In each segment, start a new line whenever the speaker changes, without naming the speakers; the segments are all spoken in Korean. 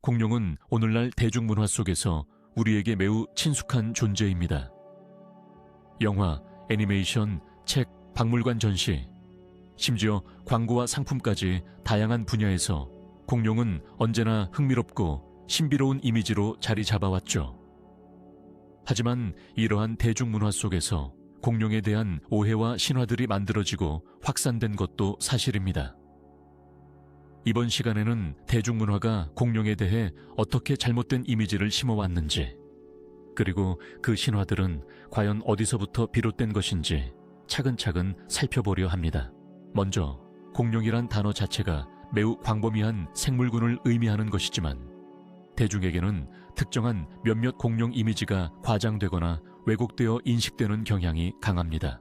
공룡은 오늘날 대중문화 속에서 우리에게 매우 친숙한 존재입니다. 영화, 애니메이션, 책, 박물관 전시, 심지어 광고와 상품까지 다양한 분야에서 공룡은 언제나 흥미롭고 신비로운 이미지로 자리 잡아왔죠. 하지만 이러한 대중문화 속에서 공룡에 대한 오해와 신화들이 만들어지고 확산된 것도 사실입니다. 이번 시간에는 대중문화가 공룡에 대해 어떻게 잘못된 이미지를 심어왔는지, 그리고 그 신화들은 과연 어디서부터 비롯된 것인지 차근차근 살펴보려 합니다. 먼저 공룡이란 단어 자체가 매우 광범위한 생물군을 의미하는 것이지만 대중에게는 특정한 몇몇 공룡 이미지가 과장되거나 왜곡되어 인식되는 경향이 강합니다.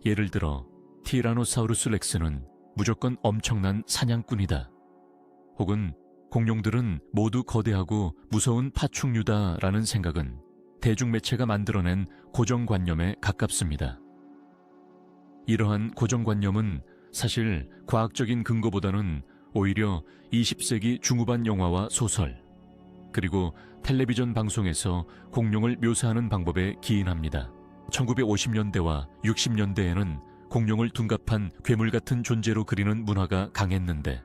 예를 들어 티라노사우루스 렉스는 무조건 엄청난 사냥꾼이다, 혹은 공룡들은 모두 거대하고 무서운 파충류다라는 생각은 대중매체가 만들어낸 고정관념에 가깝습니다. 이러한 고정관념은 사실 과학적인 근거보다는 오히려 20세기 중후반 영화와 소설, 그리고 텔레비전 방송에서 공룡을 묘사하는 방법에 기인합니다. 1950년대와 60년대에는 공룡을 둔갑한 괴물 같은 존재로 그리는 문화가 강했는데,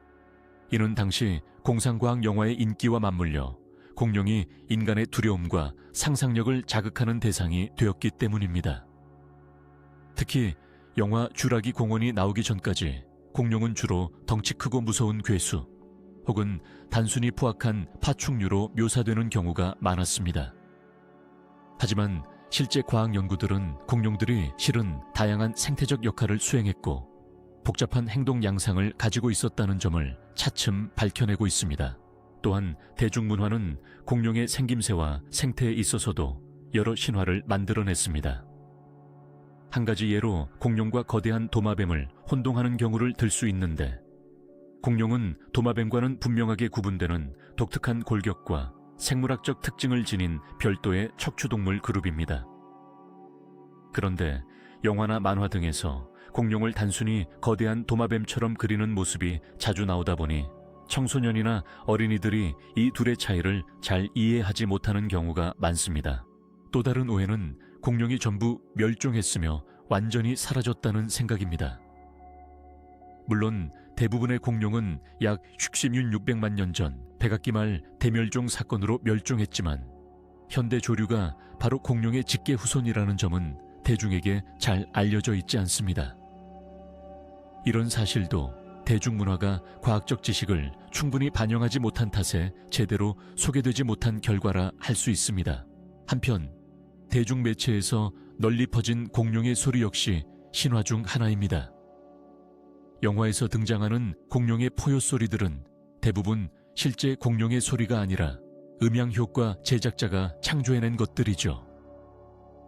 이는 당시 공상과학 영화의 인기와 맞물려 공룡이 인간의 두려움과 상상력을 자극하는 대상이 되었기 때문입니다. 특히 영화 쥬라기 공원이 나오기 전까지 공룡은 주로 덩치 크고 무서운 괴수 혹은 단순히 포악한 파충류로 묘사되는 경우가 많았습니다. 하지만 실제 과학 연구들은 공룡들이 실은 다양한 생태적 역할을 수행했고 복잡한 행동 양상을 가지고 있었다는 점을 차츰 밝혀내고 있습니다. 또한 대중문화는 공룡의 생김새와 생태에 있어서도 여러 신화를 만들어냈습니다. 한 가지 예로 공룡과 거대한 도마뱀을 혼동하는 경우를 들 수 있는데, 공룡은 도마뱀과는 분명하게 구분되는 독특한 골격과 생물학적 특징을 지닌 별도의 척추동물 그룹입니다. 그런데 영화나 만화 등에서 공룡을 단순히 거대한 도마뱀처럼 그리는 모습이 자주 나오다 보니 청소년이나 어린이들이 이 둘의 차이를 잘 이해하지 못하는 경우가 많습니다. 또 다른 오해는 공룡이 전부 멸종했으며 완전히 사라졌다는 생각입니다. 물론 대부분의 공룡은 약 66만 년 전 백악기 말 대멸종 사건으로 멸종했지만 현대 조류가 바로 공룡의 직계 후손이라는 점은 대중에게 잘 알려져 있지 않습니다. 이런 사실도 대중문화가 과학적 지식을 충분히 반영하지 못한 탓에 제대로 소개되지 못한 결과라 할 수 있습니다. 한편 대중매체에서 널리 퍼진 공룡의 소리 역시 신화 중 하나입니다. 영화에서 등장하는 공룡의 포효 소리들은 대부분 실제 공룡의 소리가 아니라 음향효과 제작자가 창조해낸 것들이죠.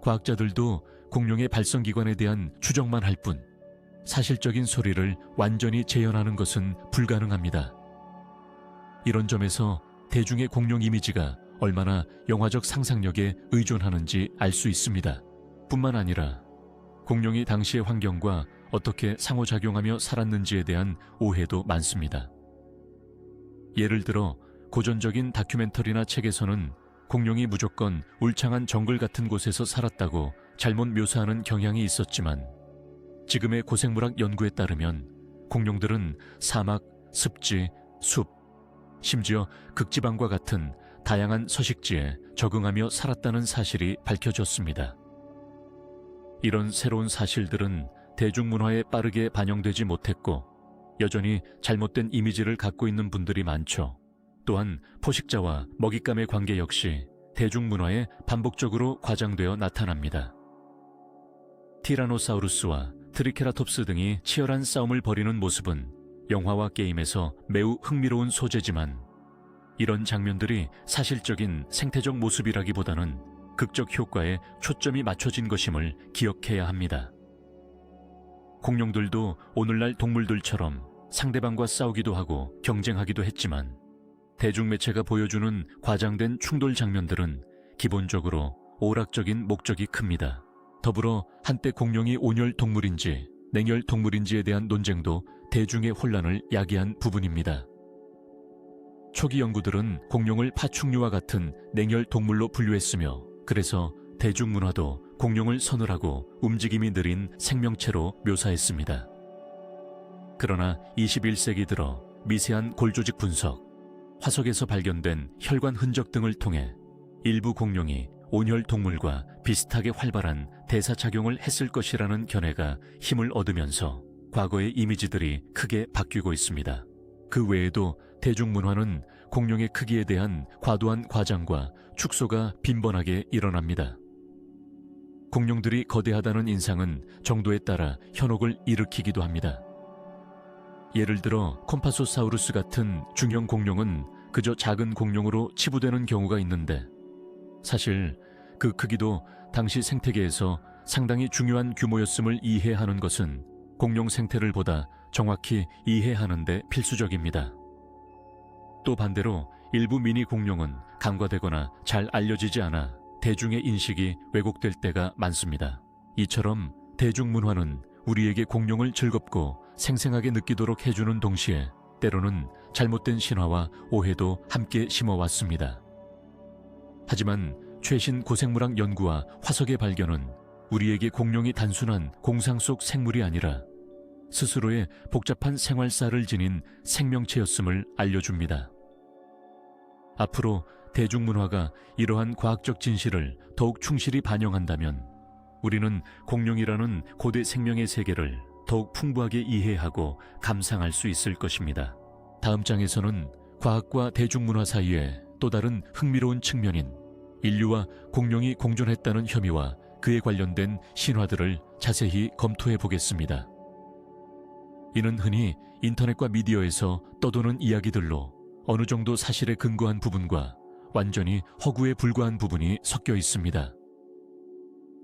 과학자들도 공룡의 발성기관에 대한 추정만 할 뿐 사실적인 소리를 완전히 재현하는 것은 불가능합니다. 이런 점에서 대중의 공룡 이미지가 얼마나 영화적 상상력에 의존하는지 알 수 있습니다. 뿐만 아니라 공룡이 당시의 환경과 어떻게 상호작용하며 살았는지에 대한 오해도 많습니다. 예를 들어 고전적인 다큐멘터리나 책에서는 공룡이 무조건 울창한 정글 같은 곳에서 살았다고 잘못 묘사하는 경향이 있었지만, 지금의 고생물학 연구에 따르면 공룡들은 사막, 습지, 숲, 심지어 극지방과 같은 다양한 서식지에 적응하며 살았다는 사실이 밝혀졌습니다. 이런 새로운 사실들은 대중문화에 빠르게 반영되지 못했고 여전히 잘못된 이미지를 갖고 있는 분들이 많죠. 또한 포식자와 먹잇감의 관계 역시 대중문화에 반복적으로 과장되어 나타납니다. 티라노사우루스와 트리케라톱스 등이 치열한 싸움을 벌이는 모습은 영화와 게임에서 매우 흥미로운 소재지만, 이런 장면들이 사실적인 생태적 모습이라기보다는 극적 효과에 초점이 맞춰진 것임을 기억해야 합니다. 공룡들도 오늘날 동물들처럼 상대방과 싸우기도 하고 경쟁하기도 했지만, 대중매체가 보여주는 과장된 충돌 장면들은 기본적으로 오락적인 목적이 큽니다. 더불어 한때 공룡이 온열 동물인지 냉열 동물인지에 대한 논쟁도 대중의 혼란을 야기한 부분입니다. 초기 연구들은 공룡을 파충류와 같은 냉혈 동물로 분류했으며, 그래서 대중문화도 공룡을 서늘하고 움직임이 느린 생명체로 묘사했습니다. 그러나 21세기 들어 미세한 골조직 분석, 화석에서 발견된 혈관 흔적 등을 통해 일부 공룡이 온혈 동물과 비슷하게 활발한 대사작용을 했을 것이라는 견해가 힘을 얻으면서 과거의 이미지들이 크게 바뀌고 있습니다. 그 외에도 대중문화는 공룡의 크기에 대한 과도한 과장과 축소가 빈번하게 일어납니다. 공룡들이 거대하다는 인상은 정도에 따라 현혹을 일으키기도 합니다. 예를 들어 콤파소사우루스 같은 중형 공룡은 그저 작은 공룡으로 치부되는 경우가 있는데, 사실 그 크기도 당시 생태계에서 상당히 중요한 규모였음을 이해하는 것은 공룡 생태를 보다 정확히 이해하는 데 필수적입니다. 또 반대로 일부 미니 공룡은 간과되거나 잘 알려지지 않아 대중의 인식이 왜곡될 때가 많습니다. 이처럼 대중문화는 우리에게 공룡을 즐겁고 생생하게 느끼도록 해주는 동시에 때로는 잘못된 신화와 오해도 함께 심어왔습니다. 하지만 최신 고생물학 연구와 화석의 발견은 우리에게 공룡이 단순한 공상 속 생물이 아니라 스스로의 복잡한 생활사를 지닌 생명체였음을 알려줍니다. 앞으로 대중문화가 이러한 과학적 진실을 더욱 충실히 반영한다면 우리는 공룡이라는 고대 생명의 세계를 더욱 풍부하게 이해하고 감상할 수 있을 것입니다. 다음 장에서는 과학과 대중문화 사이에 또 다른 흥미로운 측면인 인류와 공룡이 공존했다는 혐의와 그에 관련된 신화들을 자세히 검토해 보겠습니다. 이는 흔히 인터넷과 미디어에서 떠도는 이야기들로 어느 정도 사실에 근거한 부분과 완전히 허구에 불과한 부분이 섞여 있습니다.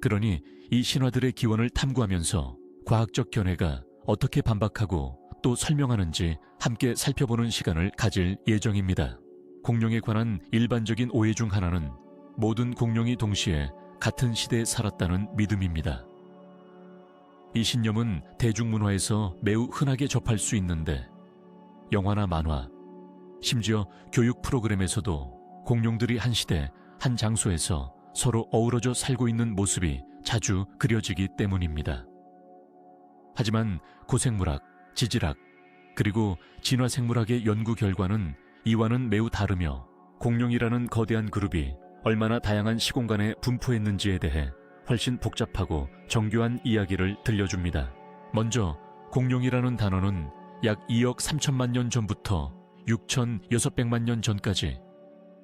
그러니 이 신화들의 기원을 탐구하면서 과학적 견해가 어떻게 반박하고 또 설명하는지 함께 살펴보는 시간을 가질 예정입니다. 공룡에 관한 일반적인 오해 중 하나는 모든 공룡이 동시에 같은 시대에 살았다는 믿음입니다. 이 신념은 대중문화에서 매우 흔하게 접할 수 있는데, 영화나 만화, 심지어 교육 프로그램에서도 공룡들이 한 시대, 한 장소에서 서로 어우러져 살고 있는 모습이 자주 그려지기 때문입니다. 하지만 고생물학, 지질학, 그리고 진화생물학의 연구 결과는 이와는 매우 다르며 공룡이라는 거대한 그룹이 얼마나 다양한 시공간에 분포했는지에 대해 훨씬 복잡하고 정교한 이야기를 들려줍니다. 먼저 공룡이라는 단어는 약 2억 3천만 년 전부터 6,600만 년 전까지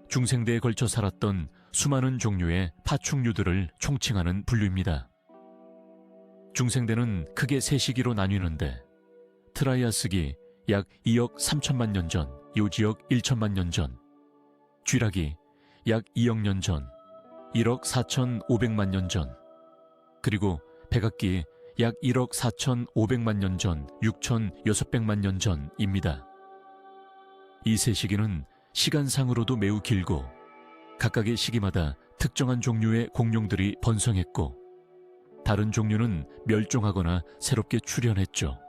중생대에 걸쳐 살았던 수많은 종류의 파충류들을 총칭하는 분류입니다. 중생대는 크게 세 시기로 나뉘는데, 트라이아스기 약 2억 3천만 년 전, 요지역 1천만 년 전, 쥐락이 약 2억 년 전, 1억 4,500만 년 전, 그리고 백악기 약 1억 4,500만 년 전, 6,600만 년 전입니다. 이 세 시기는 시간상으로도 매우 길고 각각의 시기마다 특정한 종류의 공룡들이 번성했고 다른 종류는 멸종하거나 새롭게 출현했죠.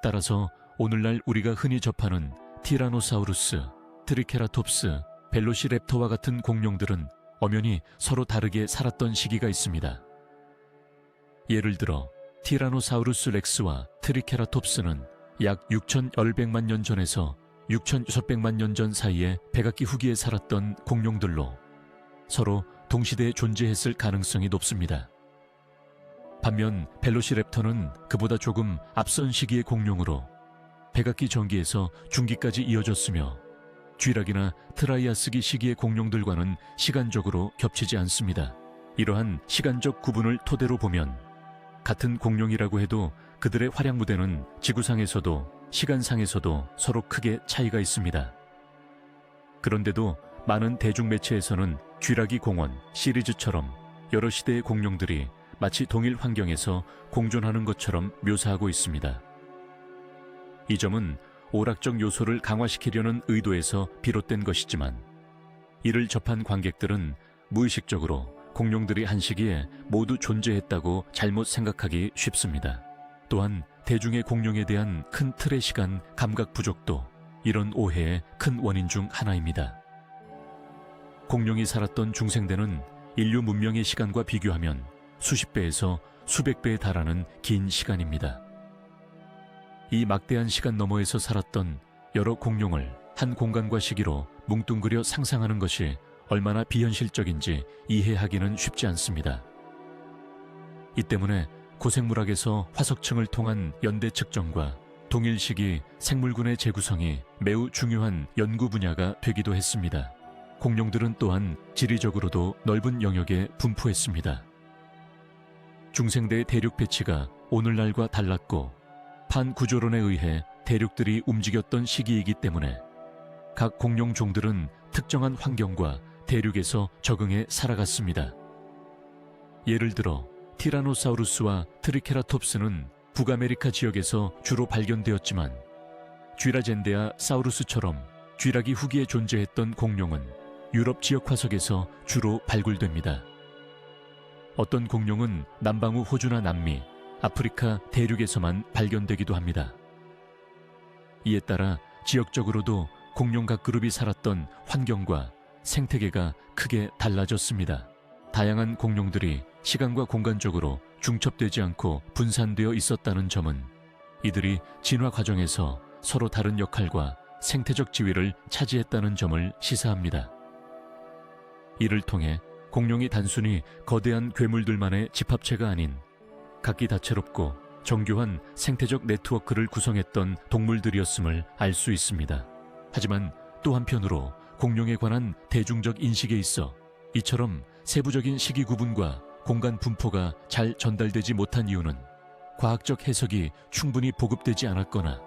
따라서 오늘날 우리가 흔히 접하는 티라노사우루스, 트리케라톱스, 벨로시랩터와 같은 공룡들은 엄연히 서로 다르게 살았던 시기가 있습니다. 예를 들어 티라노사우루스 렉스와 트리케라톱스는 약 6,100만 년 전에서 6,600만 년 전 사이에 백악기 후기에 살았던 공룡들로 서로 동시대에 존재했을 가능성이 높습니다. 반면 벨로시랩터는 그보다 조금 앞선 시기의 공룡으로 백악기 전기에서 중기까지 이어졌으며 쥐락이나 트라이아스기 시기의 공룡들과는 시간적으로 겹치지 않습니다. 이러한 시간적 구분을 토대로 보면 같은 공룡이라고 해도 그들의 활약 무대는 지구상에서도 시간상에서도 서로 크게 차이가 있습니다. 그런데도 많은 대중매체에서는 쥐락이 공원 시리즈처럼 여러 시대의 공룡들이 마치 동일 환경에서 공존하는 것처럼 묘사하고 있습니다. 이 점은 오락적 요소를 강화시키려는 의도에서 비롯된 것이지만 이를 접한 관객들은 무의식적으로 공룡들이 한 시기에 모두 존재했다고 잘못 생각하기 쉽습니다. 또한 대중의 공룡에 대한 큰 틀의 시간 감각 부족도 이런 오해의 큰 원인 중 하나입니다. 공룡이 살았던 중생대는 인류 문명의 시간과 비교하면 수십 배에서 수백 배에 달하는 긴 시간입니다. 이 막대한 시간 너머에서 살았던 여러 공룡을 한 공간과 시기로 뭉뚱그려 상상하는 것이 얼마나 비현실적인지 이해하기는 쉽지 않습니다. 이 때문에 고생물학에서 화석층을 통한 연대 측정과 동일 시기 생물군의 재구성이 매우 중요한 연구 분야가 되기도 했습니다. 공룡들은 또한 지리적으로도 넓은 영역에 분포했습니다. 중생대의 대륙 배치가 오늘날과 달랐고 판구조론에 의해 대륙들이 움직였던 시기이기 때문에 각 공룡종들은 특정한 환경과 대륙에서 적응해 살아갔습니다. 예를 들어 티라노사우루스와 트리케라톱스는 북아메리카 지역에서 주로 발견되었지만 쥐라젠데아 사우루스처럼 쥐라기 후기에 존재했던 공룡은 유럽 지역 화석에서 주로 발굴됩니다. 어떤 공룡은 남방우 호주나 남미, 아프리카 대륙에서만 발견되기도 합니다. 이에 따라 지역적으로도 공룡 각 그룹이 살았던 환경과 생태계가 크게 달라졌습니다. 다양한 공룡들이 시간과 공간적으로 중첩되지 않고 분산되어 있었다는 점은 이들이 진화 과정에서 서로 다른 역할과 생태적 지위를 차지했다는 점을 시사합니다. 이를 통해 공룡이 단순히 거대한 괴물들만의 집합체가 아닌 각기 다채롭고 정교한 생태적 네트워크를 구성했던 동물들이었음을 알 수 있습니다. 하지만 또 한편으로 공룡에 관한 대중적 인식에 있어 이처럼 세부적인 시기 구분과 공간 분포가 잘 전달되지 못한 이유는 과학적 해석이 충분히 보급되지 않았거나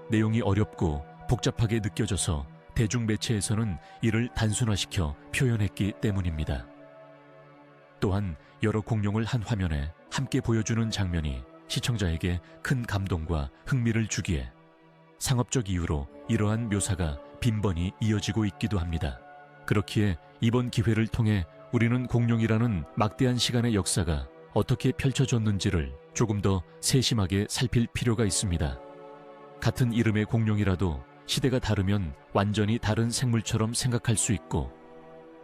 내용이 어렵고 복잡하게 느껴져서 대중 매체에서는 이를 단순화시켜 표현했기 때문입니다. 또한 여러 공룡을 한 화면에 함께 보여주는 장면이 시청자에게 큰 감동과 흥미를 주기에 상업적 이유로 이러한 묘사가 빈번히 이어지고 있기도 합니다. 그렇기에 이번 기회를 통해 우리는 공룡이라는 막대한 시간의 역사가 어떻게 펼쳐졌는지를 조금 더 세심하게 살필 필요가 있습니다. 같은 이름의 공룡이라도 시대가 다르면 완전히 다른 생물처럼 생각할 수 있고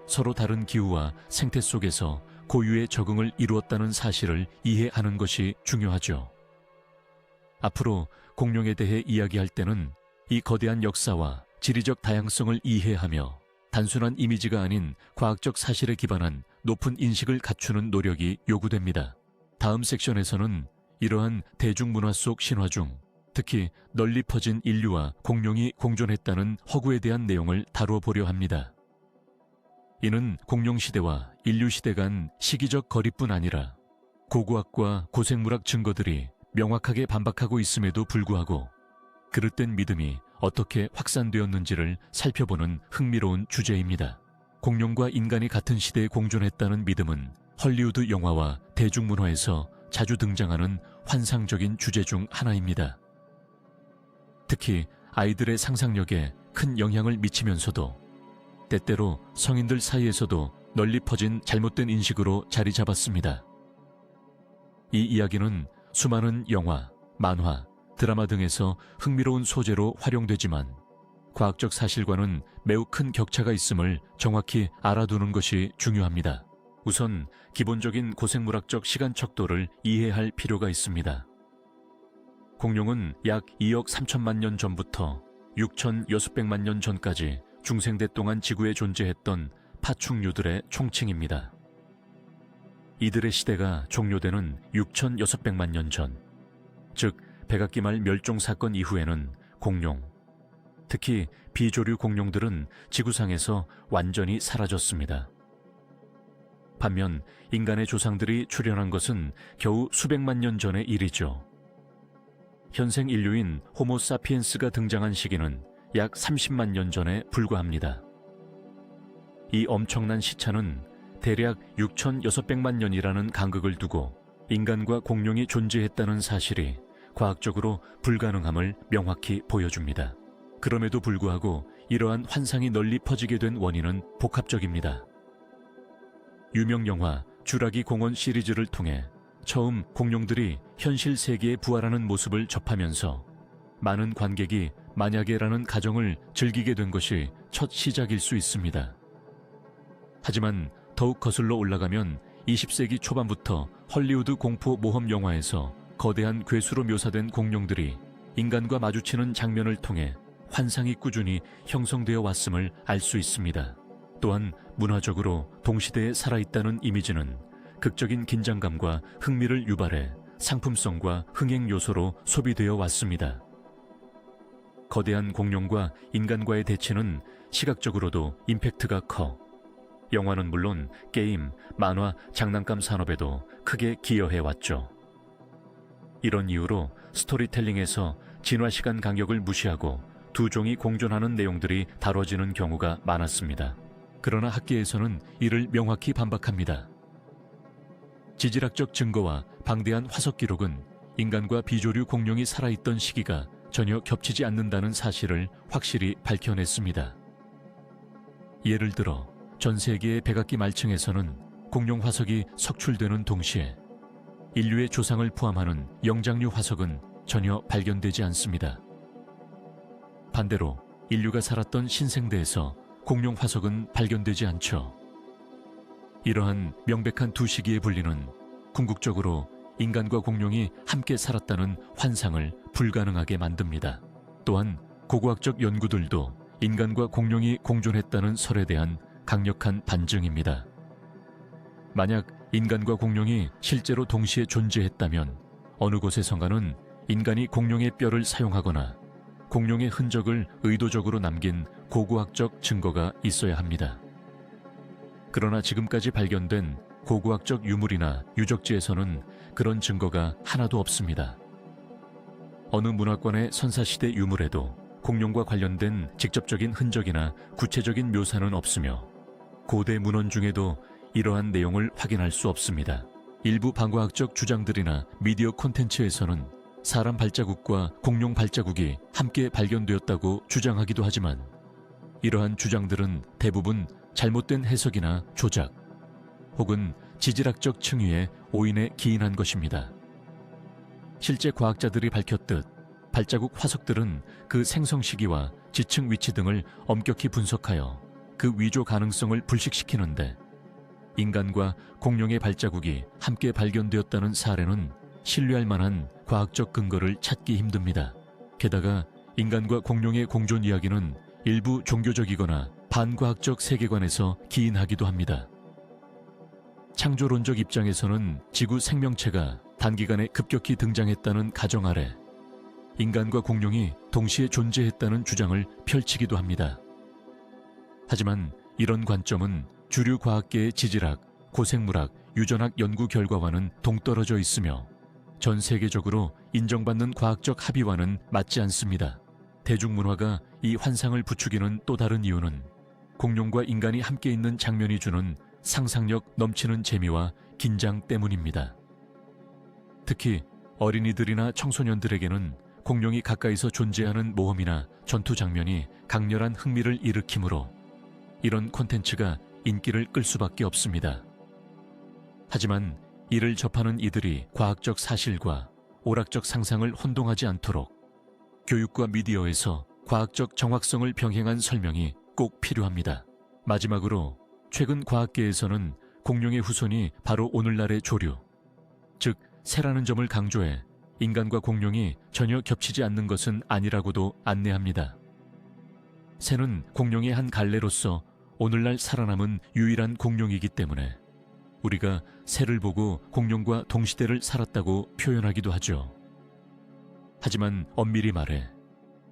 서로 다른 기후와 생태 속에서 고유의 적응을 이루었다는 사실을 이해하는 것이 중요하죠. 앞으로 공룡에 대해 이야기할 때는 이 거대한 역사와 지리적 다양성을 이해하며 단순한 이미지가 아닌 과학적 사실에 기반한 높은 인식을 갖추는 노력이 요구됩니다. 다음 섹션에서는 이러한 대중문화 속 신화 중 특히 널리 퍼진 인류와 공룡이 공존했다는 허구에 대한 내용을 다뤄보려 합니다. 이는 공룡시대와 인류시대 간 시기적 거리뿐 아니라 고고학과 고생물학 증거들이 명확하게 반박하고 있음에도 불구하고 그릇된 믿음이 어떻게 확산되었는지를 살펴보는 흥미로운 주제입니다. 공룡과 인간이 같은 시대에 공존했다는 믿음은 헐리우드 영화와 대중문화에서 자주 등장하는 환상적인 주제 중 하나입니다. 특히 아이들의 상상력에 큰 영향을 미치면서도 때때로 성인들 사이에서도 널리 퍼진 잘못된 인식으로 자리 잡았습니다. 이 이야기는 수많은 영화, 만화, 드라마 등에서 흥미로운 소재로 활용되지만 과학적 사실과는 매우 큰 격차가 있음을 정확히 알아두는 것이 중요합니다. 우선 기본적인 고생물학적 시간 척도를 이해할 필요가 있습니다. 공룡은 약 2억 3천만 년 전부터 6,600만 년 전까지 중생대 동안 지구에 존재했던 파충류들의 총칭입니다. 이들의 시대가 종료되는 6,600만 년 전, 즉 백악기말 멸종 사건 이후에는 공룡, 특히 비조류 공룡들은 지구상에서 완전히 사라졌습니다. 반면 인간의 조상들이 출현한 것은 겨우 수백만 년 전의 일이죠. 현생 인류인 호모 사피엔스가 등장한 시기는 약 30만 년 전에 불과합니다. 이 엄청난 시차는 대략 6,600만 년이라는 간극을 두고 인간과 공룡이 존재했다는 사실이 과학적으로 불가능함을 명확히 보여줍니다. 그럼에도 불구하고 이러한 환상이 널리 퍼지게 된 원인은 복합적입니다. 유명 영화 쥐라기 공원 시리즈를 통해 처음 공룡들이 현실 세계에 부활하는 모습을 접하면서 많은 관객이 만약에라는 가정을 즐기게 된 것이 첫 시작일 수 있습니다. 하지만 더욱 거슬러 올라가면 20세기 초반부터 헐리우드 공포 모험 영화에서 거대한 괴수로 묘사된 공룡들이 인간과 마주치는 장면을 통해 환상이 꾸준히 형성되어 왔음을 알 수 있습니다. 또한 문화적으로 동시대에 살아있다는 이미지는 극적인 긴장감과 흥미를 유발해 상품성과 흥행 요소로 소비되어 왔습니다. 거대한 공룡과 인간과의 대치는 시각적으로도 임팩트가 커 영화는 물론 게임, 만화, 장난감 산업에도 크게 기여해 왔죠. 이런 이유로 스토리텔링에서 진화시간 간격을 무시하고 두 종이 공존하는 내용들이 다뤄지는 경우가 많았습니다. 그러나 학계에서는 이를 명확히 반박합니다. 지질학적 증거와 방대한 화석 기록은 인간과 비조류 공룡이 살아있던 시기가 전혀 겹치지 않는다는 사실을 확실히 밝혀냈습니다. 예를 들어 전 세계의 백악기 말층에서는 공룡 화석이 석출되는 동시에 인류의 조상을 포함하는 영장류 화석은 전혀 발견되지 않습니다. 반대로 인류가 살았던 신생대에서 공룡 화석은 발견되지 않죠. 이러한 명백한 두 시기의 분리는 궁극적으로 인간과 공룡이 함께 살았다는 환상을 불가능하게 만듭니다. 또한 고고학적 연구들도 인간과 공룡이 공존했다는 설에 대한 강력한 반증입니다. 만약 인간과 공룡이 실제로 동시에 존재했다면 어느 곳에선가는 인간이 공룡의 뼈를 사용하거나 공룡의 흔적을 의도적으로 남긴 고고학적 증거가 있어야 합니다. 그러나 지금까지 발견된 고고학적 유물이나 유적지에서는 그런 증거가 하나도 없습니다. 어느 문화권의 선사시대 유물에도 공룡과 관련된 직접적인 흔적이나 구체적인 묘사는 없으며 고대 문헌 중에도 이러한 내용을 확인할 수 없습니다. 일부 방과학적 주장들이나 미디어 콘텐츠에서는 사람 발자국과 공룡 발자국이 함께 발견되었다고 주장하기도 하지만 이러한 주장들은 대부분 잘못된 해석이나 조작 혹은 지질학적 층위에 오인해 기인한 것입니다. 실제 과학자들이 밝혔듯 발자국 화석들은 그 생성 시기와 지층 위치 등을 엄격히 분석하여 그 위조 가능성을 불식시키는데 인간과 공룡의 발자국이 함께 발견되었다는 사례는 신뢰할 만한 과학적 근거를 찾기 힘듭니다. 게다가 인간과 공룡의 공존 이야기는 일부 종교적이거나 반과학적 세계관에서 기인하기도 합니다. 창조론적 입장에서는 지구 생명체가 단기간에 급격히 등장했다는 가정 아래 인간과 공룡이 동시에 존재했다는 주장을 펼치기도 합니다. 하지만 이런 관점은 주류 과학계의 지질학, 고생물학, 유전학 연구 결과와는 동떨어져 있으며 전 세계적으로 인정받는 과학적 합의와는 맞지 않습니다. 대중문화가 이 환상을 부추기는 또 다른 이유는 공룡과 인간이 함께 있는 장면이 주는 상상력 넘치는 재미와 긴장 때문입니다. 특히 어린이들이나 청소년들에게는 공룡이 가까이서 존재하는 모험이나 전투 장면이 강렬한 흥미를 일으키므로 이런 콘텐츠가 인기를 끌 수밖에 없습니다. 하지만 이를 접하는 이들이 과학적 사실과 오락적 상상을 혼동하지 않도록 교육과 미디어에서 과학적 정확성을 병행한 설명이 꼭 필요합니다. 마지막으로 최근 과학계에서는 공룡의 후손이 바로 오늘날의 조류, 즉 새라는 점을 강조해 인간과 공룡이 전혀 겹치지 않는 것은 아니라고도 안내합니다. 새는 공룡의 한 갈래로서 오늘날 살아남은 유일한 공룡이기 때문에 우리가 새를 보고 공룡과 동시대를 살았다고 표현하기도 하죠. 하지만 엄밀히 말해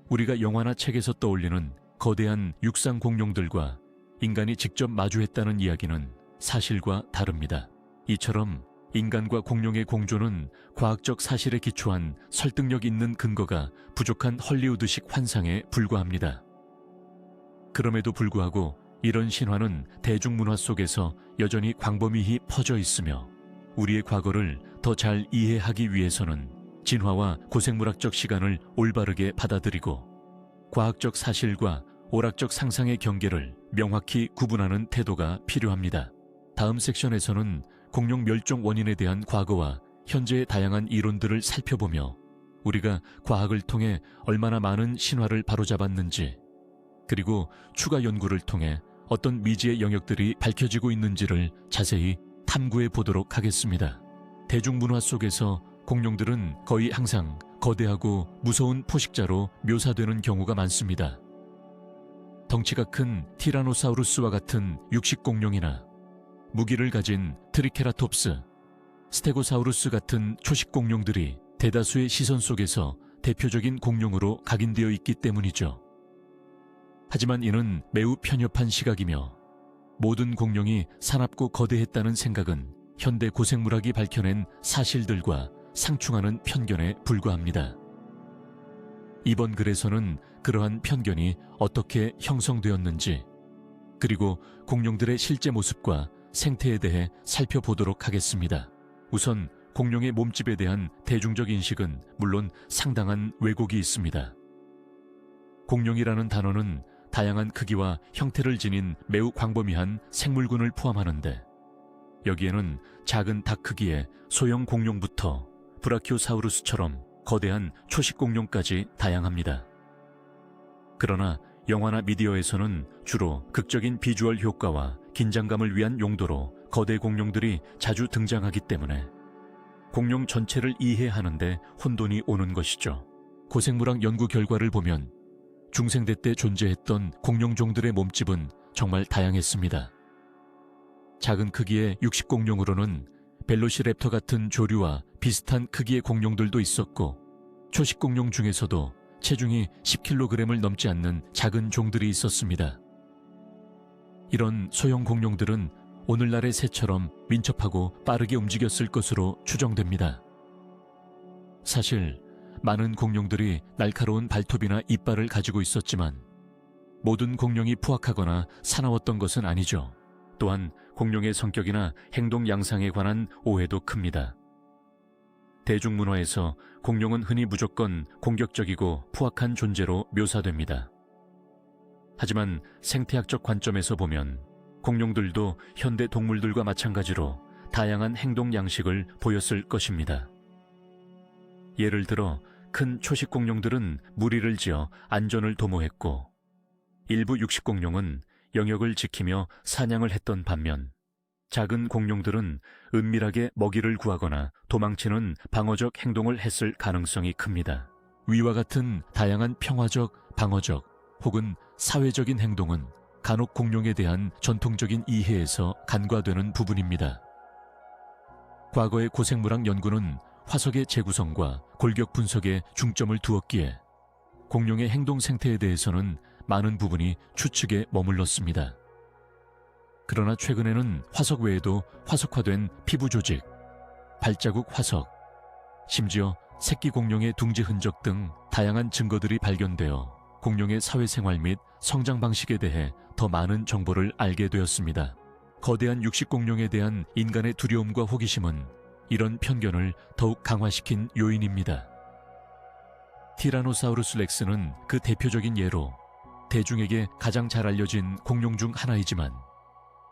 우리가 영화나 책에서 떠올리는 거대한 육상 공룡들과 인간이 직접 마주했다는 이야기는 사실과 다릅니다. 이처럼 인간과 공룡의 공존은 과학적 사실에 기초한 설득력 있는 근거가 부족한 헐리우드식 환상에 불과합니다. 그럼에도 불구하고 이런 신화는 대중문화 속에서 여전히 광범위히 퍼져 있으며 우리의 과거를 더 잘 이해하기 위해서는 진화와 고생물학적 시간을 올바르게 받아들이고 과학적 사실과 오락적 상상의 경계를 명확히 구분하는 태도가 필요합니다. 다음 섹션에서는 공룡 멸종 원인에 대한 과거와 현재의 다양한 이론들을 살펴보며 우리가 과학을 통해 얼마나 많은 신화를 바로잡았는지, 그리고 추가 연구를 통해 어떤 미지의 영역들이 밝혀지고 있는지를 자세히 탐구해 보도록 하겠습니다. 대중문화 속에서 공룡들은 거의 항상 거대하고 무서운 포식자로 묘사되는 경우가 많습니다. 덩치가 큰 티라노사우루스와 같은 육식공룡이나 무기를 가진 트리케라톱스, 스테고사우루스 같은 초식공룡들이 대다수의 시선 속에서 대표적인 공룡으로 각인되어 있기 때문이죠. 하지만 이는 매우 편협한 시각이며 모든 공룡이 사납고 거대했다는 생각은 현대 고생물학이 밝혀낸 사실들과 상충하는 편견에 불과합니다. 이번 글에서는 그러한 편견이 어떻게 형성되었는지, 그리고 공룡들의 실제 모습과 생태에 대해 살펴보도록 하겠습니다. 우선 공룡의 몸집에 대한 대중적 인식은 물론 상당한 왜곡이 있습니다. 공룡이라는 단어는 다양한 크기와 형태를 지닌 매우 광범위한 생물군을 포함하는데, 여기에는 작은 닭 크기의 소형 공룡부터 브라키오사우루스처럼 거대한 초식 공룡까지 다양합니다. 그러나 영화나 미디어에서는 주로 극적인 비주얼 효과와 긴장감을 위한 용도로 거대 공룡들이 자주 등장하기 때문에 공룡 전체를 이해하는데 혼돈이 오는 것이죠. 고생물학 연구 결과를 보면 중생대 때 존재했던 공룡종들의 몸집은 정말 다양했습니다. 작은 크기의 육식공룡으로는 벨로시랩터 같은 조류와 비슷한 크기의 공룡들도 있었고, 초식공룡 중에서도 체중이 10kg을 넘지 않는 작은 종들이 있었습니다. 이런 소형 공룡들은 오늘날의 새처럼 민첩하고 빠르게 움직였을 것으로 추정됩니다. 사실 많은 공룡들이 날카로운 발톱이나 이빨을 가지고 있었지만 모든 공룡이 포악하거나 사나웠던 것은 아니죠. 또한 공룡의 성격이나 행동 양상에 관한 오해도 큽니다. 대중문화에서 공룡은 흔히 무조건 공격적이고 포악한 존재로 묘사됩니다. 하지만 생태학적 관점에서 보면 공룡들도 현대 동물들과 마찬가지로 다양한 행동 양식을 보였을 것입니다. 예를 들어 큰 초식 공룡들은 무리를 지어 안전을 도모했고, 일부 육식 공룡은 영역을 지키며 사냥을 했던 반면, 작은 공룡들은 은밀하게 먹이를 구하거나 도망치는 방어적 행동을 했을 가능성이 큽니다. 위와 같은 다양한 평화적, 방어적 혹은 사회적인 행동은 간혹 공룡에 대한 전통적인 이해에서 간과되는 부분입니다. 과거의 고생물학 연구는 화석의 재구성과 골격 분석에 중점을 두었기에 공룡의 행동 생태에 대해서는 많은 부분이 추측에 머물렀습니다. 그러나 최근에는 화석 외에도 화석화된 피부 조직, 발자국 화석, 심지어 새끼 공룡의 둥지 흔적 등 다양한 증거들이 발견되어 공룡의 사회생활 및 성장 방식에 대해 더 많은 정보를 알게 되었습니다. 거대한 육식 공룡에 대한 인간의 두려움과 호기심은 이런 편견을 더욱 강화시킨 요인입니다. 티라노사우루스 렉스는 그 대표적인 예로 대중에게 가장 잘 알려진 공룡 중 하나이지만,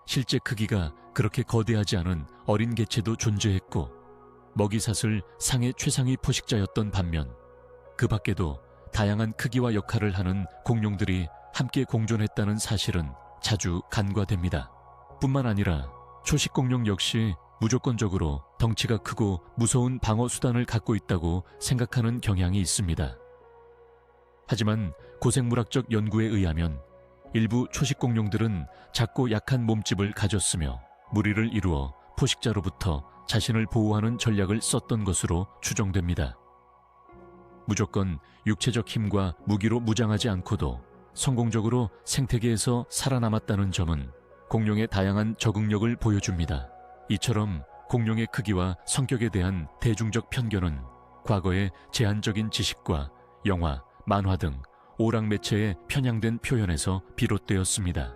실제 크기가 그렇게 거대하지 않은 어린 개체도 존재했고 먹이사슬 상의 최상위 포식자였던 반면, 그 밖에도 다양한 크기와 역할을 하는 공룡들이 함께 공존했다는 사실은 자주 간과됩니다. 뿐만 아니라 초식 공룡 역시 무조건적으로 덩치가 크고 무서운 방어 수단을 갖고 있다고 생각하는 경향이 있습니다. 하지만 고생물학적 연구에 의하면 일부 초식 공룡들은 작고 약한 몸집을 가졌으며 무리를 이루어 포식자로부터 자신을 보호하는 전략을 썼던 것으로 추정됩니다. 무조건 육체적 힘과 무기로 무장하지 않고도 성공적으로 생태계에서 살아남았다는 점은 공룡의 다양한 적응력을 보여줍니다. 이처럼 공룡의 크기와 성격에 대한 대중적 편견은 과거의 제한적인 지식과 영화, 만화 등 오락 매체에 편향된 표현에서 비롯되었습니다.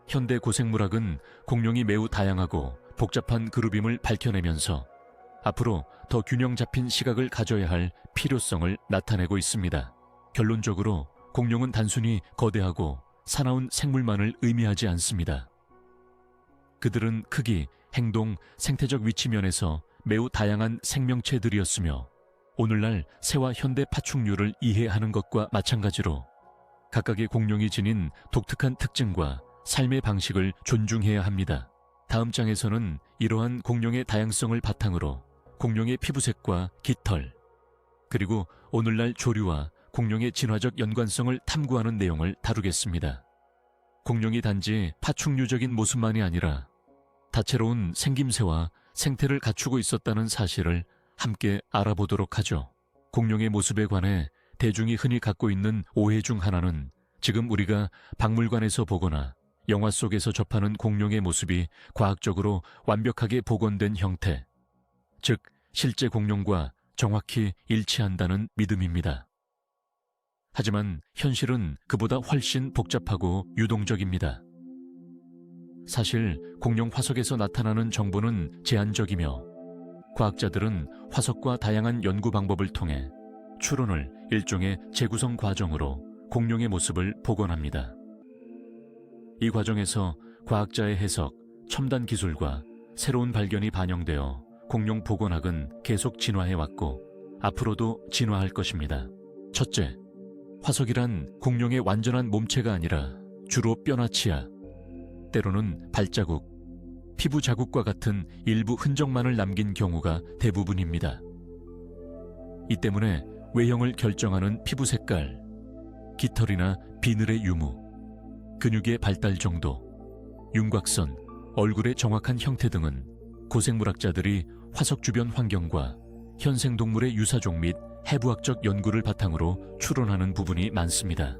현대 고생물학은 공룡이 매우 다양하고 복잡한 그룹임을 밝혀내면서 앞으로 더 균형 잡힌 시각을 가져야 할 필요성을 나타내고 있습니다. 결론적으로 공룡은 단순히 거대하고 사나운 생물만을 의미하지 않습니다. 그들은 크기, 행동, 생태적 위치 면에서 매우 다양한 생명체들이었으며 오늘날 새와 현대 파충류를 이해하는 것과 마찬가지로 각각의 공룡이 지닌 독특한 특징과 삶의 방식을 존중해야 합니다. 다음 장에서는 이러한 공룡의 다양성을 바탕으로 공룡의 피부색과 깃털, 그리고 오늘날 조류와 공룡의 진화적 연관성을 탐구하는 내용을 다루겠습니다. 공룡이 단지 파충류적인 모습만이 아니라 다채로운 생김새와 생태를 갖추고 있었다는 사실을 함께 알아보도록 하죠. 공룡의 모습에 관해 대중이 흔히 갖고 있는 오해 중 하나는 지금 우리가 박물관에서 보거나 영화 속에서 접하는 공룡의 모습이 과학적으로 완벽하게 복원된 형태, 즉 실제 공룡과 정확히 일치한다는 믿음입니다. 하지만 현실은 그보다 훨씬 복잡하고 유동적입니다. 사실 공룡 화석에서 나타나는 정보는 제한적이며 과학자들은 화석과 다양한 연구 방법을 통해 추론을 일종의 재구성 과정으로 공룡의 모습을 복원합니다. 이 과정에서 과학자의 해석, 첨단 기술과 새로운 발견이 반영되어 공룡 복원학은 계속 진화해왔고 앞으로도 진화할 것입니다. 첫째, 화석이란 공룡의 완전한 몸체가 아니라 주로 뼈나 치아, 때로는 발자국, 피부 자국과 같은 일부 흔적만을 남긴 경우가 대부분입니다. 이 때문에 외형을 결정하는 피부 색깔, 깃털이나 비늘의 유무, 근육의 발달 정도, 윤곽선, 얼굴의 정확한 형태 등은 고생물학자들이 화석 주변 환경과 현생 동물의 유사종 및 해부학적 연구를 바탕으로 추론하는 부분이 많습니다.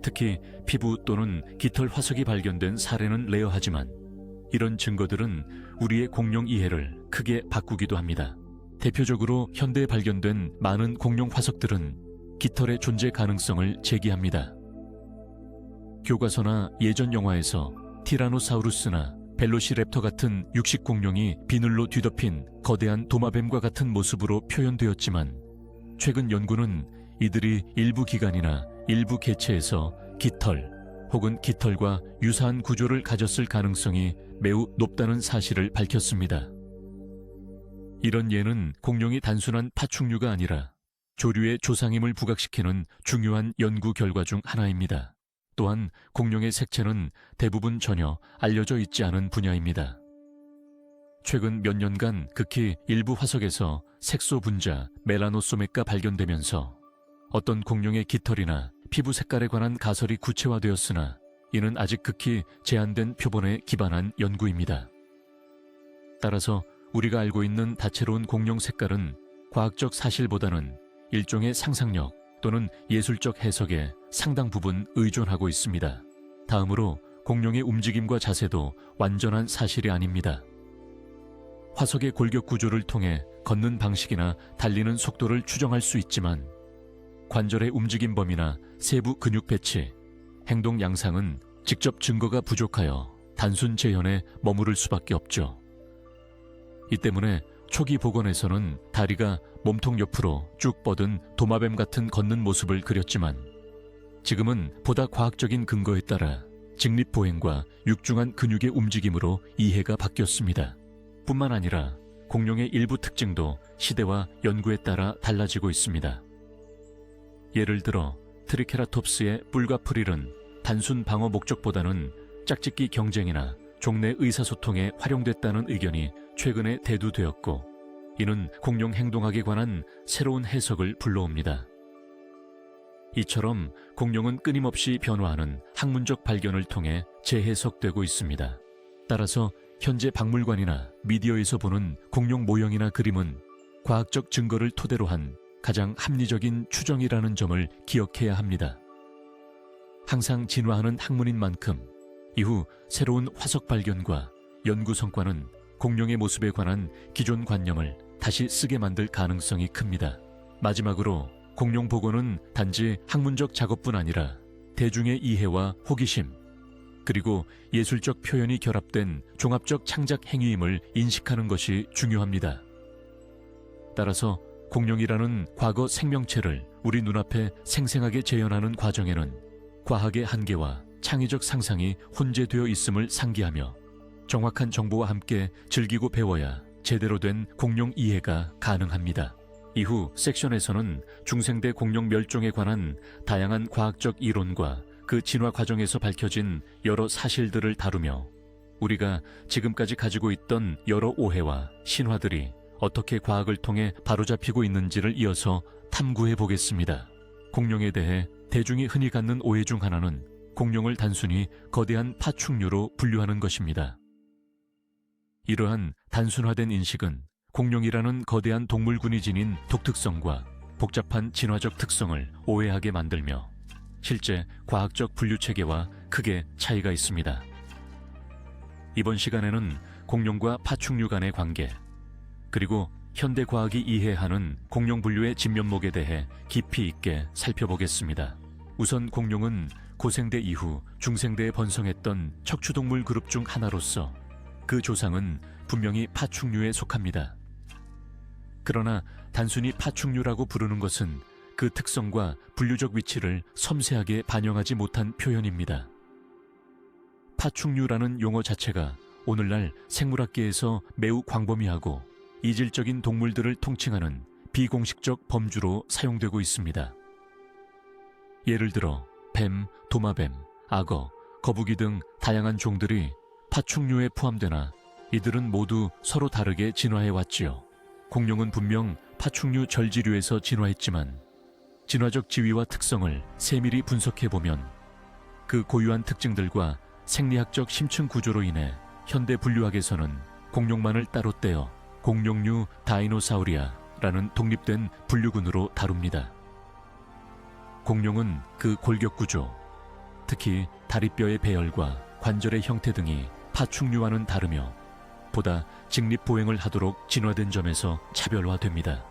특히 피부 또는 깃털 화석이 발견된 사례는 레어하지만 이런 증거들은 우리의 공룡 이해를 크게 바꾸기도 합니다. 대표적으로 현대에 발견된 많은 공룡 화석들은 깃털의 존재 가능성을 제기합니다. 교과서나 예전 영화에서 티라노사우루스나 벨로시랩터 같은 육식 공룡이 비늘로 뒤덮인 거대한 도마뱀과 같은 모습으로 표현되었지만 최근 연구는 이들이 일부 기관이나 일부 개체에서 깃털 혹은 깃털과 유사한 구조를 가졌을 가능성이 매우 높다는 사실을 밝혔습니다. 이런 예는 공룡이 단순한 파충류가 아니라 조류의 조상임을 부각시키는 중요한 연구 결과 중 하나입니다. 또한 공룡의 색채는 대부분 전혀 알려져 있지 않은 분야입니다. 최근 몇 년간 극히 일부 화석에서 색소 분자 멜라노소맥가 발견되면서 어떤 공룡의 깃털이나 피부 색깔에 관한 가설이 구체화되었으나 이는 아직 극히 제한된 표본에 기반한 연구입니다. 따라서 우리가 알고 있는 다채로운 공룡 색깔은 과학적 사실보다는 일종의 상상력 또는 예술적 해석에 상당 부분 의존하고 있습니다. 다음으로 공룡의 움직임과 자세도 완전한 사실이 아닙니다. 화석의 골격 구조를 통해 걷는 방식이나 달리는 속도를 추정할 수 있지만 관절의 움직임 범위나 세부 근육 배치, 행동 양상은 직접 증거가 부족하여 단순 재현에 머무를 수밖에 없죠. 이 때문에 초기 복원에서는 다리가 몸통 옆으로 쭉 뻗은 도마뱀 같은 걷는 모습을 그렸지만 지금은 보다 과학적인 근거에 따라 직립보행과 육중한 근육의 움직임으로 이해가 바뀌었습니다. 뿐만 아니라 공룡의 일부 특징도 시대와 연구에 따라 달라지고 있습니다. 예를 들어 트리케라톱스의 뿔과 프릴은 단순 방어 목적보다는 짝짓기 경쟁이나 종내 의사소통에 활용됐다는 의견이 최근에 대두되었고 이는 공룡 행동학에 관한 새로운 해석을 불러옵니다. 이처럼 공룡은 끊임없이 변화하는 학문적 발견을 통해 재해석되고 있습니다. 따라서 현재 박물관이나 미디어에서 보는 공룡 모형이나 그림은 과학적 증거를 토대로 한 가장 합리적인 추정이라는 점을 기억해야 합니다. 항상 진화하는 학문인 만큼 이후 새로운 화석 발견과 연구 성과는 공룡의 모습에 관한 기존 관념을 다시 쓰게 만들 가능성이 큽니다. 마지막으로 공룡 복원은 단지 학문적 작업뿐 아니라 대중의 이해와 호기심, 그리고 예술적 표현이 결합된 종합적 창작 행위임을 인식하는 것이 중요합니다. 따라서 공룡이라는 과거 생명체를 우리 눈앞에 생생하게 재현하는 과정에는 과학의 한계와 창의적 상상이 혼재되어 있음을 상기하며 정확한 정보와 함께 즐기고 배워야 제대로 된 공룡 이해가 가능합니다. 이후 섹션에서는 중생대 공룡 멸종에 관한 다양한 과학적 이론과 그 진화 과정에서 밝혀진 여러 사실들을 다루며 우리가 지금까지 가지고 있던 여러 오해와 신화들이 어떻게 과학을 통해 바로잡히고 있는지를 이어서 탐구해 보겠습니다. 공룡에 대해 대중이 흔히 갖는 오해 중 하나는 공룡을 단순히 거대한 파충류로 분류하는 것입니다. 이러한 단순화된 인식은 공룡이라는 거대한 동물군이 지닌 독특성과 복잡한 진화적 특성을 오해하게 만들며 실제 과학적 분류체계와 크게 차이가 있습니다. 이번 시간에는 공룡과 파충류 간의 관계, 그리고 현대 과학이 이해하는 공룡 분류의 진면목에 대해 깊이 있게 살펴보겠습니다. 우선 공룡은 고생대 이후 중생대에 번성했던 척추동물 그룹 중 하나로서 그 조상은 분명히 파충류에 속합니다. 그러나 단순히 파충류라고 부르는 것은 그 특성과 분류적 위치를 섬세하게 반영하지 못한 표현입니다. 파충류라는 용어 자체가 오늘날 생물학계에서 매우 광범위하고 이질적인 동물들을 통칭하는 비공식적 범주로 사용되고 있습니다. 예를 들어 뱀, 도마뱀, 악어, 거북이 등 다양한 종들이 파충류에 포함되나 이들은 모두 서로 다르게 진화해왔지요. 공룡은 분명 파충류 절지류에서 진화했지만 진화적 지위와 특성을 세밀히 분석해보면 그 고유한 특징들과 생리학적 심층 구조로 인해 현대 분류학에서는 공룡만을 따로 떼어 공룡류 다이노사우리아라는 독립된 분류군으로 다룹니다. 공룡은 그 골격구조, 특히 다리뼈의 배열과 관절의 형태 등이 파충류와는 다르며 보다 직립보행을 하도록 진화된 점에서 차별화됩니다.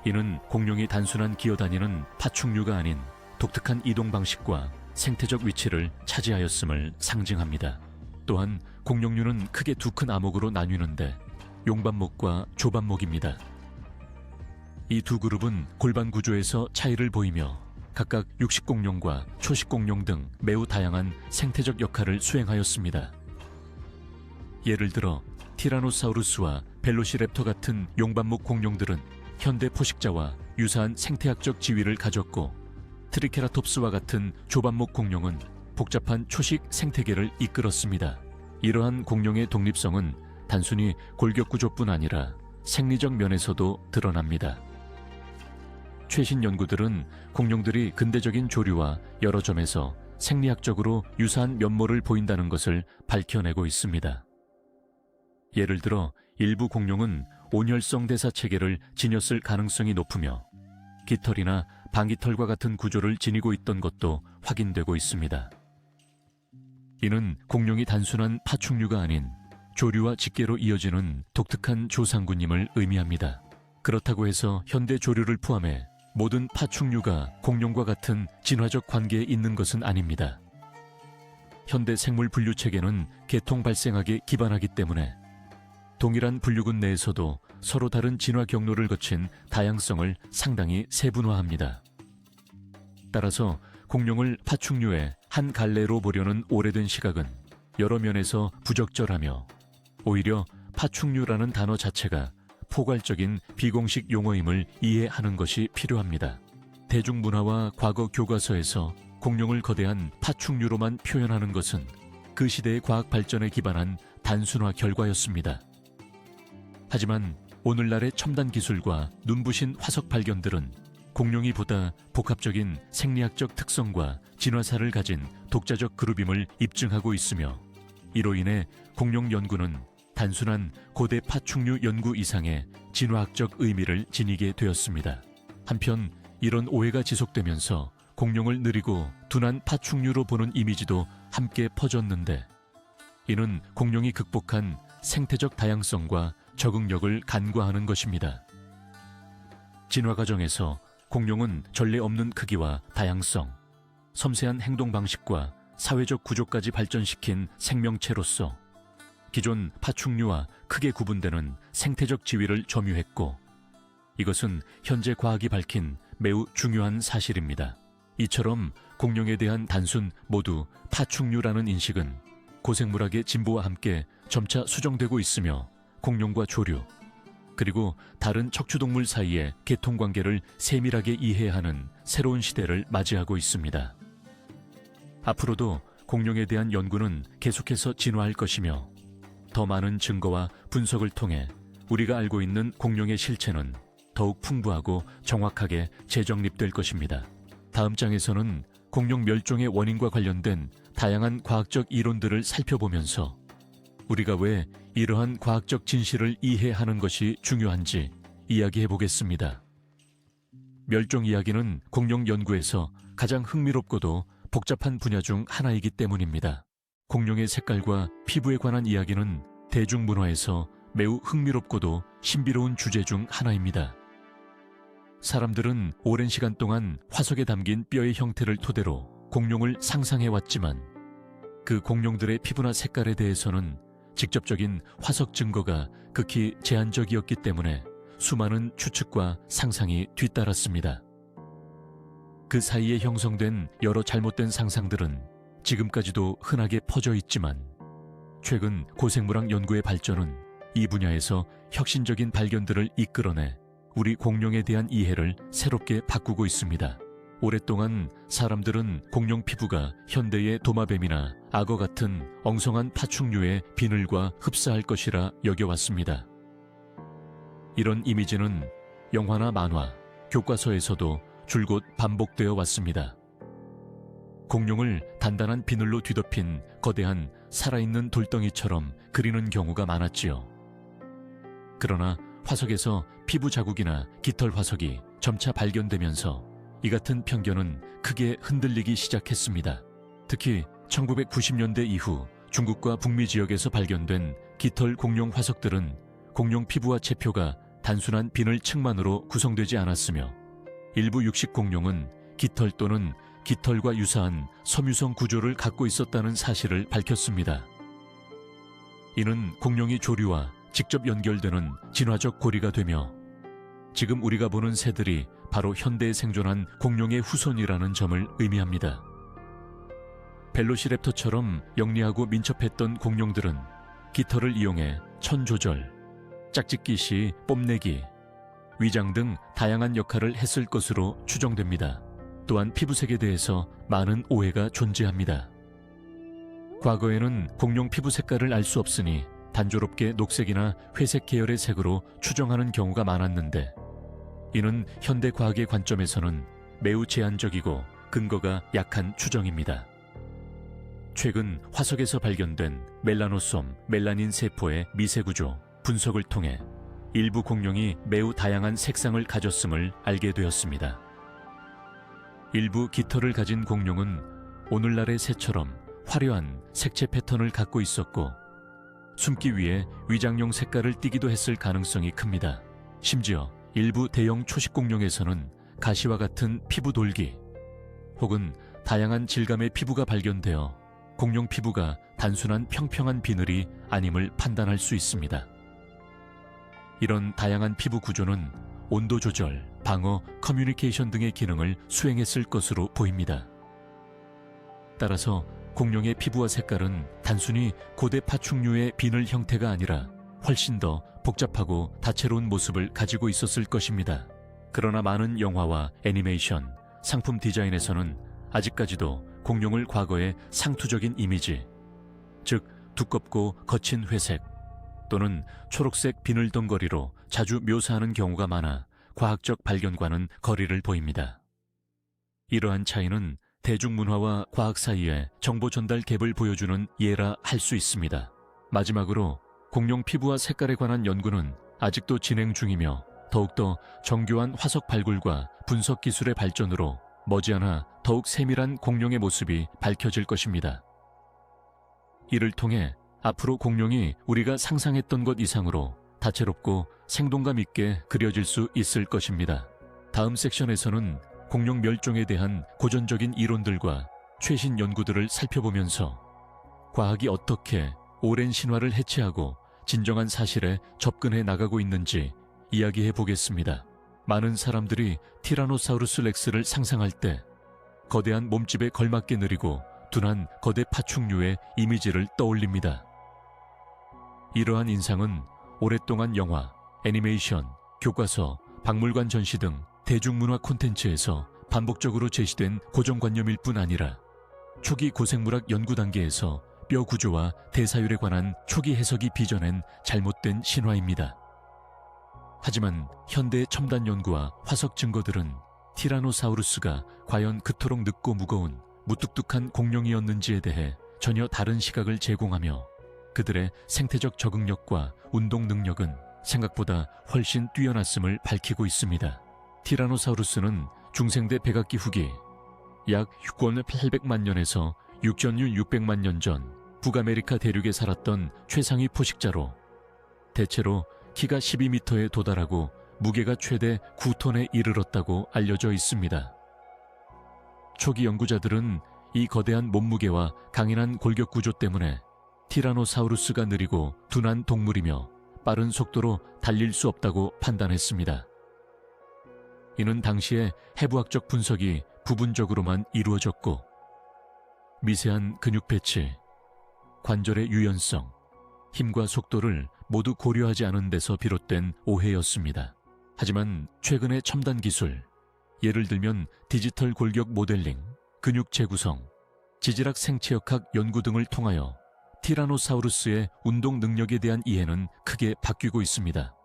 이는 공룡이 단순한 기어다니는 파충류가 아닌 독특한 이동 방식과 생태적 위치를 차지하였음을 상징합니다. 또한 공룡류는 크게 두 큰 암목으로 나뉘는데 용반목과 조반목입니다. 이 두 그룹은 골반 구조에서 차이를 보이며 각각 육식공룡과 초식공룡 등 매우 다양한 생태적 역할을 수행하였습니다. 예를 들어 티라노사우루스와 벨로시랩터 같은 용반목 공룡들은 현대 포식자와 유사한 생태학적 지위를 가졌고 트리케라톱스와 같은 조반목 공룡은 복잡한 초식 생태계를 이끌었습니다. 이러한 공룡의 독립성은 단순히 골격구조뿐 아니라 생리적 면에서도 드러납니다. 최신 연구들은 공룡들이 근대적인 조류와 여러 점에서 생리학적으로 유사한 면모를 보인다는 것을 밝혀내고 있습니다. 예를 들어 일부 공룡은 온혈성 대사 체계를 지녔을 가능성이 높으며 깃털이나 방깃털과 같은 구조를 지니고 있던 것도 확인되고 있습니다. 이는 공룡이 단순한 파충류가 아닌 조류와 직계로 이어지는 독특한 조상군임을 의미합니다. 그렇다고 해서 현대 조류를 포함해 모든 파충류가 공룡과 같은 진화적 관계에 있는 것은 아닙니다. 현대 생물 분류 체계는 계통 발생학에 기반하기 때문에 동일한 분류군 내에서도 서로 다른 진화 경로를 거친 다양성을 상당히 세분화합니다. 따라서 공룡을 파충류의 한 갈래로 보려는 오래된 시각은 여러 면에서 부적절하며 오히려 파충류라는 단어 자체가 포괄적인 비공식 용어임을 이해하는 것이 필요합니다. 대중문화와 과거 교과서에서 공룡을 거대한 파충류로만 표현하는 것은 그 시대의 과학 발전에 기반한 단순화 결과였습니다. 하지만 오늘날의 첨단 기술과 눈부신 화석 발견들은 공룡이 보다 복합적인 생리학적 특성과 진화사를 가진 독자적 그룹임을 입증하고 있으며 이로 인해 공룡 연구는 단순한 고대 파충류 연구 이상의 진화학적 의미를 지니게 되었습니다. 한편 이런 오해가 지속되면서 공룡을 느리고 둔한 파충류로 보는 이미지도 함께 퍼졌는데 이는 공룡이 극복한 생태적 다양성과 적응력을 간과하는 것입니다. 진화 과정에서 공룡은 전례 없는 크기와 다양성, 섬세한 행동 방식과 사회적 구조까지 발전시킨 생명체로서 기존 파충류와 크게 구분되는 생태적 지위를 점유했고 이것은 현재 과학이 밝힌 매우 중요한 사실입니다. 이처럼 공룡에 대한 단순 모두 파충류라는 인식은 고생물학의 진보와 함께 점차 수정되고 있으며 공룡과 조류, 그리고 다른 척추동물 사이의 계통관계를 세밀하게 이해하는 새로운 시대를 맞이하고 있습니다. 앞으로도 공룡에 대한 연구는 계속해서 진화할 것이며 더 많은 증거와 분석을 통해 우리가 알고 있는 공룡의 실체는 더욱 풍부하고 정확하게 재정립될 것입니다. 다음 장에서는 공룡 멸종의 원인과 관련된 다양한 과학적 이론들을 살펴보면서 우리가 왜 이러한 과학적 진실을 이해하는 것이 중요한지 이야기해 보겠습니다. 멸종 이야기는 공룡 연구에서 가장 흥미롭고도 복잡한 분야 중 하나이기 때문입니다. 공룡의 색깔과 피부에 관한 이야기는 대중문화에서 매우 흥미롭고도 신비로운 주제 중 하나입니다. 사람들은 오랜 시간 동안 화석에 담긴 뼈의 형태를 토대로 공룡을 상상해왔지만 그 공룡들의 피부나 색깔에 대해서는 직접적인 화석 증거가 극히 제한적이었기 때문에 수많은 추측과 상상이 뒤따랐습니다. 그 사이에 형성된 여러 잘못된 상상들은 지금까지도 흔하게 퍼져 있지만 최근 고생물학 연구의 발전은 이 분야에서 혁신적인 발견들을 이끌어내 우리 공룡에 대한 이해를 새롭게 바꾸고 있습니다. 오랫동안 사람들은 공룡 피부가 현대의 도마뱀이나 악어 같은 엉성한 파충류의 비늘과 흡사할 것이라 여겨왔습니다. 이런 이미지는 영화나 만화, 교과서에서도 줄곧 반복되어 왔습니다. 공룡을 단단한 비늘로 뒤덮인 거대한 살아있는 돌덩이처럼 그리는 경우가 많았지요. 그러나 화석에서 피부 자국이나 깃털 화석이 점차 발견되면서 이 같은 편견은 크게 흔들리기 시작했습니다. 특히 1990년대 이후 중국과 북미 지역에서 발견된 깃털 공룡 화석들은 공룡 피부와 체표가 단순한 비늘 층만으로 구성되지 않았으며 일부 육식 공룡은 깃털 또는 깃털과 유사한 섬유성 구조를 갖고 있었다는 사실을 밝혔습니다. 이는 공룡이 조류와 직접 연결되는 진화적 고리가 되며 지금 우리가 보는 새들이 바로 현대에 생존한 공룡의 후손이라는 점을 의미합니다. 벨로시랩터처럼 영리하고 민첩했던 공룡들은 깃털을 이용해 천 조절, 짝짓기 시 뽐내기, 위장 등 다양한 역할을 했을 것으로 추정됩니다. 또한 피부색에 대해서 많은 오해가 존재합니다. 과거에는 공룡 피부 색깔을 알 수 없으니 단조롭게 녹색이나 회색 계열의 색으로 추정하는 경우가 많았는데 이는 현대 과학의 관점에서는 매우 제한적이고 근거가 약한 추정입니다. 최근 화석에서 발견된 멜라노솜, 멜라닌 세포의 미세구조, 분석을 통해 일부 공룡이 매우 다양한 색상을 가졌음을 알게 되었습니다. 일부 깃털을 가진 공룡은 오늘날의 새처럼 화려한 색채 패턴을 갖고 있었고 숨기 위해 위장용 색깔을 띠기도 했을 가능성이 큽니다. 심지어 일부 대형 초식 공룡에서는 가시와 같은 피부 돌기 혹은 다양한 질감의 피부가 발견되어 공룡 피부가 단순한 평평한 비늘이 아님을 판단할 수 있습니다. 이런 다양한 피부 구조는 온도 조절, 방어, 커뮤니케이션 등의 기능을 수행했을 것으로 보입니다. 따라서 공룡의 피부와 색깔은 단순히 고대 파충류의 비늘 형태가 아니라 훨씬 더 복잡하고 다채로운 모습을 가지고 있었을 것입니다. 그러나 많은 영화와 애니메이션, 상품 디자인에서는 아직까지도 공룡을 과거의 상투적인 이미지, 즉 두껍고 거친 회색 또는 초록색 비늘 덩어리로 자주 묘사하는 경우가 많아 과학적 발견과는 거리를 보입니다. 이러한 차이는 대중문화와 과학 사이의 정보 전달 갭을 보여주는 예라 할 수 있습니다. 마지막으로 공룡 피부와 색깔에 관한 연구는 아직도 진행 중이며 더욱더 정교한 화석 발굴과 분석 기술의 발전으로 머지않아 더욱 세밀한 공룡의 모습이 밝혀질 것입니다. 이를 통해 앞으로 공룡이 우리가 상상했던 것 이상으로 다채롭고 생동감 있게 그려질 수 있을 것입니다. 다음 섹션에서는 공룡 멸종에 대한 고전적인 이론들과 최신 연구들을 살펴보면서 과학이 어떻게 오랜 신화를 해체하고 진정한 사실에 접근해 나가고 있는지 이야기해 보겠습니다. 많은 사람들이 티라노사우루스 렉스를 상상할 때 거대한 몸집에 걸맞게 느리고 둔한 거대 파충류의 이미지를 떠올립니다. 이러한 인상은 오랫동안 영화, 애니메이션, 교과서, 박물관 전시 등 대중문화 콘텐츠에서 반복적으로 제시된 고정관념일 뿐 아니라 초기 고생물학 연구 단계에서 뼈 구조와 대사율에 관한 초기 해석이 빚어낸 잘못된 신화입니다. 하지만 현대의 첨단 연구와 화석 증거들은 티라노사우루스가 과연 그토록 늙고 무거운 무뚝뚝한 공룡이었는지에 대해 전혀 다른 시각을 제공하며 그들의 생태적 적응력과 운동 능력은 생각보다 훨씬 뛰어났음을 밝히고 있습니다. 티라노사우루스는 중생대 백악기 후기 약 6억 800만 년에서 6,600만 년 전 북아메리카 대륙에 살았던 최상위 포식자로 대체로 키가 12m에 도달하고 무게가 최대 9톤에 이르렀다고 알려져 있습니다. 초기 연구자들은 이 거대한 몸무게와 강인한 골격 구조 때문에 티라노사우루스가 느리고 둔한 동물이며 빠른 속도로 달릴 수 없다고 판단했습니다. 이는 당시의 해부학적 분석이 부분적으로만 이루어졌고 미세한 근육 배치, 관절의 유연성, 힘과 속도를 모두 고려하지 않은 데서 비롯된 오해였습니다. 하지만 최근의 첨단 기술, 예를 들면 디지털 골격 모델링, 근육 재구성, 지질학 생체역학 연구 등을 통하여 티라노사우루스의 운동 능력에 대한 이해는 크게 바뀌고 있습니다.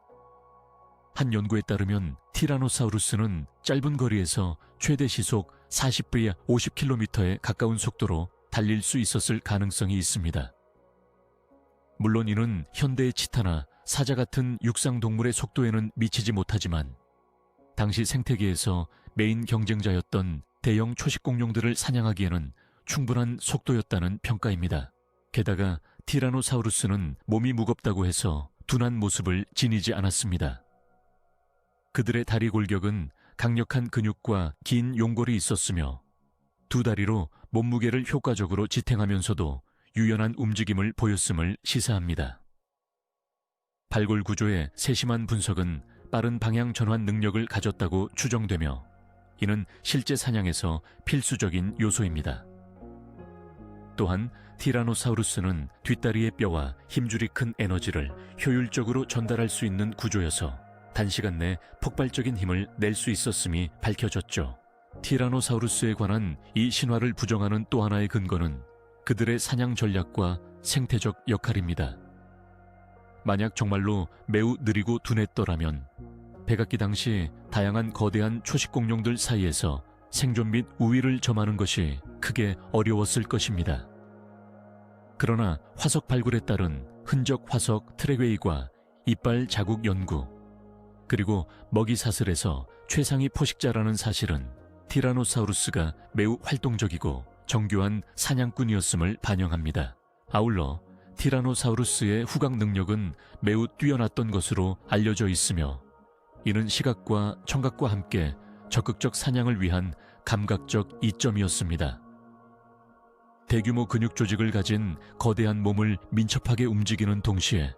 한 연구에 따르면 티라노사우루스는 짧은 거리에서 최대 시속 40분에 50km에 가까운 속도로 달릴 수 있었을 가능성이 있습니다. 물론 이는 현대의 치타나 사자 같은 육상동물의 속도에는 미치지 못하지만 당시 생태계에서 메인 경쟁자였던 대형 초식공룡들을 사냥하기에는 충분한 속도였다는 평가입니다. 게다가 티라노사우루스는 몸이 무겁다고 해서 둔한 모습을 지니지 않았습니다. 그들의 다리 골격은 강력한 근육과 긴 용골이 있었으며 두 다리로 몸무게를 효과적으로 지탱하면서도 유연한 움직임을 보였음을 시사합니다. 발골 구조의 세심한 분석은 빠른 방향 전환 능력을 가졌다고 추정되며 이는 실제 사냥에서 필수적인 요소입니다. 또한 티라노사우루스는 뒷다리의 뼈와 힘줄이 큰 에너지를 효율적으로 전달할 수 있는 구조여서 단시간 내 폭발적인 힘을 낼 수 있었음이 밝혀졌죠. 티라노사우루스에 관한 이 신화를 부정하는 또 하나의 근거는 그들의 사냥 전략과 생태적 역할입니다. 만약 정말로 매우 느리고 둔했더라면 백악기 당시 다양한 거대한 초식공룡들 사이에서 생존 및 우위를 점하는 것이 크게 어려웠을 것입니다. 그러나 화석 발굴에 따른 흔적 화석 트랙웨이과 이빨 자국 연구, 그리고 먹이 사슬에서 최상위 포식자라는 사실은 티라노사우루스가 매우 활동적이고 정교한 사냥꾼이었음을 반영합니다. 아울러 티라노사우루스의 후각 능력은 매우 뛰어났던 것으로 알려져 있으며 이는 시각과 청각과 함께 적극적 사냥을 위한 감각적 이점이었습니다. 대규모 근육 조직을 가진 거대한 몸을 민첩하게 움직이는 동시에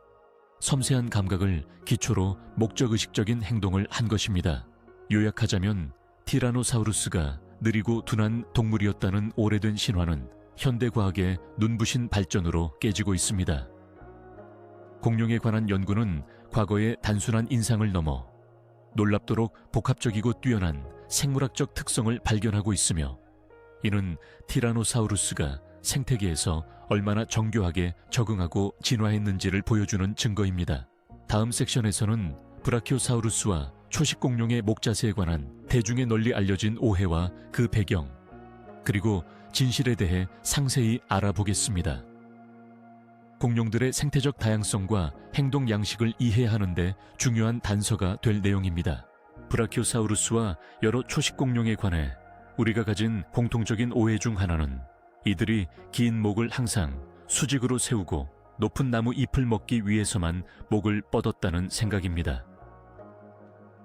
섬세한 감각을 기초로 목적의식적인 행동을 한 것입니다. 요약하자면 티라노사우루스가 느리고 둔한 동물이었다는 오래된 신화는 현대과학의 눈부신 발전으로 깨지고 있습니다. 공룡에 관한 연구는 과거의 단순한 인상을 넘어 놀랍도록 복합적이고 뛰어난 생물학적 특성을 발견하고 있으며 이는 티라노사우루스가 생태계에서 얼마나 정교하게 적응하고 진화했는지를 보여주는 증거입니다. 다음 섹션에서는 브라키오사우루스와 초식공룡의 목 자세에 관한 대중에 널리 알려진 오해와 그 배경, 그리고 진실에 대해 상세히 알아보겠습니다. 공룡들의 생태적 다양성과 행동 양식을 이해하는 데 중요한 단서가 될 내용입니다. 브라키오사우루스와 여러 초식공룡에 관해 우리가 가진 공통적인 오해 중 하나는 이들이 긴 목을 항상 수직으로 세우고 높은 나무 잎을 먹기 위해서만 목을 뻗었다는 생각입니다.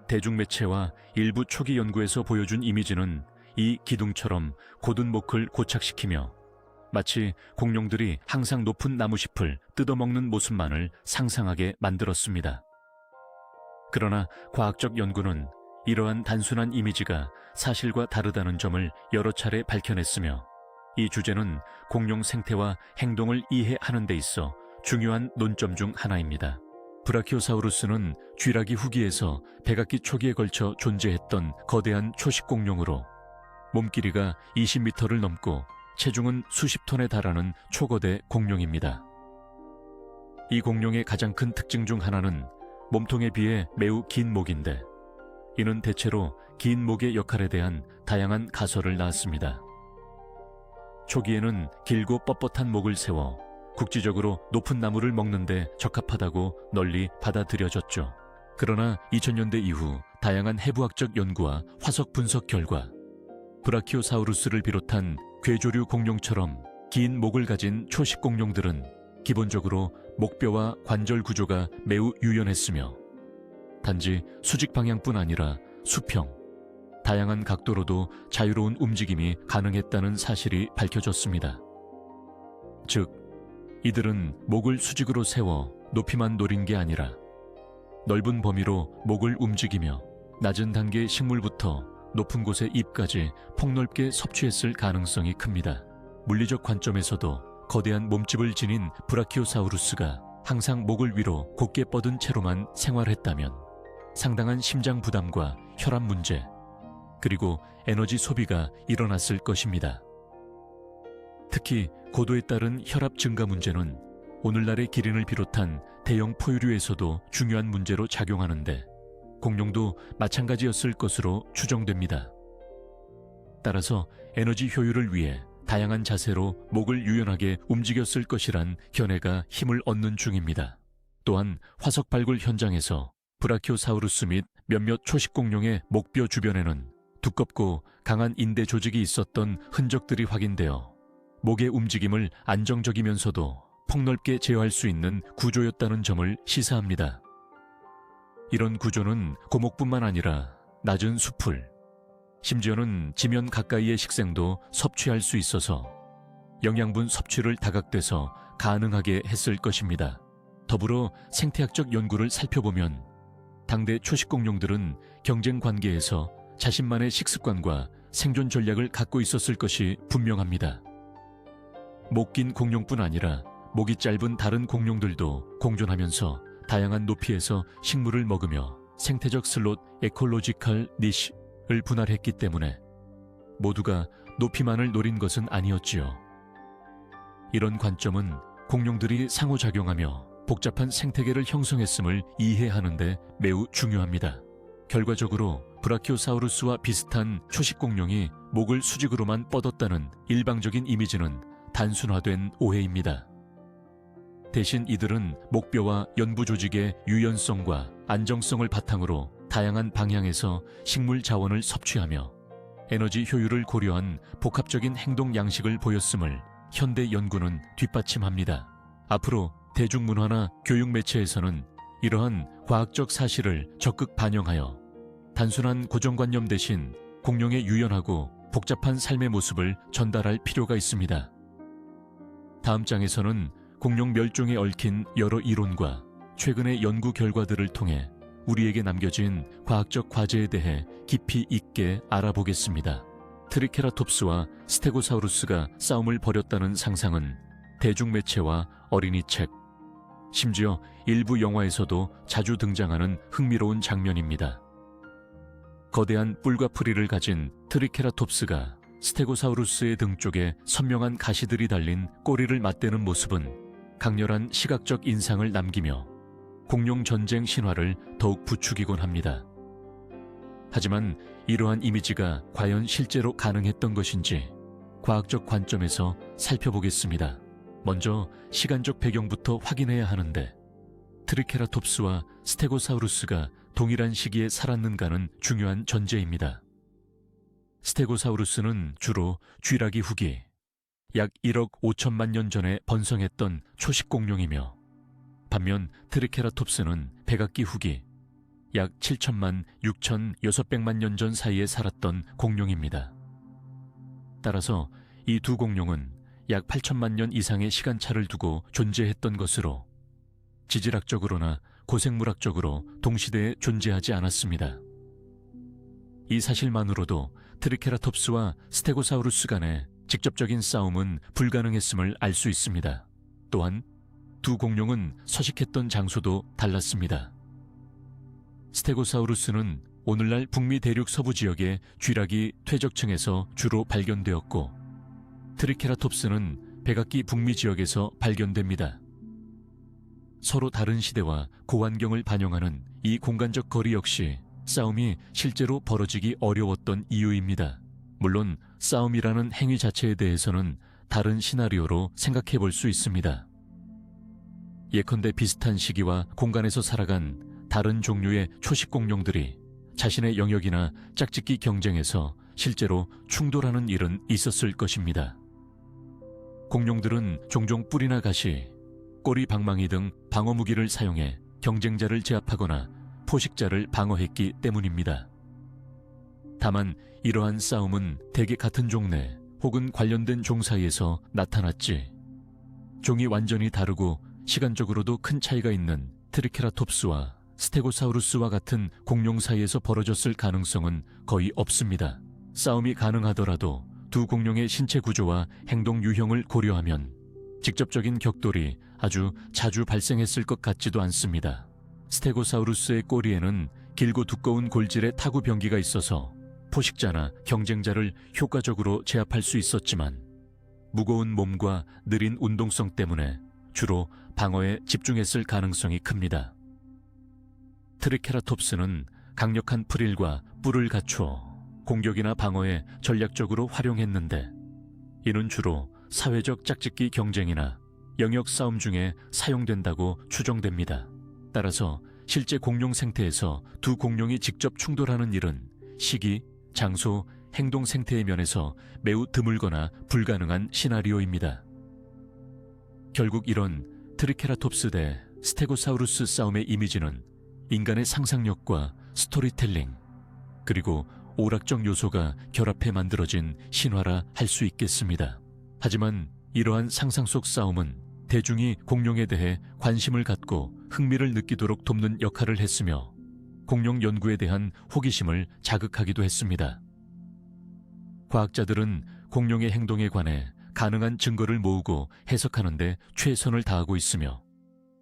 대중매체와 일부 초기 연구에서 보여준 이미지는 이 기둥처럼 곧은 목을 고착시키며 마치 공룡들이 항상 높은 나무잎을 뜯어먹는 모습만을 상상하게 만들었습니다. 그러나 과학적 연구는 이러한 단순한 이미지가 사실과 다르다는 점을 여러 차례 밝혀냈으며 이 주제는 공룡 생태와 행동을 이해하는 데 있어 중요한 논점 중 하나입니다. 브라키오사우루스는 쥐라기 후기에서 백악기 초기에 걸쳐 존재했던 거대한 초식 공룡으로 몸길이가 20m를 넘고 체중은 수십 톤에 달하는 초거대 공룡입니다. 이 공룡의 가장 큰 특징 중 하나는 몸통에 비해 매우 긴 목인데, 이는 대체로 긴 목의 역할에 대한 다양한 가설을 낳았습니다. 초기에는 길고 뻣뻣한 목을 세워 국지적으로 높은 나무를 먹는 데 적합하다고 널리 받아들여졌죠. 그러나 2000년대 이후 다양한 해부학적 연구와 화석 분석 결과 브라키오사우루스를 비롯한 괴조류 공룡처럼 긴 목을 가진 초식 공룡들은 기본적으로 목뼈와 관절 구조가 매우 유연했으며, 단지 수직 방향뿐 아니라 수평, 다양한 각도로도 자유로운 움직임이 가능했다는 사실이 밝혀졌습니다. 즉, 이들은 목을 수직으로 세워 높이만 노린 게 아니라 넓은 범위로 목을 움직이며 낮은 단계의 식물부터 높은 곳의 잎까지 폭넓게 섭취했을 가능성이 큽니다. 물리적 관점에서도 거대한 몸집을 지닌 브라키오사우루스가 항상 목을 위로 곧게 뻗은 채로만 생활했다면 상당한 심장 부담과 혈압 문제, 그리고 에너지 소비가 일어났을 것입니다. 특히 고도에 따른 혈압 증가 문제는 오늘날의 기린을 비롯한 대형 포유류에서도 중요한 문제로 작용하는데, 공룡도 마찬가지였을 것으로 추정됩니다. 따라서 에너지 효율을 위해 다양한 자세로 목을 유연하게 움직였을 것이란 견해가 힘을 얻는 중입니다. 또한 화석 발굴 현장에서 브라키오사우루스 및 몇몇 초식 공룡의 목뼈 주변에는 두껍고 강한 인대 조직이 있었던 흔적들이 확인되어 목의 움직임을 안정적이면서도 폭넓게 제어할 수 있는 구조였다는 점을 시사합니다. 이런 구조는 고목뿐만 아니라 낮은 수풀, 심지어는 지면 가까이의 식생도 섭취할 수 있어서 영양분 섭취를 다각돼서 가능하게 했을 것입니다. 더불어 생태학적 연구를 살펴보면 당대 초식 공룡들은 경쟁 관계에서 자신만의 식습관과 생존 전략을 갖고 있었을 것이 분명합니다. 목 긴 공룡뿐 아니라 목이 짧은 다른 공룡들도 공존하면서 다양한 높이에서 식물을 먹으며 생태적 슬롯 에콜로지컬 니쉬를 분할했기 때문에 모두가 높이만을 노린 것은 아니었지요. 이런 관점은 공룡들이 상호작용하며 복잡한 생태계를 형성했음을 이해하는 데 매우 중요합니다. 결과적으로 브라키오사우루스와 비슷한 초식 공룡이 목을 수직으로만 뻗었다는 일방적인 이미지는 단순화된 오해입니다. 대신 이들은 목뼈와 연부 조직의 유연성과 안정성을 바탕으로 다양한 방향에서 식물 자원을 섭취하며 에너지 효율을 고려한 복합적인 행동 양식을 보였음을 현대 연구는 뒷받침합니다. 앞으로 대중문화나 교육 매체에서는 이러한 과학적 사실을 적극 반영하여 단순한 고정관념 대신 공룡의 유연하고 복잡한 삶의 모습을 전달할 필요가 있습니다. 다음 장에서는 공룡 멸종에 얽힌 여러 이론과 최근의 연구 결과들을 통해 우리에게 남겨진 과학적 과제에 대해 깊이 있게 알아보겠습니다. 트리케라톱스와 스테고사우루스가 싸움을 벌였다는 상상은 대중매체와 어린이책, 심지어 일부 영화에서도 자주 등장하는 흥미로운 장면입니다. 거대한 뿔과 프리를 가진 트리케라톱스가 스테고사우루스의 등 쪽에 선명한 가시들이 달린 꼬리를 맞대는 모습은 강렬한 시각적 인상을 남기며 공룡 전쟁 신화를 더욱 부추기곤 합니다. 하지만 이러한 이미지가 과연 실제로 가능했던 것인지 과학적 관점에서 살펴보겠습니다. 먼저 시간적 배경부터 확인해야 하는데, 트리케라톱스와 스테고사우루스가 동일한 시기에 살았는가는 중요한 전제입니다. 스테고사우루스는 주로 쥐라기 후기, 약 1억 5천만 년 전에 번성했던 초식 공룡이며, 반면 트리케라톱스는 백악기 후기, 약 7천만 6,600만 년 전 사이에 살았던 공룡입니다. 따라서 이 두 공룡은 약 8천만 년 이상의 시간차를 두고 존재했던 것으로 지질학적으로나 고생물학적으로 동시대에 존재하지 않았습니다. 이 사실만으로도 트리케라톱스와 스테고사우루스 간의 직접적인 싸움은 불가능했음을 알 수 있습니다. 또한 두 공룡은 서식했던 장소도 달랐습니다. 스테고사우루스는 오늘날 북미 대륙 서부 지역의 쥐라기 퇴적층에서 주로 발견되었고, 트리케라톱스는 백악기 북미 지역에서 발견됩니다. 서로 다른 시대와 고환경을 반영하는 이 공간적 거리 역시 싸움이 실제로 벌어지기 어려웠던 이유입니다. 물론 싸움이라는 행위 자체에 대해서는 다른 시나리오로 생각해 볼 수 있습니다. 예컨대 비슷한 시기와 공간에서 살아간 다른 종류의 초식 공룡들이 자신의 영역이나 짝짓기 경쟁에서 실제로 충돌하는 일은 있었을 것입니다. 공룡들은 종종 뿔이나 가시, 꼬리 방망이 등 방어 무기를 사용해 경쟁자를 제압하거나 포식자를 방어했기 때문입니다. 다만 이러한 싸움은 대개 같은 종 내 혹은 관련된 종 사이에서 나타났지, 종이 완전히 다르고 시간적으로도 큰 차이가 있는 트리케라톱스와 스테고사우루스와 같은 공룡 사이에서 벌어졌을 가능성은 거의 없습니다. 싸움이 가능하더라도 두 공룡의 신체 구조와 행동 유형을 고려하면 직접적인 격돌이 아주 자주 발생했을 것 같지도 않습니다. 스테고사우루스의 꼬리에는 길고 두꺼운 골질의 타구 병기가 있어서 포식자나 경쟁자를 효과적으로 제압할 수 있었지만, 무거운 몸과 느린 운동성 때문에 주로 방어에 집중했을 가능성이 큽니다. 트리케라톱스는 강력한 프릴과 뿔을 갖추어 공격이나 방어에 전략적으로 활용했는데, 이는 주로 사회적 짝짓기 경쟁이나 영역 싸움 중에 사용된다고 추정됩니다. 따라서 실제 공룡 생태에서 두 공룡이 직접 충돌하는 일은 시기, 장소, 행동 생태의 면에서 매우 드물거나 불가능한 시나리오입니다. 결국 이런 트리케라톱스 대 스테고사우루스 싸움의 이미지는 인간의 상상력과 스토리텔링, 그리고 오락적 요소가 결합해 만들어진 신화라 할 수 있겠습니다. 하지만 이러한 상상 속 싸움은 대중이 공룡에 대해 관심을 갖고 흥미를 느끼도록 돕는 역할을 했으며, 공룡 연구에 대한 호기심을 자극하기도 했습니다. 과학자들은 공룡의 행동에 관해 가능한 증거를 모으고 해석하는 데 최선을 다하고 있으며,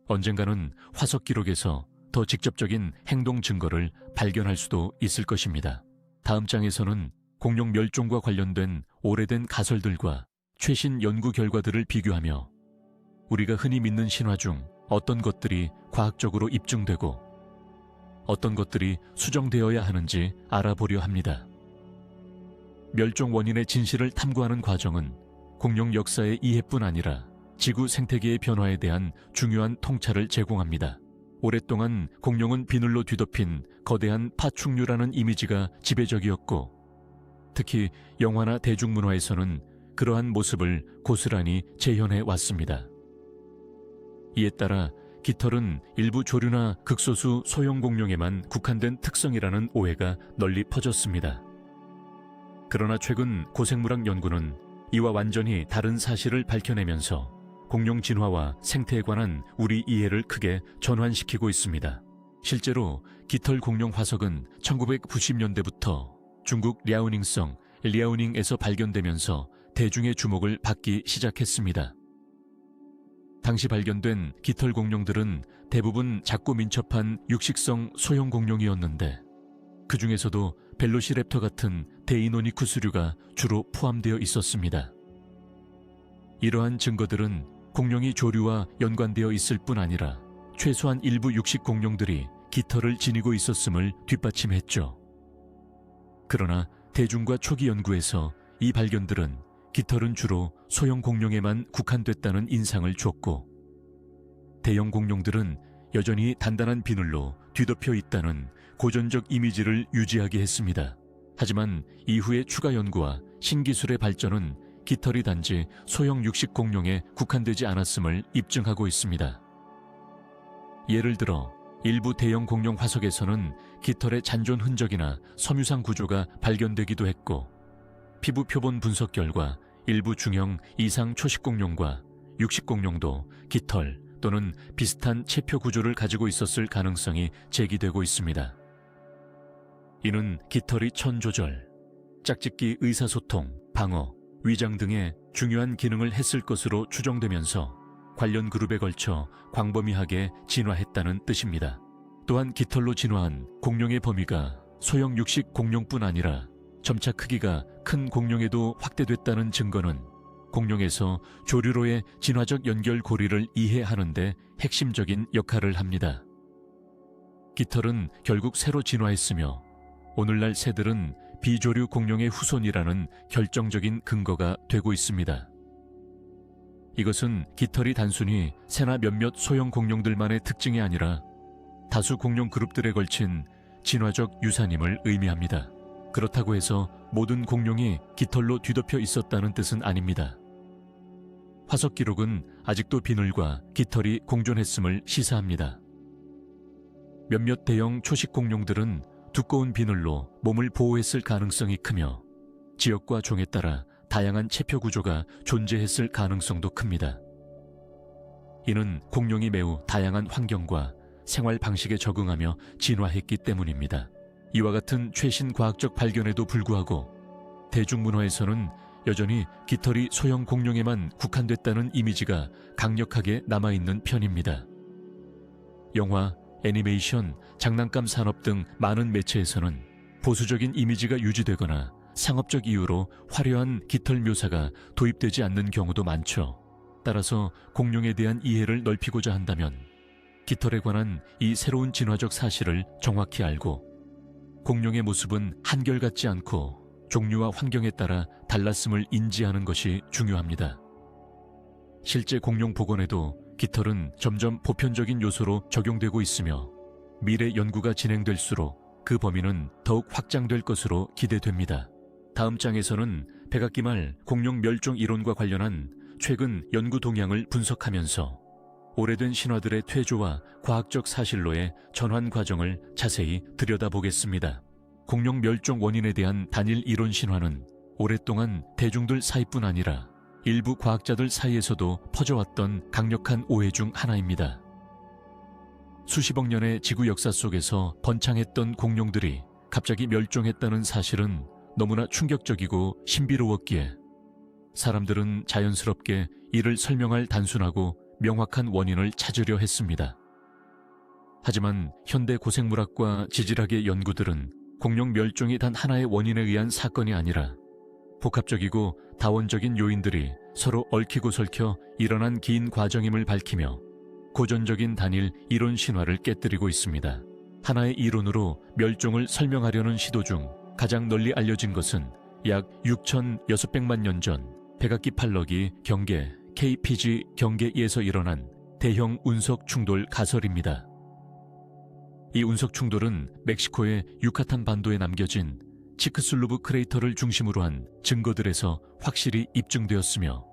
언젠가는 화석 기록에서 더 직접적인 행동 증거를 발견할 수도 있을 것입니다. 다음 장에서는 공룡 멸종과 관련된 오래된 가설들과 최신 연구 결과들을 비교하며 우리가 흔히 믿는 신화 중 어떤 것들이 과학적으로 입증되고 어떤 것들이 수정되어야 하는지 알아보려 합니다. 멸종 원인의 진실을 탐구하는 과정은 공룡 역사의 이해뿐 아니라 지구 생태계의 변화에 대한 중요한 통찰을 제공합니다. 오랫동안 공룡은 비늘로 뒤덮인 거대한 파충류라는 이미지가 지배적이었고, 특히 영화나 대중문화에서는 그러한 모습을 고스란히 재현해 왔습니다. 이에 따라 깃털은 일부 조류나 극소수 소형 공룡에만 국한된 특성이라는 오해가 널리 퍼졌습니다. 그러나 최근 고생물학 연구는 이와 완전히 다른 사실을 밝혀내면서 공룡 진화와 생태에 관한 우리 이해를 크게 전환시키고 있습니다. 실제로 깃털 공룡 화석은 1990년대부터 중국 랴오닝성 리아오닝에서 발견되면서 대중의 주목을 받기 시작했습니다. 당시 발견된 깃털 공룡들은 대부분 작고 민첩한 육식성 소형 공룡이었는데, 그 중에서도 벨로시랩터 같은 데이노니쿠스류가 주로 포함되어 있었습니다. 이러한 증거들은 공룡이 조류와 연관되어 있을 뿐 아니라 최소한 일부 육식 공룡들이 깃털을 지니고 있었음을 뒷받침했죠. 그러나 대중과 초기 연구에서 이 발견들은 깃털은 주로 소형 공룡에만 국한됐다는 인상을 줬고, 대형 공룡들은 여전히 단단한 비늘로 뒤덮여 있다는 고전적 이미지를 유지하게 했습니다. 하지만 이후의 추가 연구와 신기술의 발전은 깃털이 단지 소형 육식 공룡에 국한되지 않았음을 입증하고 있습니다. 예를 들어 일부 대형 공룡 화석에서는 깃털의 잔존 흔적이나 섬유상 구조가 발견되기도 했고, 피부 표본 분석 결과 일부 중형 이상 초식 공룡과 육식 공룡도 깃털 또는 비슷한 체표 구조를 가지고 있었을 가능성이 제기되고 있습니다. 이는 깃털이 천 조절, 짝짓기 의사소통, 방어, 위장 등의 중요한 기능을 했을 것으로 추정되면서 관련 그룹에 걸쳐 광범위하게 진화했다는 뜻입니다. 또한 깃털로 진화한 공룡의 범위가 소형 육식 공룡뿐 아니라 점차 크기가 큰 공룡에도 확대됐다는 증거는 공룡에서 조류로의 진화적 연결고리를 이해하는 데 핵심적인 역할을 합니다. 깃털은 결국 새로 진화했으며 오늘날 새들은 비조류 공룡의 후손이라는 결정적인 근거가 되고 있습니다. 이것은 깃털이 단순히 새나 몇몇 소형 공룡들만의 특징이 아니라 다수 공룡 그룹들에 걸친 진화적 유산임을 의미합니다. 그렇다고 해서 모든 공룡이 깃털로 뒤덮여 있었다는 뜻은 아닙니다. 화석 기록은 아직도 비늘과 깃털이 공존했음을 시사합니다. 몇몇 대형 초식 공룡들은 두꺼운 비늘로 몸을 보호했을 가능성이 크며 지역과 종에 따라 다양한 체표 구조가 존재했을 가능성도 큽니다. 이는 공룡이 매우 다양한 환경과 생활 방식에 적응하며 진화했기 때문입니다. 이와 같은 최신 과학적 발견에도 불구하고 대중문화에서는 여전히 깃털이 소형 공룡에만 국한됐다는 이미지가 강력하게 남아있는 편입니다. 영화, 애니메이션, 장난감 산업 등 많은 매체에서는 보수적인 이미지가 유지되거나 상업적 이유로 화려한 깃털 묘사가 도입되지 않는 경우도 많죠. 따라서 공룡에 대한 이해를 넓히고자 한다면 깃털에 관한 이 새로운 진화적 사실을 정확히 알고 공룡의 모습은 한결같지 않고 종류와 환경에 따라 달랐음을 인지하는 것이 중요합니다. 실제 공룡 복원에도 깃털은 점점 보편적인 요소로 적용되고 있으며 미래 연구가 진행될수록 그 범위는 더욱 확장될 것으로 기대됩니다. 다음 장에서는 백악기 말 공룡 멸종 이론과 관련한 최근 연구 동향을 분석하면서 오래된 신화들의 퇴조와 과학적 사실로의 전환 과정을 자세히 들여다보겠습니다. 공룡 멸종 원인에 대한 단일 이론 신화는 오랫동안 대중들 사이뿐 아니라 일부 과학자들 사이에서도 퍼져왔던 강력한 오해 중 하나입니다. 수십억 년의 지구 역사 속에서 번창했던 공룡들이 갑자기 멸종했다는 사실은 너무나 충격적이고 신비로웠기에 사람들은 자연스럽게 이를 설명할 단순하고 명확한 원인을 찾으려 했습니다. 하지만 현대 고생물학과 지질학의 연구들은 공룡 멸종이 단 하나의 원인에 의한 사건이 아니라 복합적이고 다원적인 요인들이 서로 얽히고 설켜 일어난 긴 과정임을 밝히며 고전적인 단일 이론 신화를 깨뜨리고 있습니다. 하나의 이론으로 멸종을 설명하려는 시도 중 가장 널리 알려진 것은 약 6,600만 년 전 백악기 팔러기 경계 KPG 경계에서 일어난 대형 운석 충돌 가설입니다. 이 운석 충돌은 멕시코의 유카탄 반도에 남겨진 치크슬루브 크레이터를 중심으로 한 증거들에서 확실히 입증되었으며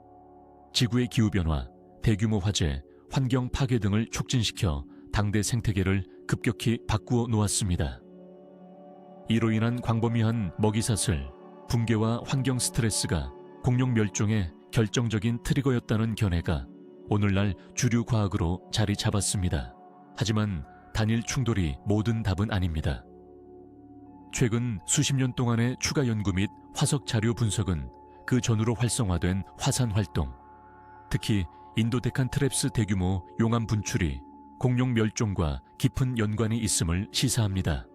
지구의 기후변화, 대규모 화재, 환경 파괴 등을 촉진시켜 당대 생태계를 급격히 바꾸어 놓았습니다. 이로 인한 광범위한 먹이사슬, 붕괴와 환경 스트레스가 공룡 멸종의 결정적인 트리거였다는 견해가 오늘날 주류 과학으로 자리 잡았습니다. 하지만 단일 충돌이 모든 답은 아닙니다. 최근 수십 년 동안의 추가 연구 및 화석 자료 분석은 그 전후로 활성화된 화산 활동, 특히 인도데칸 트랩스 대규모 용암 분출이 공룡 멸종과 깊은 연관이 있음을 시사합니다.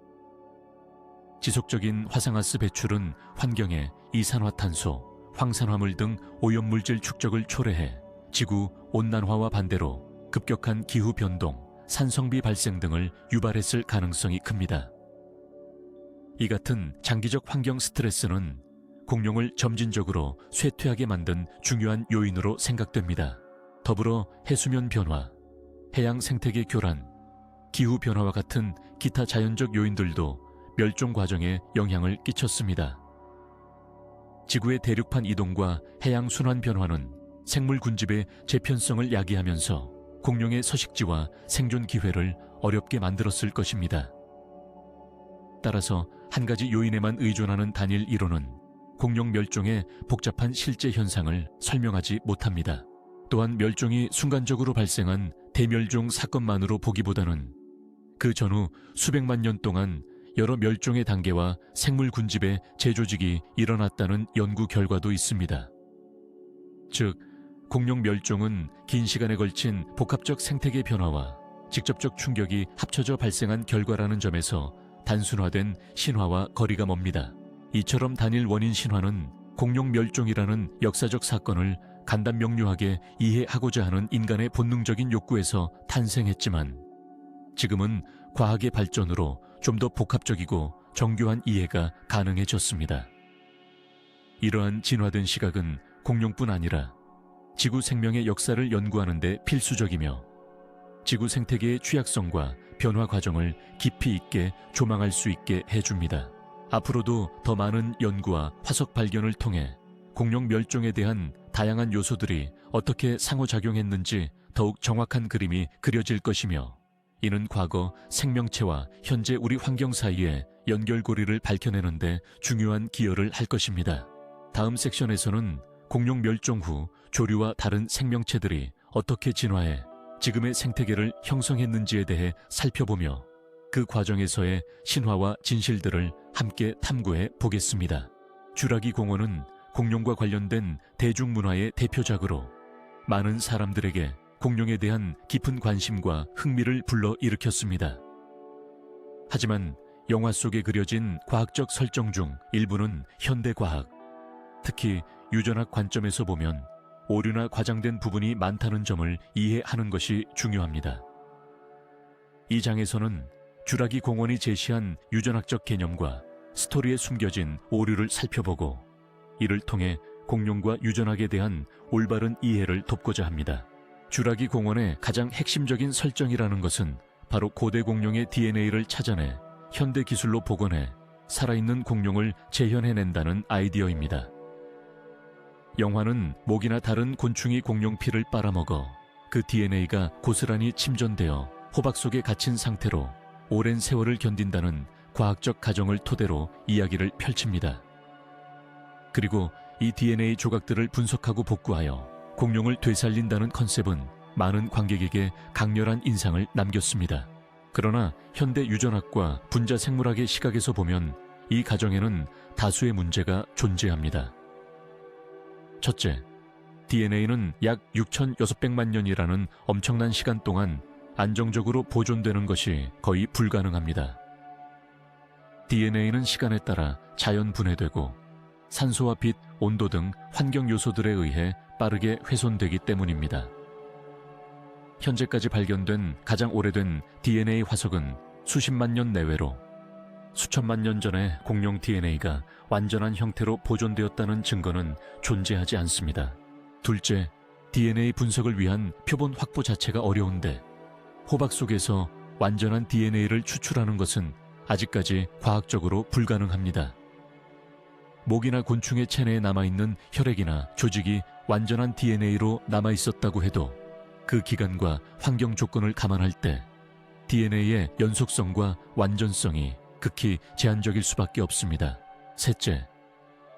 지속적인 화산가스 배출은 환경에 이산화탄소, 황산화물 등 오염물질 축적을 초래해 지구 온난화와 반대로 급격한 기후 변동, 산성비 발생 등을 유발했을 가능성이 큽니다. 이 같은 장기적 환경 스트레스는 공룡을 점진적으로 쇠퇴하게 만든 중요한 요인으로 생각됩니다. 더불어 해수면 변화, 해양 생태계 교란, 기후 변화와 같은 기타 자연적 요인들도 멸종 과정에 영향을 끼쳤습니다. 지구의 대륙판 이동과 해양 순환 변화는 생물 군집의 재편성을 야기하면서 공룡의 서식지와 생존 기회를 어렵게 만들었을 것입니다. 따라서 한 가지 요인에만 의존하는 단일 이론은 공룡 멸종의 복잡한 실제 현상을 설명하지 못합니다. 또한 멸종이 순간적으로 발생한 대멸종 사건만으로 보기보다는 그 전후 수백만 년 동안 여러 멸종의 단계와 생물 군집의 재조직이 일어났다는 연구 결과도 있습니다. 즉, 공룡 멸종은 긴 시간에 걸친 복합적 생태계 변화와 직접적 충격이 합쳐져 발생한 결과라는 점에서 단순화된 신화와 거리가 멉니다. 이처럼 단일 원인 신화는 공룡 멸종이라는 역사적 사건을 간단 명료하게 이해하고자 하는 인간의 본능적인 욕구에서 탄생했지만, 지금은 과학의 발전으로 좀 더 복합적이고 정교한 이해가 가능해졌습니다. 이러한 진화된 시각은 공룡뿐 아니라 지구 생명의 역사를 연구하는 데 필수적이며 지구 생태계의 취약성과 변화 과정을 깊이 있게 조망할 수 있게 해줍니다. 앞으로도 더 많은 연구와 화석 발견을 통해 공룡 멸종에 대한 다양한 요소들이 어떻게 상호작용했는지 더욱 정확한 그림이 그려질 것이며, 이는 과거 생명체와 현재 우리 환경 사이의 연결고리를 밝혀내는 데 중요한 기여를 할 것입니다. 다음 섹션에서는 공룡 멸종 후 조류와 다른 생명체들이 어떻게 진화해 지금의 생태계를 형성했는지에 대해 살펴보며 그 과정에서의 신화와 진실들을 함께 탐구해 보겠습니다. 쥬라기 공원은 공룡과 관련된 대중문화의 대표작으로 많은 사람들에게 공룡에 대한 깊은 관심과 흥미를 불러일으켰습니다. 하지만 영화 속에 그려진 과학적 설정 중 일부는 현대과학, 특히 유전학 관점에서 보면 오류나 과장된 부분이 많다는 점을 이해하는 것이 중요합니다. 이 장에서는 쥬라기 공원이 제시한 유전학적 개념과 스토리에 숨겨진 오류를 살펴보고, 이를 통해 공룡과 유전학에 대한 올바른 이해를 돕고자 합니다. 쥬라기 공원의 가장 핵심적인 설정이라는 것은 바로 고대 공룡의 DNA를 찾아내 현대 기술로 복원해 살아있는 공룡을 재현해낸다는 아이디어입니다. 영화는 모기나 다른 곤충이 공룡 피를 빨아먹어 그 DNA가 고스란히 침전되어 호박 속에 갇힌 상태로 오랜 세월을 견딘다는 과학적 가정을 토대로 이야기를 펼칩니다. 그리고 이 DNA 조각들을 분석하고 복구하여 공룡을 되살린다는 컨셉은 많은 관객에게 강렬한 인상을 남겼습니다. 그러나 현대 유전학과 분자 생물학의 시각에서 보면 이 가정에는 다수의 문제가 존재합니다. 첫째, DNA는 약 6,600만 년이라는 엄청난 시간 동안 안정적으로 보존되는 것이 거의 불가능합니다. DNA는 시간에 따라 자연 분해되고 산소와 빛, 온도 등 환경 요소들에 의해 빠르게 훼손되기 때문입니다. 현재까지 발견된 가장 오래된 DNA 화석은 수십만 년 내외로 수천만 년 전에 공룡 DNA가 완전한 형태로 보존되었다는 증거는 존재하지 않습니다. 둘째, DNA 분석을 위한 표본 확보 자체가 어려운데 호박 속에서 완전한 DNA를 추출하는 것은 아직까지 과학적으로 불가능합니다. 모기나 곤충의 체내에 남아있는 혈액이나 조직이 완전한 DNA로 남아있었다고 해도 그 기간과 환경 조건을 감안할 때 DNA의 연속성과 완전성이 극히 제한적일 수밖에 없습니다. 셋째,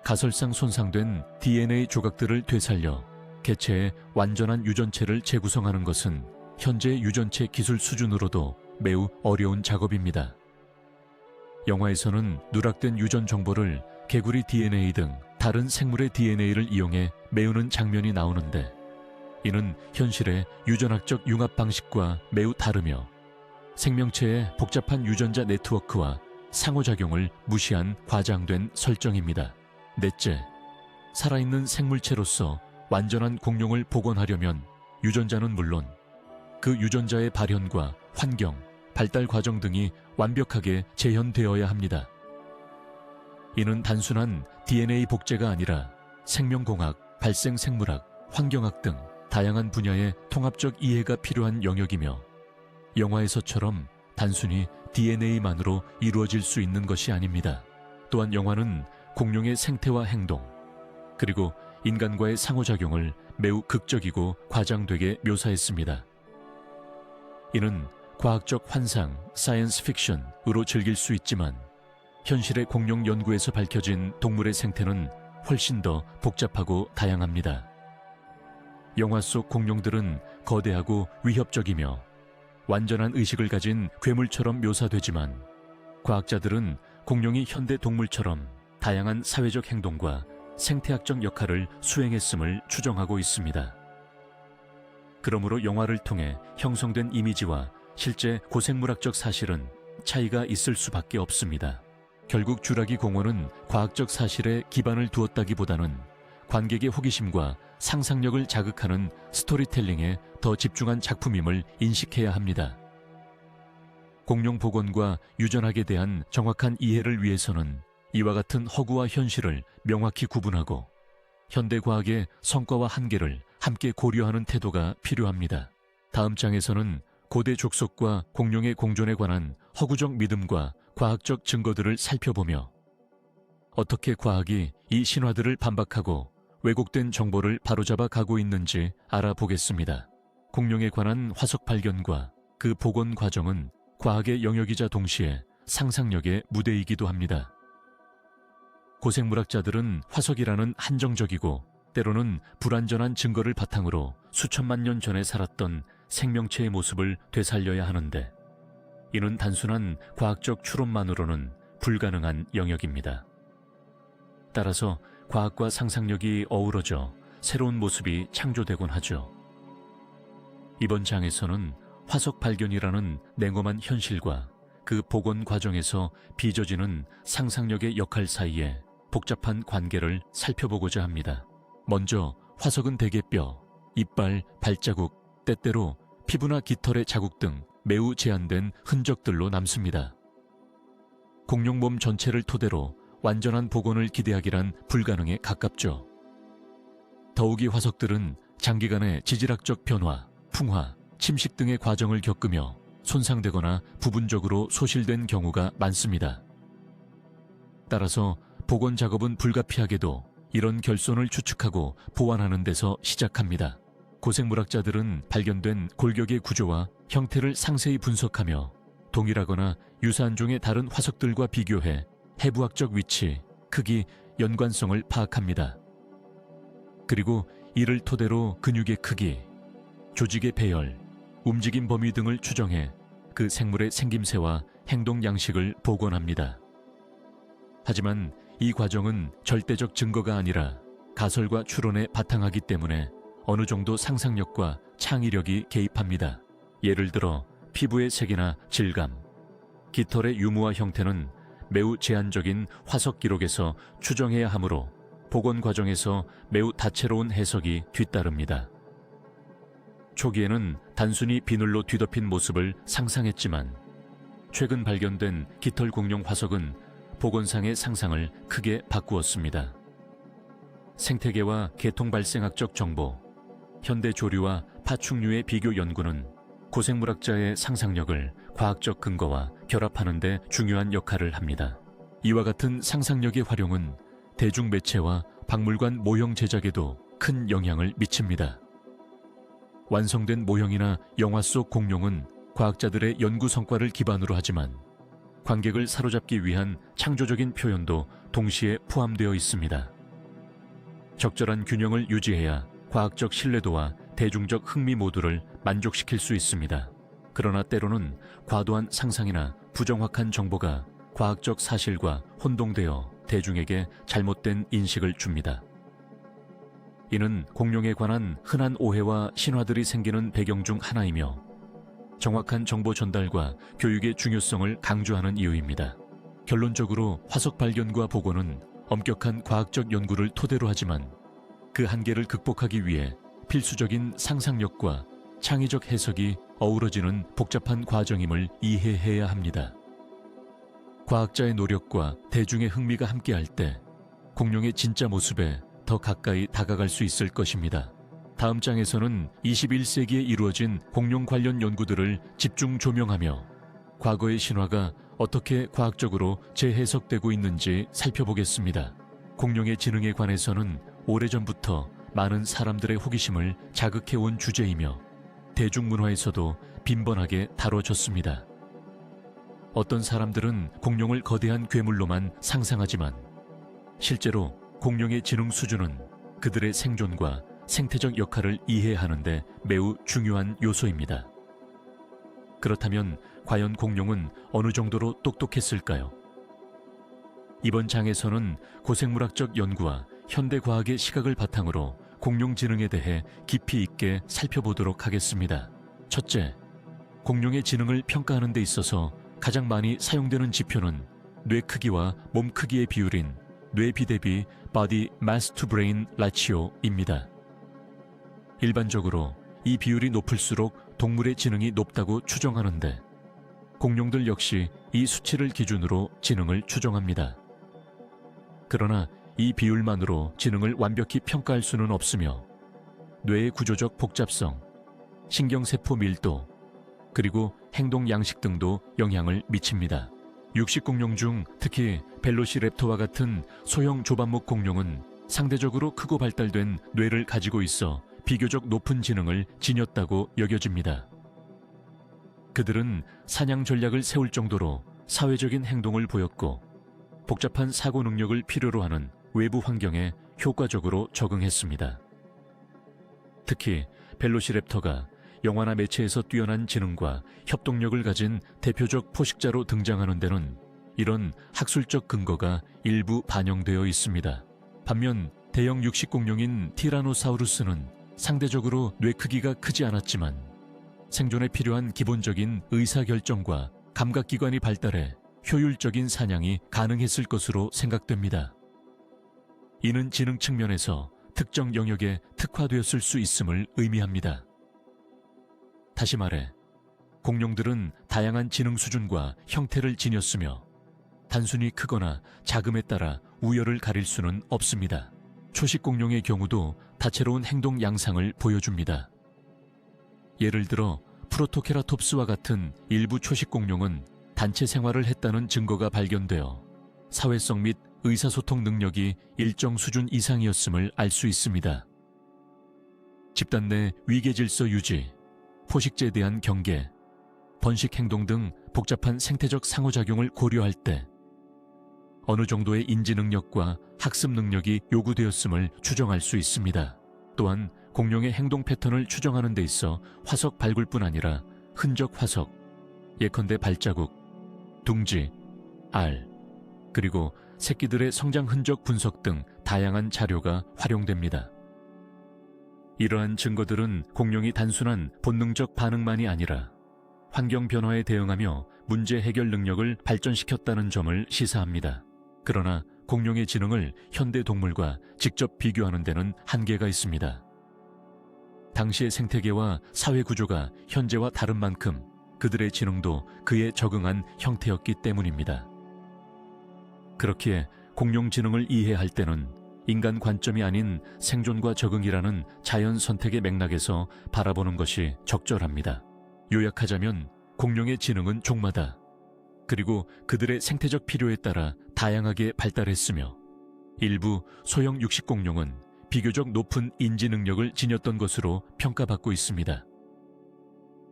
가설상 손상된 DNA 조각들을 되살려 개체의 완전한 유전체를 재구성하는 것은 현재 유전체 기술 수준으로도 매우 어려운 작업입니다. 영화에서는 누락된 유전 정보를 개구리 DNA 등 다른 생물의 DNA를 이용해 메우는 장면이 나오는데, 이는 현실의 유전학적 융합 방식과 매우 다르며 생명체의 복잡한 유전자 네트워크와 상호작용을 무시한 과장된 설정입니다. 넷째, 살아있는 생물체로서 완전한 공룡을 복원하려면 유전자는 물론 그 유전자의 발현과 환경, 발달 과정 등이 완벽하게 재현되어야 합니다. 이는 단순한 DNA 복제가 아니라 생명공학, 발생생물학, 환경학 등 다양한 분야의 통합적 이해가 필요한 영역이며, 영화에서처럼 단순히 DNA만으로 이루어질 수 있는 것이 아닙니다. 또한 영화는 공룡의 생태와 행동, 그리고 인간과의 상호작용을 매우 극적이고 과장되게 묘사했습니다. 이는 과학적 환상, 사이언스 픽션으로 즐길 수 있지만 현실의 공룡 연구에서 밝혀진 동물의 생태는 훨씬 더 복잡하고 다양합니다. 영화 속 공룡들은 거대하고 위협적이며 완전한 의식을 가진 괴물처럼 묘사되지만, 과학자들은 공룡이 현대 동물처럼 다양한 사회적 행동과 생태학적 역할을 수행했음을 추정하고 있습니다. 그러므로 영화를 통해 형성된 이미지와 실제 고생물학적 사실은 차이가 있을 수밖에 없습니다. 결국 쥬라기 공원은 과학적 사실에 기반을 두었다기보다는 관객의 호기심과 상상력을 자극하는 스토리텔링에 더 집중한 작품임을 인식해야 합니다. 공룡 복원과 유전학에 대한 정확한 이해를 위해서는 이와 같은 허구와 현실을 명확히 구분하고 현대 과학의 성과와 한계를 함께 고려하는 태도가 필요합니다. 다음 장에서는 고대 족속과 공룡의 공존에 관한 허구적 믿음과 과학적 증거들을 살펴보며 어떻게 과학이 이 신화들을 반박하고 왜곡된 정보를 바로잡아 가고 있는지 알아보겠습니다. 공룡에 관한 화석 발견과 그 복원 과정은 과학의 영역이자 동시에 상상력의 무대이기도 합니다. 고생물학자들은 화석이라는 한정적이고 때로는 불완전한 증거를 바탕으로 수천만 년 전에 살았던 생명체의 모습을 되살려야 하는데 이는 단순한 과학적 추론만으로는 불가능한 영역입니다. 따라서 과학과 상상력이 어우러져 새로운 모습이 창조되곤 하죠. 이번 장에서는 화석 발견이라는 냉엄한 현실과 그 복원 과정에서 빚어지는 상상력의 역할 사이에 복잡한 관계를 살펴보고자 합니다. 먼저 화석은 대개 뼈, 이빨, 발자국, 때때로 피부나 깃털의 자국 등 매우 제한된 흔적들로 남습니다. 공룡 몸 전체를 토대로 완전한 복원을 기대하기란 불가능에 가깝죠. 더욱이 화석들은 장기간의 지질학적 변화, 풍화, 침식 등의 과정을 겪으며 손상되거나 부분적으로 소실된 경우가 많습니다. 따라서 복원 작업은 불가피하게도 이런 결손을 추측하고 보완하는 데서 시작합니다. 고생물학자들은 발견된 골격의 구조와 형태를 상세히 분석하며 동일하거나 유사한 종의 다른 화석들과 비교해 해부학적 위치, 크기, 연관성을 파악합니다. 그리고 이를 토대로 근육의 크기, 조직의 배열, 움직임 범위 등을 추정해 그 생물의 생김새와 행동 양식을 복원합니다. 하지만 이 과정은 절대적 증거가 아니라 가설과 추론에 바탕하기 때문에 어느 정도 상상력과 창의력이 개입합니다. 예를 들어 피부의 색이나 질감, 깃털의 유무와 형태는 매우 제한적인 화석 기록에서 추정해야 하므로 복원 과정에서 매우 다채로운 해석이 뒤따릅니다. 초기에는 단순히 비늘로 뒤덮인 모습을 상상했지만 최근 발견된 깃털 공룡 화석은 복원상의 상상을 크게 바꾸었습니다. 생태계와 계통 발생학적 정보, 현대 조류와 파충류의 비교 연구는 고생물학자의 상상력을 과학적 근거와 결합하는 데 중요한 역할을 합니다. 이와 같은 상상력의 활용은 대중매체와 박물관 모형 제작에도 큰 영향을 미칩니다. 완성된 모형이나 영화 속 공룡은 과학자들의 연구 성과를 기반으로 하지만 관객을 사로잡기 위한 창조적인 표현도 동시에 포함되어 있습니다. 적절한 균형을 유지해야 과학적 신뢰도와 대중적 흥미 모두를 만족시킬 수 있습니다. 그러나 때로는 과도한 상상이나 부정확한 정보가 과학적 사실과 혼동되어 대중에게 잘못된 인식을 줍니다. 이는 공룡에 관한 흔한 오해와 신화들이 생기는 배경 중 하나이며 정확한 정보 전달과 교육의 중요성을 강조하는 이유입니다. 결론적으로 화석 발견과 복원은 엄격한 과학적 연구를 토대로 하지만 그 한계를 극복하기 위해 필수적인 상상력과 창의적 해석이 어우러지는 복잡한 과정임을 이해해야 합니다. 과학자의 노력과 대중의 흥미가 함께할 때 공룡의 진짜 모습에 더 가까이 다가갈 수 있을 것입니다. 다음 장에서는 21세기에 이루어진 공룡 관련 연구들을 집중 조명하며 과거의 신화가 어떻게 과학적으로 재해석되고 있는지 살펴보겠습니다. 공룡의 지능에 관해서는 오래전부터 많은 사람들의 호기심을 자극해온 주제이며 대중문화에서도 빈번하게 다뤄졌습니다. 어떤 사람들은 공룡을 거대한 괴물로만 상상하지만 실제로 공룡의 지능 수준은 그들의 생존과 생태적 역할을 이해하는 데 매우 중요한 요소입니다. 그렇다면 과연 공룡은 어느 정도로 똑똑했을까요? 이번 장에서는 고생물학적 연구와 현대 과학의 시각을 바탕으로 공룡 지능에 대해 깊이 있게 살펴보도록 하겠습니다. 첫째, 공룡의 지능을 평가하는 데 있어서 가장 많이 사용되는 지표는 뇌 크기와 몸 크기의 비율인 뇌비 대비 Body Mass to Brain Ratio입니다. 일반적으로 이 비율이 높을수록 동물의 지능이 높다고 추정하는데 공룡들 역시 이 수치를 기준으로 지능을 추정합니다. 그러나 이 비율만으로 지능을 완벽히 평가할 수는 없으며 뇌의 구조적 복잡성, 신경세포 밀도, 그리고 행동 양식 등도 영향을 미칩니다. 육식 공룡 중 특히 벨로시랩터와 같은 소형 조반목 공룡은 상대적으로 크고 발달된 뇌를 가지고 있어 비교적 높은 지능을 지녔다고 여겨집니다. 그들은 사냥 전략을 세울 정도로 사회적인 행동을 보였고 복잡한 사고 능력을 필요로 하는 외부 환경에 효과적으로 적응했습니다. 특히 벨로시랩터가 영화나 매체에서 뛰어난 지능과 협동력을 가진 대표적 포식자로 등장하는 데는 이런 학술적 근거가 일부 반영되어 있습니다. 반면 대형 육식 공룡인 티라노사우루스는 상대적으로 뇌 크기가 크지 않았지만 생존에 필요한 기본적인 의사결정과 감각기관이 발달해 효율적인 사냥이 가능했을 것으로 생각됩니다. 이는 지능 측면에서 특정 영역에 특화되었을 수 있음을 의미합니다. 다시 말해, 공룡들은 다양한 지능 수준과 형태를 지녔으며 단순히 크거나 작음에 따라 우열을 가릴 수는 없습니다. 초식 공룡의 경우도 다채로운 행동 양상을 보여줍니다. 예를 들어 프로토케라톱스와 같은 일부 초식 공룡은 단체 생활을 했다는 증거가 발견되어 사회성 및 의사소통 능력이 일정 수준 이상이었음을 알 수 있습니다. 집단 내 위계 질서 유지, 포식자에 대한 경계, 번식 행동 등 복잡한 생태적 상호작용을 고려할 때 어느 정도의 인지 능력과 학습 능력이 요구되었음을 추정할 수 있습니다. 또한 공룡의 행동 패턴을 추정하는 데 있어 화석 발굴뿐 아니라 흔적 화석, 예컨대 발자국, 둥지, 알, 그리고 새끼들의 성장 흔적 분석 등 다양한 자료가 활용됩니다. 이러한 증거들은 공룡이 단순한 본능적 반응만이 아니라 환경 변화에 대응하며 문제 해결 능력을 발전시켰다는 점을 시사합니다. 그러나 공룡의 지능을 현대 동물과 직접 비교하는 데는 한계가 있습니다. 당시의 생태계와 사회 구조가 현재와 다른 만큼 그들의 지능도 그에 적응한 형태였기 때문입니다. 그렇기에 공룡 지능을 이해할 때는 인간 관점이 아닌 생존과 적응이라는 자연 선택의 맥락에서 바라보는 것이 적절합니다. 요약하자면 공룡의 지능은 종마다, 그리고 그들의 생태적 필요에 따라 다양하게 발달했으며 일부 소형 육식 공룡은 비교적 높은 인지 능력을 지녔던 것으로 평가받고 있습니다.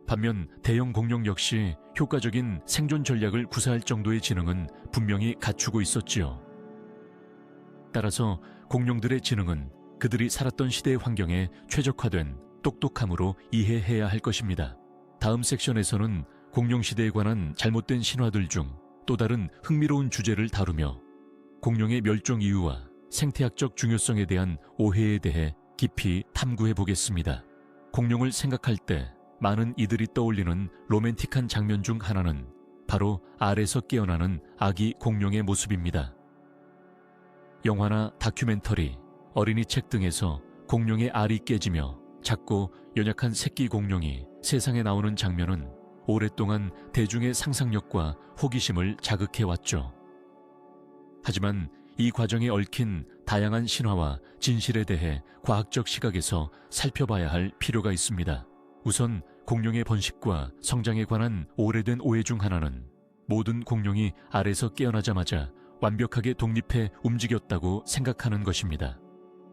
반면 대형 공룡 역시 효과적인 생존 전략을 구사할 정도의 지능은 분명히 갖추고 있었지요. 따라서 공룡들의 지능은 그들이 살았던 시대의 환경에 최적화된 똑똑함으로 이해해야 할 것입니다. 다음 섹션에서는 공룡 시대에 관한 잘못된 신화들 중 또 다른 흥미로운 주제를 다루며 공룡의 멸종 이유와 생태학적 중요성에 대한 오해에 대해 깊이 탐구해 보겠습니다. 공룡을 생각할 때 많은 이들이 떠올리는 로맨틱한 장면 중 하나는 바로 알에서 깨어나는 아기 공룡의 모습입니다. 영화나 다큐멘터리, 어린이 책 등에서 공룡의 알이 깨지며 작고 연약한 새끼 공룡이 세상에 나오는 장면은 오랫동안 대중의 상상력과 호기심을 자극해왔죠. 하지만 이 과정에 얽힌 다양한 신화와 진실에 대해 과학적 시각에서 살펴봐야 할 필요가 있습니다. 우선 공룡의 번식과 성장에 관한 오래된 오해 중 하나는 모든 공룡이 알에서 깨어나자마자 완벽하게 독립해 움직였다고 생각하는 것입니다.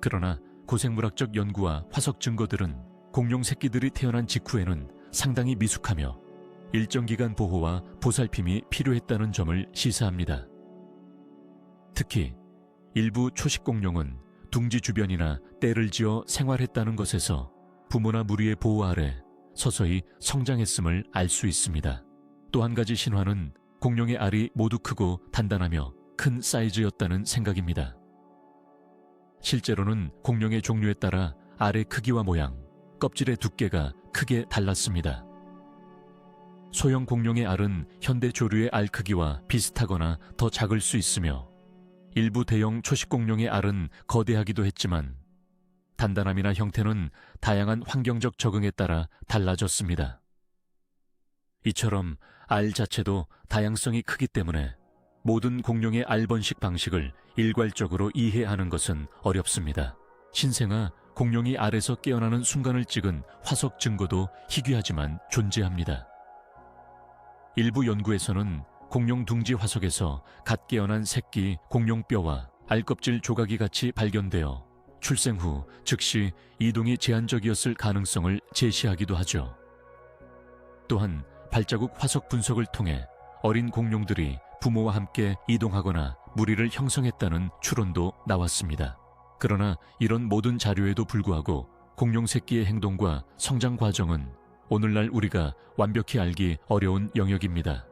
그러나 고생물학적 연구와 화석 증거들은 공룡 새끼들이 태어난 직후에는 상당히 미숙하며 일정 기간 보호와 보살핌이 필요했다는 점을 시사합니다. 특히 일부 초식 공룡은 둥지 주변이나 떼를 지어 생활했다는 것에서 부모나 무리의 보호 아래 서서히 성장했음을 알 수 있습니다. 또 한 가지 신화는 공룡의 알이 모두 크고 단단하며 큰 사이즈였다는 생각입니다. 실제로는 공룡의 종류에 따라 알의 크기와 모양, 껍질의 두께가 크게 달랐습니다. 소형 공룡의 알은 현대 조류의 알 크기와 비슷하거나 더 작을 수 있으며 일부 대형 초식 공룡의 알은 거대하기도 했지만 단단함이나 형태는 다양한 환경적 적응에 따라 달라졌습니다. 이처럼 알 자체도 다양성이 크기 때문에 모든 공룡의 알 번식 방식을 일괄적으로 이해하는 것은 어렵습니다. 신생아 공룡이 알에서 깨어나는 순간을 찍은 화석 증거도 희귀하지만 존재합니다. 일부 연구에서는 공룡 둥지 화석에서 갓 깨어난 새끼 공룡뼈와 알껍질 조각이 같이 발견되어 출생 후 즉시 이동이 제한적이었을 가능성을 제시하기도 하죠. 또한 발자국 화석 분석을 통해 어린 공룡들이 부모와 함께 이동하거나 무리를 형성했다는 추론도 나왔습니다. 그러나 이런 모든 자료에도 불구하고 공룡 새끼의 행동과 성장 과정은 오늘날 우리가 완벽히 알기 어려운 영역입니다.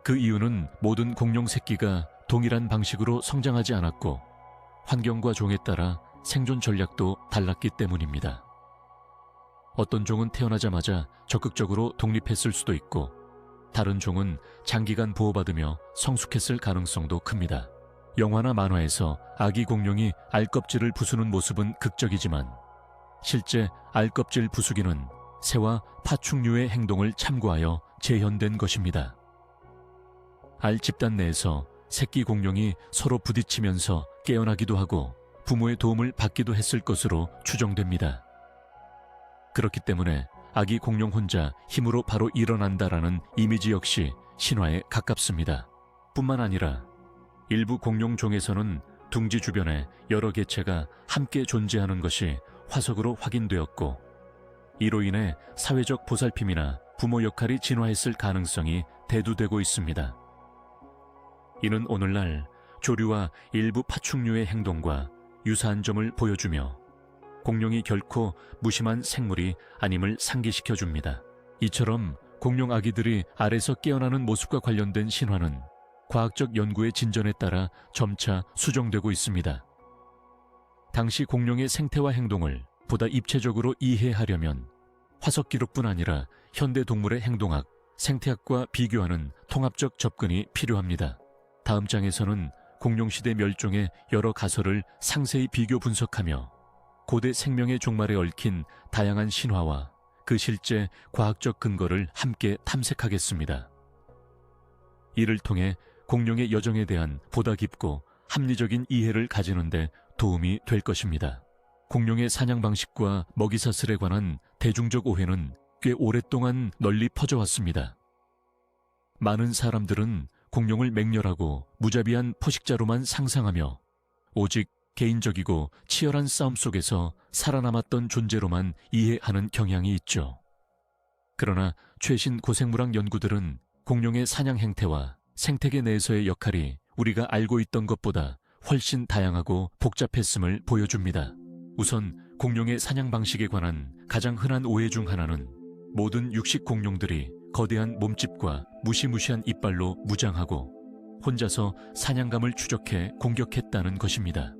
그 이유는 모든 공룡 새끼가 동일한 방식으로 성장하지 않았고 환경과 종에 따라 생존 전략도 달랐기 때문입니다. 어떤 종은 태어나자마자 적극적으로 독립했을 수도 있고 다른 종은 장기간 보호받으며 성숙했을 가능성도 큽니다. 영화나 만화에서 아기 공룡이 알껍질을 부수는 모습은 극적이지만 실제 알껍질 부수기는 새와 파충류의 행동을 참고하여 재현된 것입니다. 알 집단 내에서 새끼 공룡이 서로 부딪히면서 깨어나기도 하고 부모의 도움을 받기도 했을 것으로 추정됩니다. 그렇기 때문에 아기 공룡 혼자 힘으로 바로 일어난다라는 이미지 역시 신화에 가깝습니다. 뿐만 아니라 일부 공룡종에서는 둥지 주변에 여러 개체가 함께 존재하는 것이 화석으로 확인되었고 이로 인해 사회적 보살핌이나 부모 역할이 진화했을 가능성이 대두되고 있습니다. 이는 오늘날 조류와 일부 파충류의 행동과 유사한 점을 보여주며 공룡이 결코 무심한 생물이 아님을 상기시켜줍니다. 이처럼 공룡 아기들이 알에서 깨어나는 모습과 관련된 신화는 과학적 연구의 진전에 따라 점차 수정되고 있습니다. 당시 공룡의 생태와 행동을 보다 입체적으로 이해하려면 화석 기록뿐 아니라 현대 동물의 행동학, 생태학과 비교하는 통합적 접근이 필요합니다. 다음 장에서는 공룡시대 멸종의 여러 가설을 상세히 비교 분석하며 고대 생명의 종말에 얽힌 다양한 신화와 그 실제 과학적 근거를 함께 탐색하겠습니다. 이를 통해 공룡의 여정에 대한 보다 깊고 합리적인 이해를 가지는 데 도움이 될 것입니다. 공룡의 사냥 방식과 먹이사슬에 관한 대중적 오해는 꽤 오랫동안 널리 퍼져왔습니다. 많은 사람들은 공룡을 맹렬하고 무자비한 포식자로만 상상하며 오직 개인적이고 치열한 싸움 속에서 살아남았던 존재로만 이해하는 경향이 있죠. 그러나 최신 고생물학 연구들은 공룡의 사냥 행태와 생태계 내에서의 역할이 우리가 알고 있던 것보다 훨씬 다양하고 복잡했음을 보여줍니다. 우선 공룡의 사냥 방식에 관한 가장 흔한 오해 중 하나는 모든 육식 공룡들이 거대한 몸집과 무시무시한 이빨로 무장하고 혼자서 사냥감을 추적해 공격했다는 것입니다.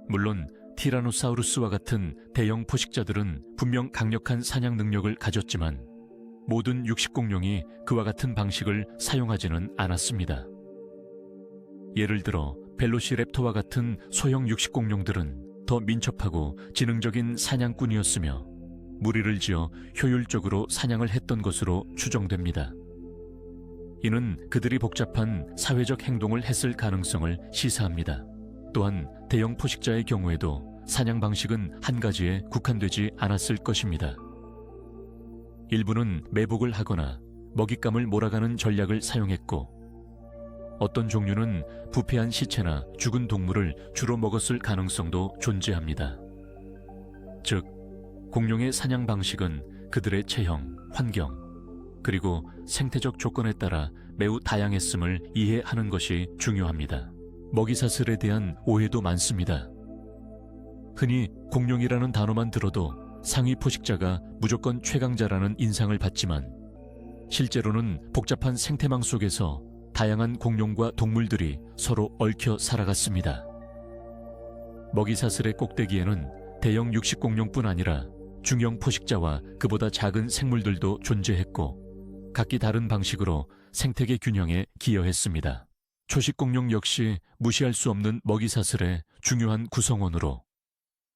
물론 티라노사우루스와 같은 대형 포식자들은 분명 강력한 사냥 능력을 가졌지만 모든 육식 공룡이 그와 같은 방식을 사용하지는 않았습니다. 예를 들어 벨로시랩터와 같은 소형 육식 공룡들은 더 민첩하고 지능적인 사냥꾼이었으며 무리를 지어 효율적으로 사냥을 했던 것으로 추정됩니다. 이는 그들이 복잡한 사회적 행동을 했을 가능성을 시사합니다. 또한 대형 포식자의 경우에도 사냥 방식은 한 가지에 국한되지 않았을 것입니다. 일부는 매복을 하거나 먹잇감을 몰아가는 전략을 사용했고 어떤 종류는 부패한 시체나 죽은 동물을 주로 먹었을 가능성도 존재합니다. 즉, 공룡의 사냥 방식은 그들의 체형, 환경, 그리고 생태적 조건에 따라 매우 다양했음을 이해하는 것이 중요합니다. 먹이사슬에 대한 오해도 많습니다. 흔히 공룡이라는 단어만 들어도 상위 포식자가 무조건 최강자라는 인상을 받지만 실제로는 복잡한 생태망 속에서 다양한 공룡과 동물들이 서로 얽혀 살아갔습니다. 먹이사슬의 꼭대기에는 대형 육식공룡뿐 아니라 중형 포식자와 그보다 작은 생물들도 존재했고 각기 다른 방식으로 생태계 균형에 기여했습니다. 초식공룡 역시 무시할 수 없는 먹이사슬의 중요한 구성원으로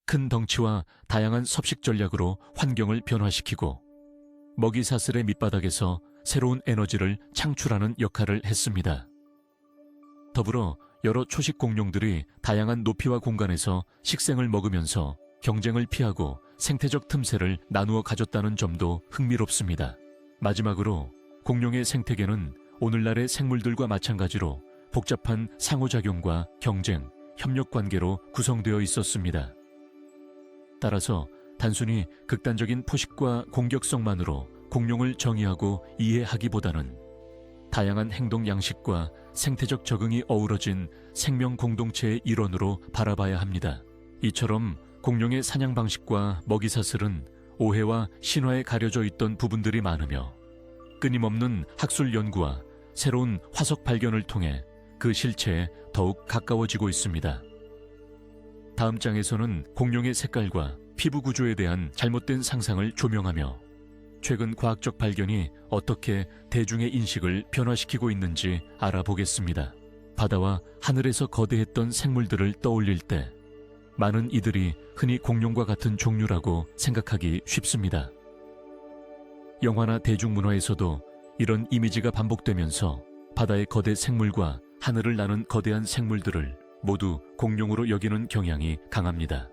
큰 덩치와 다양한 섭식 전략으로 환경을 변화시키고 먹이사슬의 밑바닥에서 새로운 에너지를 창출하는 역할을 했습니다. 더불어 여러 초식 공룡들이 다양한 높이와 공간에서 식생을 먹으면서 경쟁을 피하고 생태적 틈새를 나누어 가졌다는 점도 흥미롭습니다. 마지막으로 공룡의 생태계는 오늘날의 생물들과 마찬가지로 복잡한 상호작용과 경쟁, 협력 관계로 구성되어 있었습니다. 따라서 단순히 극단적인 포식과 공격성만으로 공룡을 정의하고 이해하기보다는 다양한 행동 양식과 생태적 적응이 어우러진 생명 공동체의 일원으로 바라봐야 합니다. 이처럼 공룡의 사냥 방식과 먹이사슬은 오해와 신화에 가려져 있던 부분들이 많으며 끊임없는 학술 연구와 새로운 화석 발견을 통해 그 실체에 더욱 가까워지고 있습니다. 다음 장에서는 공룡의 색깔과 피부 구조에 대한 잘못된 상상을 조명하며 최근 과학적 발견이 어떻게 대중의 인식을 변화시키고 있는지 알아보겠습니다. 바다와 하늘에서 거대했던 생물들을 떠올릴 때 많은 이들이 흔히 공룡과 같은 종류라고 생각하기 쉽습니다. 영화나 대중문화에서도 이런 이미지가 반복되면서 바다의 거대 생물과 하늘을 나는 거대한 생물들을 모두 공룡으로 여기는 경향이 강합니다.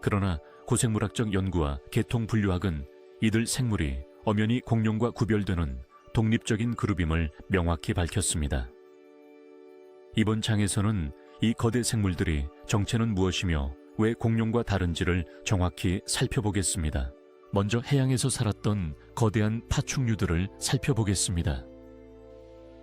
그러나 고생물학적 연구와 계통 분류학은 이들 생물이 엄연히 공룡과 구별되는 독립적인 그룹임을 명확히 밝혔습니다. 이번 장에서는 이 거대 생물들이 정체는 무엇이며 왜 공룡과 다른지를 정확히 살펴보겠습니다. 먼저 해양에서 살았던 거대한 파충류들을 살펴보겠습니다.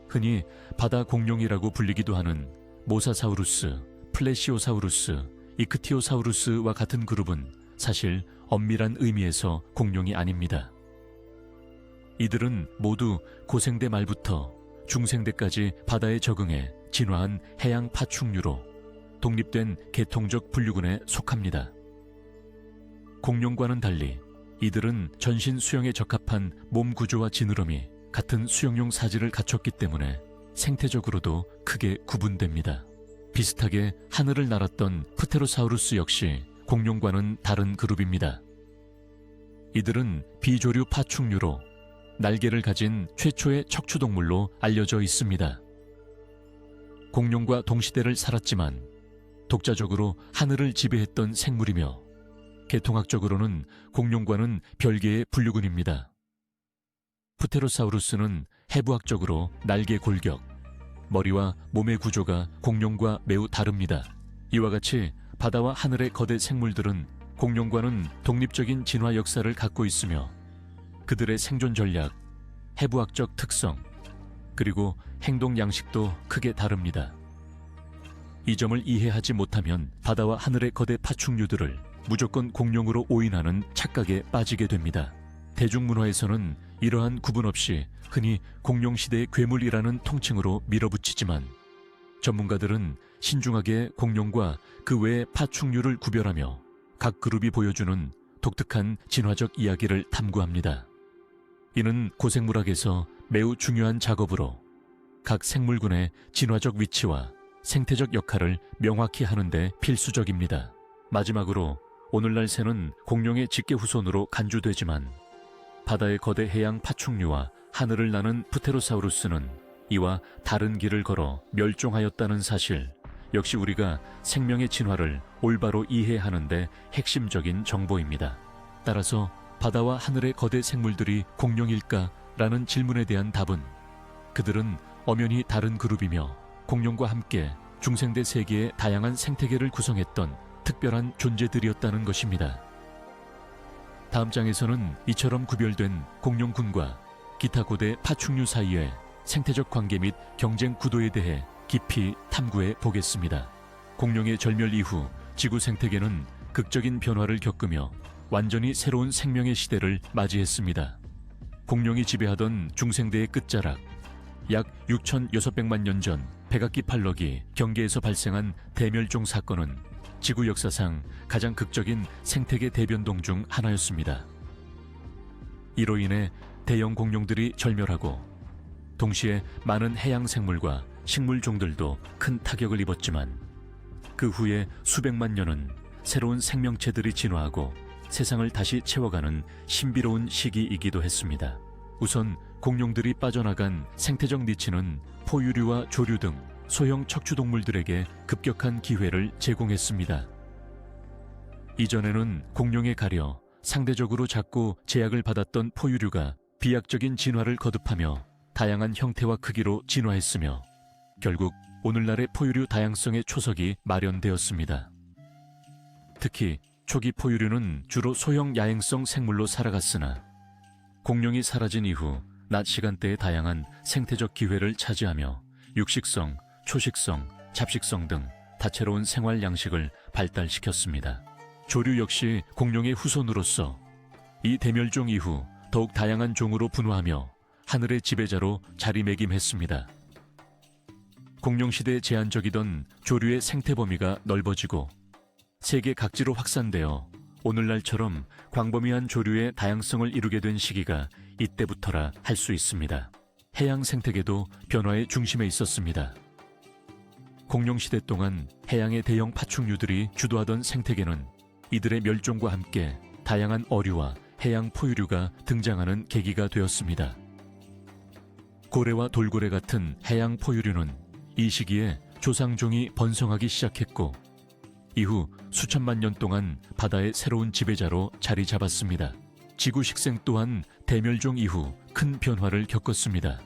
흔히 바다 공룡이라고 불리기도 하는 모사사우루스, 플래시오사우루스, 이크티오사우루스와 같은 그룹은 사실 엄밀한 의미에서 공룡이 아닙니다. 이들은 모두 고생대 말부터 중생대까지 바다에 적응해 진화한 해양 파충류로 독립된 계통적 분류군에 속합니다. 공룡과는 달리 이들은 전신 수영에 적합한 몸 구조와 지느러미, 같은 수영용 사지를 갖췄기 때문에 생태적으로도 크게 구분됩니다. 비슷하게 하늘을 날았던 프테로사우루스 역시 공룡과는 다른 그룹입니다. 이들은 비조류 파충류로 날개를 가진 최초의 척추동물로 알려져 있습니다. 공룡과 동시대를 살았지만 독자적으로 하늘을 지배했던 생물이며 계통학적으로는 공룡과는 별개의 분류군입니다. 프테로사우루스는 해부학적으로 날개 골격, 머리와 몸의 구조가 공룡과 매우 다릅니다. 이와 같이 바다와 하늘의 거대 생물들은 공룡과는 독립적인 진화 역사를 갖고 있으며 그들의 생존 전략, 해부학적 특성, 그리고 행동 양식도 크게 다릅니다. 이 점을 이해하지 못하면 바다와 하늘의 거대 파충류들을 무조건 공룡으로 오인하는 착각에 빠지게 됩니다. 대중문화에서는 이러한 구분 없이 흔히 공룡시대의 괴물이라는 통칭으로 밀어붙이지만 전문가들은 신중하게 공룡과 그 외의 파충류를 구별하며 각 그룹이 보여주는 독특한 진화적 이야기를 탐구합니다. 이는 고생물학에서 매우 중요한 작업으로 각 생물군의 진화적 위치와 생태적 역할을 명확히 하는데 필수적입니다. 마지막으로 오늘날 새는 공룡의 직계 후손으로 간주되지만 바다의 거대 해양 파충류와 하늘을 나는 프테로사우루스는 이와 다른 길을 걸어 멸종하였다는 사실, 역시 우리가 생명의 진화를 올바로 이해하는데 핵심적인 정보입니다. 따라서 바다와 하늘의 거대 생물들이 공룡일까라는 질문에 대한 답은 그들은 엄연히 다른 그룹이며 공룡과 함께 중생대 세계의 다양한 생태계를 구성했던 특별한 존재들이었다는 것입니다. 다음 장에서는 이처럼 구별된 공룡군과 기타 고대 파충류 사이의 생태적 관계 및 경쟁 구도에 대해 깊이 탐구해 보겠습니다. 공룡의 절멸 이후 지구 생태계는 극적인 변화를 겪으며 완전히 새로운 생명의 시대를 맞이했습니다. 공룡이 지배하던 중생대의 끝자락, 약 6,600만 년 전 백악기 팔럭이 경계에서 발생한 대멸종 사건은 지구 역사상 가장 극적인 생태계 대변동 중 하나였습니다. 이로 인해 대형 공룡들이 절멸하고 동시에 많은 해양 생물과 식물종들도 큰 타격을 입었지만 그 후에 수백만 년은 새로운 생명체들이 진화하고 세상을 다시 채워가는 신비로운 시기이기도 했습니다. 우선 공룡들이 빠져나간 생태적 니치는 포유류와 조류 등 소형 척추동물들에게 급격한 기회를 제공했습니다. 이전에는 공룡에 가려 상대적으로 작고 제약을 받았던 포유류가 비약적인 진화를 거듭하며 다양한 형태와 크기로 진화했으며 결국 오늘날의 포유류 다양성의 초석이 마련되었습니다. 특히 초기 포유류는 주로 소형 야행성 생물로 살아갔으나 공룡이 사라진 이후 낮 시간대의 다양한 생태적 기회를 차지하며 육식성, 초식성, 잡식성 등 다채로운 생활 양식을 발달시켰습니다. 조류 역시 공룡의 후손으로서 이 대멸종 이후 더욱 다양한 종으로 분화하며 하늘의 지배자로 자리매김했습니다. 공룡시대에 제한적이던 조류의 생태 범위가 넓어지고 세계 각지로 확산되어 오늘날처럼 광범위한 조류의 다양성을 이루게 된 시기가 이때부터라 할 수 있습니다. 해양 생태계도 변화의 중심에 있었습니다. 공룡시대 동안 해양의 대형 파충류들이 주도하던 생태계는 이들의 멸종과 함께 다양한 어류와 해양 포유류가 등장하는 계기가 되었습니다. 고래와 돌고래 같은 해양 포유류는 이 시기에 조상종이 번성하기 시작했고 이후 수천만 년 동안 바다의 새로운 지배자로 자리 잡았습니다. 지구 식생 또한 대멸종 이후 큰 변화를 겪었습니다.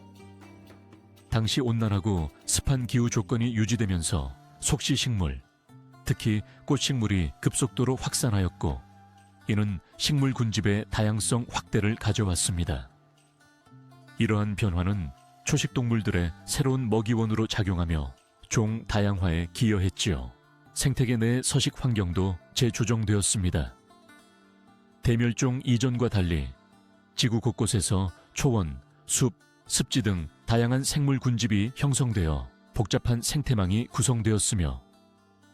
당시 온난하고 습한 기후 조건이 유지되면서 속시식물, 특히 꽃식물이 급속도로 확산하였고 이는 식물 군집의 다양성 확대를 가져왔습니다. 이러한 변화는 초식동물들의 새로운 먹이원으로 작용하며 종 다양화에 기여했지요. 생태계 내 서식 환경도 재조정되었습니다. 대멸종 이전과 달리 지구 곳곳에서 초원, 숲, 습지 등 다양한 생물 군집이 형성되어 복잡한 생태망이 구성되었으며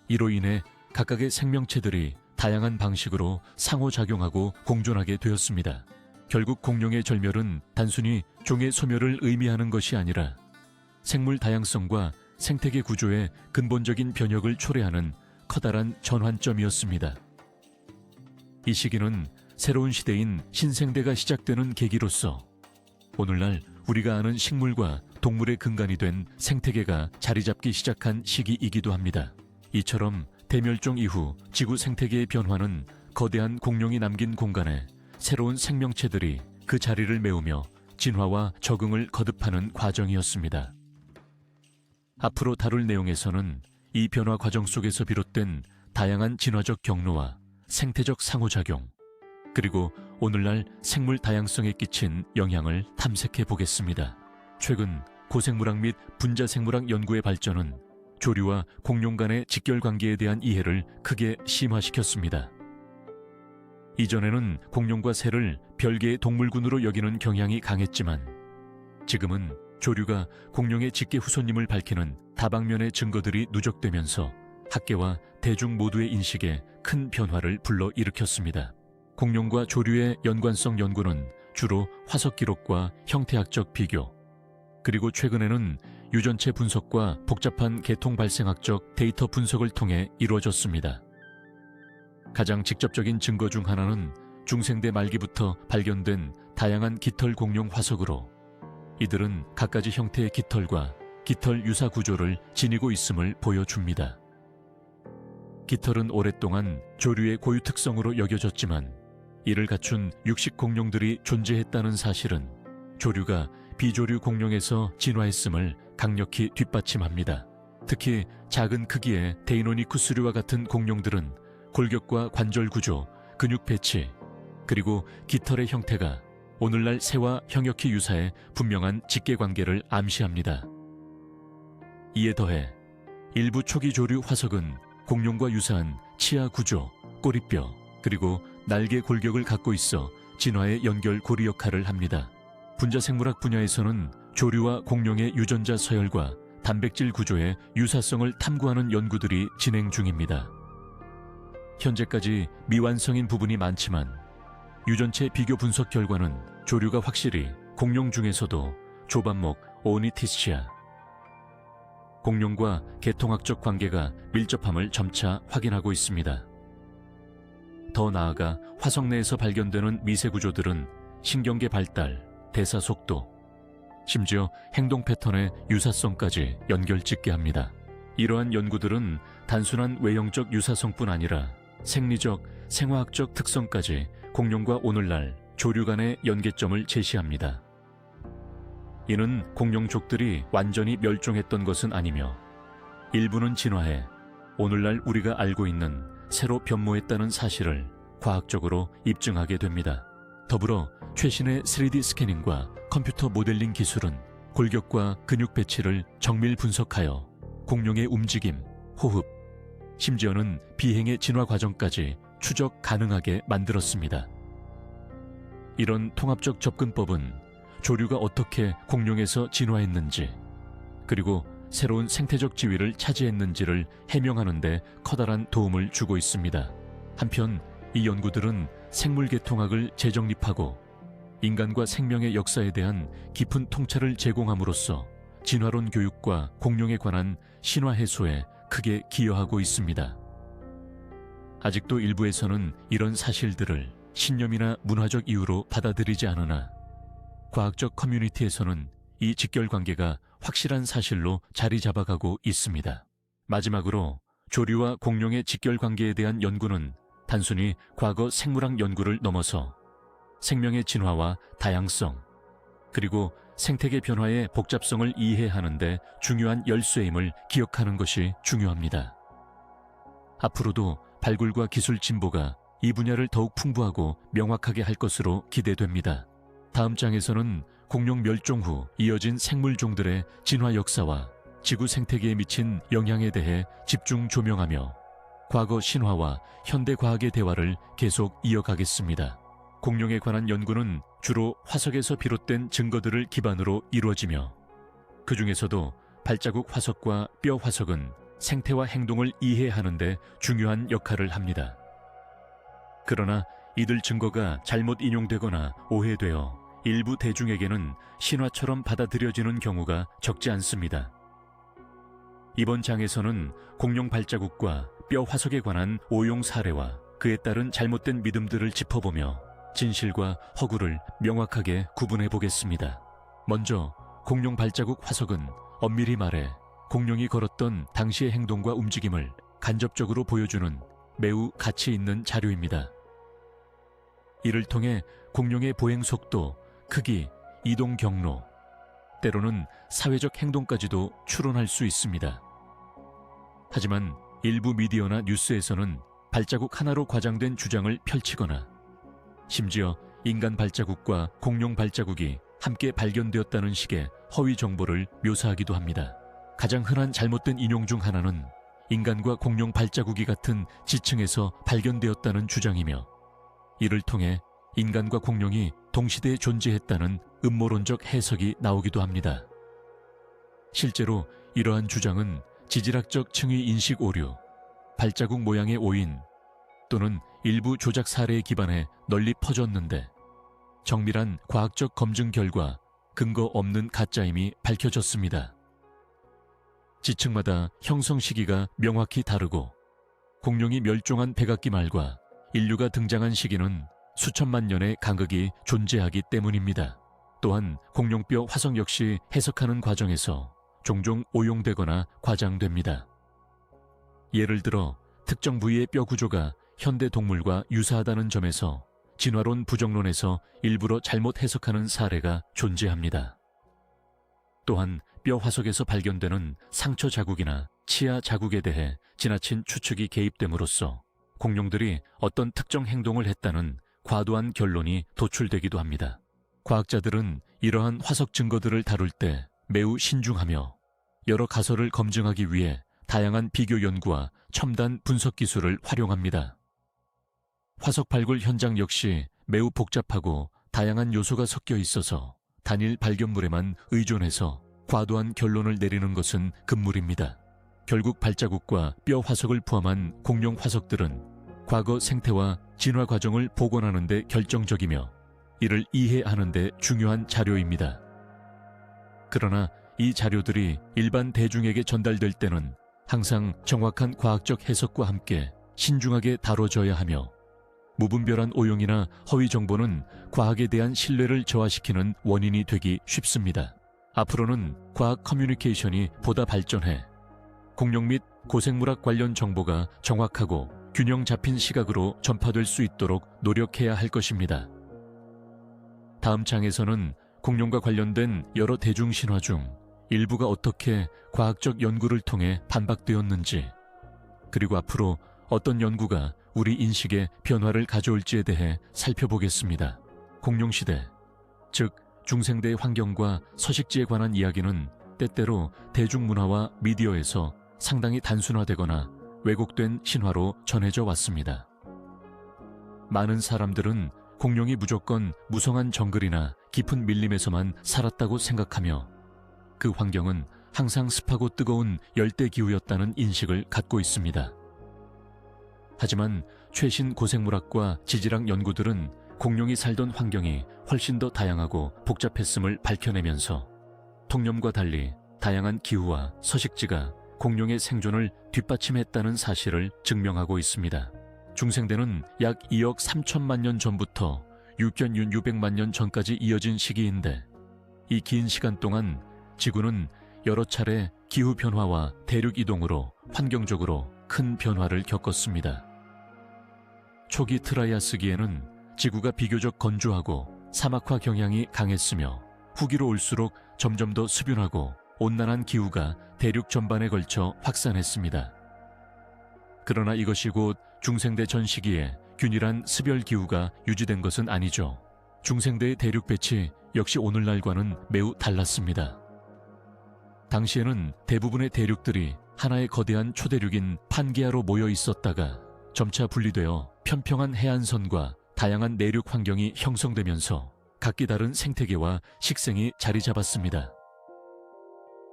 이로 인해 각각의 생명체들이 다양한 방식으로 상호작용하고 공존하게 되었습니다. 결국 공룡의 절멸은 단순히 종의 소멸을 의미하는 것이 아니라 생물 다양성과 생태계 구조의 근본적인 변혁을 초래하는 커다란 전환점이었습니다. 이 시기는 새로운 시대인 신생대가 시작되는 계기로서 오늘날 우리가 아는 식물과 동물의 근간이 된 생태계가 자리잡기 시작한 시기이기도 합니다. 이처럼 대멸종 이후 지구 생태계의 변화는 거대한 공룡이 남긴 공간에 새로운 생명체들이 그 자리를 메우며 진화와 적응을 거듭하는 과정이었습니다. 앞으로 다룰 내용에서는 이 변화 과정 속에서 비롯된 다양한 진화적 경로와 생태적 상호작용, 그리고 오늘날 생물 다양성에 끼친 영향을 탐색해 보겠습니다. 최근 고생물학 및 분자생물학 연구의 발전은 조류와 공룡 간의 직결관계에 대한 이해를 크게 심화시켰습니다. 이전에는 공룡과 새를 별개의 동물군으로 여기는 경향이 강했지만 지금은 조류가 공룡의 직계 후손님을 밝히는 다방면의 증거들이 누적되면서 학계와 대중 모두의 인식에 큰 변화를 불러일으켰습니다. 공룡과 조류의 연관성 연구는 주로 화석 기록과 형태학적 비교, 그리고 최근에는 유전체 분석과 복잡한 계통 발생학적 데이터 분석을 통해 이루어졌습니다. 가장 직접적인 증거 중 하나는 중생대 말기부터 발견된 다양한 깃털 공룡 화석으로 이들은 갖가지 형태의 깃털과 깃털 유사 구조를 지니고 있음을 보여줍니다. 깃털은 오랫동안 조류의 고유 특성으로 여겨졌지만 이를 갖춘 육식 공룡들이 존재했다는 사실은 조류가 비조류 공룡에서 진화했음을 강력히 뒷받침합니다. 특히 작은 크기의 데이노니쿠스류와 같은 공룡들은 골격과 관절 구조, 근육 배치, 그리고 깃털의 형태가 오늘날 새와 형역히 유사해 분명한 직계관계를 암시합니다. 이에 더해 일부 초기 조류 화석은 공룡과 유사한 치아 구조, 꼬리뼈, 그리고 날개 골격을 갖고 있어 진화의 연결 고리 역할을 합니다. 분자생물학 분야에서는 조류와 공룡의 유전자 서열과 단백질 구조의 유사성을 탐구하는 연구들이 진행 중입니다. 현재까지 미완성인 부분이 많지만 유전체 비교 분석 결과는 조류가 확실히 공룡 중에서도 조반목 오니티시아, 공룡과 계통학적 관계가 밀접함을 점차 확인하고 있습니다. 더 나아가 화석 내에서 발견되는 미세 구조들은 신경계 발달, 대사 속도, 심지어 행동 패턴의 유사성까지 연결짓게 합니다. 이러한 연구들은 단순한 외형적 유사성뿐 아니라 생리적, 생화학적 특성까지 공룡과 오늘날 조류 간의 연계점을 제시합니다. 이는 공룡족들이 완전히 멸종했던 것은 아니며 일부는 진화해 오늘날 우리가 알고 있는 새로 변모했다는 사실을 과학적으로 입증하게 됩니다. 더불어 최신의 3D 스캐닝과 컴퓨터 모델링 기술은 골격과 근육 배치를 정밀 분석하여 공룡의 움직임, 호흡, 심지어는 비행의 진화 과정까지 추적 가능하게 만들었습니다. 이런 통합적 접근법은 조류가 어떻게 공룡에서 진화했는지, 그리고 새로운 생태적 지위를 차지했는지를 해명하는 데 커다란 도움을 주고 있습니다. 한편 이 연구들은 생물계통학을 재정립하고 인간과 생명의 역사에 대한 깊은 통찰을 제공함으로써 진화론 교육과 공룡에 관한 신화 해소에 크게 기여하고 있습니다. 아직도 일부에서는 이런 사실들을 신념이나 문화적 이유로 받아들이지 않으나 과학적 커뮤니티에서는 이 직결관계가 확실한 사실로 자리 잡아가고 있습니다. 마지막으로 조류와 공룡의 직결관계에 대한 연구는 단순히 과거 생물학 연구를 넘어서 생명의 진화와 다양성, 그리고 생태계 변화의 복잡성을 이해하는 데 중요한 열쇠임을 기억하는 것이 중요합니다. 앞으로도 발굴과 기술 진보가 이 분야를 더욱 풍부하고 명확하게 할 것으로 기대됩니다. 다음 장에서는 공룡 멸종 후 이어진 생물종들의 진화 역사와 지구 생태계에 미친 영향에 대해 집중 조명하며 과거 신화와 현대 과학의 대화를 계속 이어가겠습니다. 공룡에 관한 연구는 주로 화석에서 비롯된 증거들을 기반으로 이루어지며 그 중에서도 발자국 화석과 뼈 화석은 생태와 행동을 이해하는 데 중요한 역할을 합니다. 그러나 이들 증거가 잘못 인용되거나 오해되어 일부 대중에게는 신화처럼 받아들여지는 경우가 적지 않습니다. 이번 장에서는 공룡 발자국과 뼈 화석에 관한 오용 사례와 그에 따른 잘못된 믿음들을 짚어보며 진실과 허구를 명확하게 구분해 보겠습니다. 먼저 공룡 발자국 화석은 엄밀히 말해 공룡이 걸었던 당시의 행동과 움직임을 간접적으로 보여주는 매우 가치 있는 자료입니다. 이를 통해 공룡의 보행 속도, 크기, 이동 경로, 때로는 사회적 행동까지도 추론할 수 있습니다. 하지만 일부 미디어나 뉴스에서는 발자국 하나로 과장된 주장을 펼치거나 심지어 인간 발자국과 공룡 발자국이 함께 발견되었다는 식의 허위 정보를 묘사하기도 합니다. 가장 흔한 잘못된 인용 중 하나는 인간과 공룡 발자국이 같은 지층에서 발견되었다는 주장이며 이를 통해 인간과 공룡이 동시대에 존재했다는 음모론적 해석이 나오기도 합니다. 실제로 이러한 주장은 지질학적 층위 인식 오류, 발자국 모양의 오인 또는 일부 조작 사례에 기반해 널리 퍼졌는데 정밀한 과학적 검증 결과 근거 없는 가짜임이 밝혀졌습니다. 지층마다 형성 시기가 명확히 다르고 공룡이 멸종한 백악기 말과 인류가 등장한 시기는 수천만 년의 간극이 존재하기 때문입니다. 또한 공룡뼈 화석 역시 해석하는 과정에서 종종 오용되거나 과장됩니다. 예를 들어 특정 부위의 뼈 구조가 현대 동물과 유사하다는 점에서 진화론 부정론에서 일부러 잘못 해석하는 사례가 존재합니다. 또한 뼈 화석에서 발견되는 상처 자국이나 치아 자국에 대해 지나친 추측이 개입됨으로써 공룡들이 어떤 특정 행동을 했다는 과도한 결론이 도출되기도 합니다. 과학자들은 이러한 화석 증거들을 다룰 때 매우 신중하며 여러 가설을 검증하기 위해 다양한 비교 연구와 첨단 분석 기술을 활용합니다. 화석 발굴 현장 역시 매우 복잡하고 다양한 요소가 섞여 있어서 단일 발견물에만 의존해서 과도한 결론을 내리는 것은 금물입니다. 결국 발자국과 뼈 화석을 포함한 공룡 화석들은 과거 생태와 진화 과정을 복원하는 데 결정적이며 이를 이해하는 데 중요한 자료입니다. 그러나 이 자료들이 일반 대중에게 전달될 때는 항상 정확한 과학적 해석과 함께 신중하게 다뤄져야 하며 무분별한 오용이나 허위 정보는 과학에 대한 신뢰를 저하시키는 원인이 되기 쉽습니다. 앞으로는 과학 커뮤니케이션이 보다 발전해 공룡 및 고생물학 관련 정보가 정확하고 균형 잡힌 시각으로 전파될 수 있도록 노력해야 할 것입니다. 다음 장에서는 공룡과 관련된 여러 대중신화 중 일부가 어떻게 과학적 연구를 통해 반박되었는지, 그리고 앞으로 어떤 연구가 우리 인식에 변화를 가져올지에 대해 살펴보겠습니다. 공룡시대, 즉 중생대의 환경과 서식지에 관한 이야기는 때때로 대중문화와 미디어에서 상당히 단순화되거나 왜곡된 신화로 전해져 왔습니다. 많은 사람들은 공룡이 무조건 무성한 정글이나 깊은 밀림에서만 살았다고 생각하며 그 환경은 항상 습하고 뜨거운 열대기후였다는 인식을 갖고 있습니다. 하지만 최신 고생물학과 지질학 연구들은 공룡이 살던 환경이 훨씬 더 다양하고 복잡했음을 밝혀내면서 통념과 달리 다양한 기후와 서식지가 공룡의 생존을 뒷받침했다는 사실을 증명하고 있습니다. 중생대는 약 2억 3천만 년 전부터 6,600만 년 전까지 이어진 시기인데 이 긴 시간 동안 지구는 여러 차례 기후 변화와 대륙 이동으로 환경적으로 큰 변화를 겪었습니다. 초기 트라이아스기에는 지구가 비교적 건조하고 사막화 경향이 강했으며 후기로 올수록 점점 더 수변하고 온난한 기후가 대륙 전반에 걸쳐 확산했습니다. 그러나 이것이 곧 중생대 전 시기에 균일한 습열 기후가 유지된 것은 아니죠. 중생대의 대륙 배치 역시 오늘날과는 매우 달랐습니다. 당시에는 대부분의 대륙들이 하나의 거대한 초대륙인 판게아로 모여 있었다가 점차 분리되어 평평한 해안선과 다양한 내륙 환경이 형성되면서 각기 다른 생태계와 식생이 자리 잡았습니다.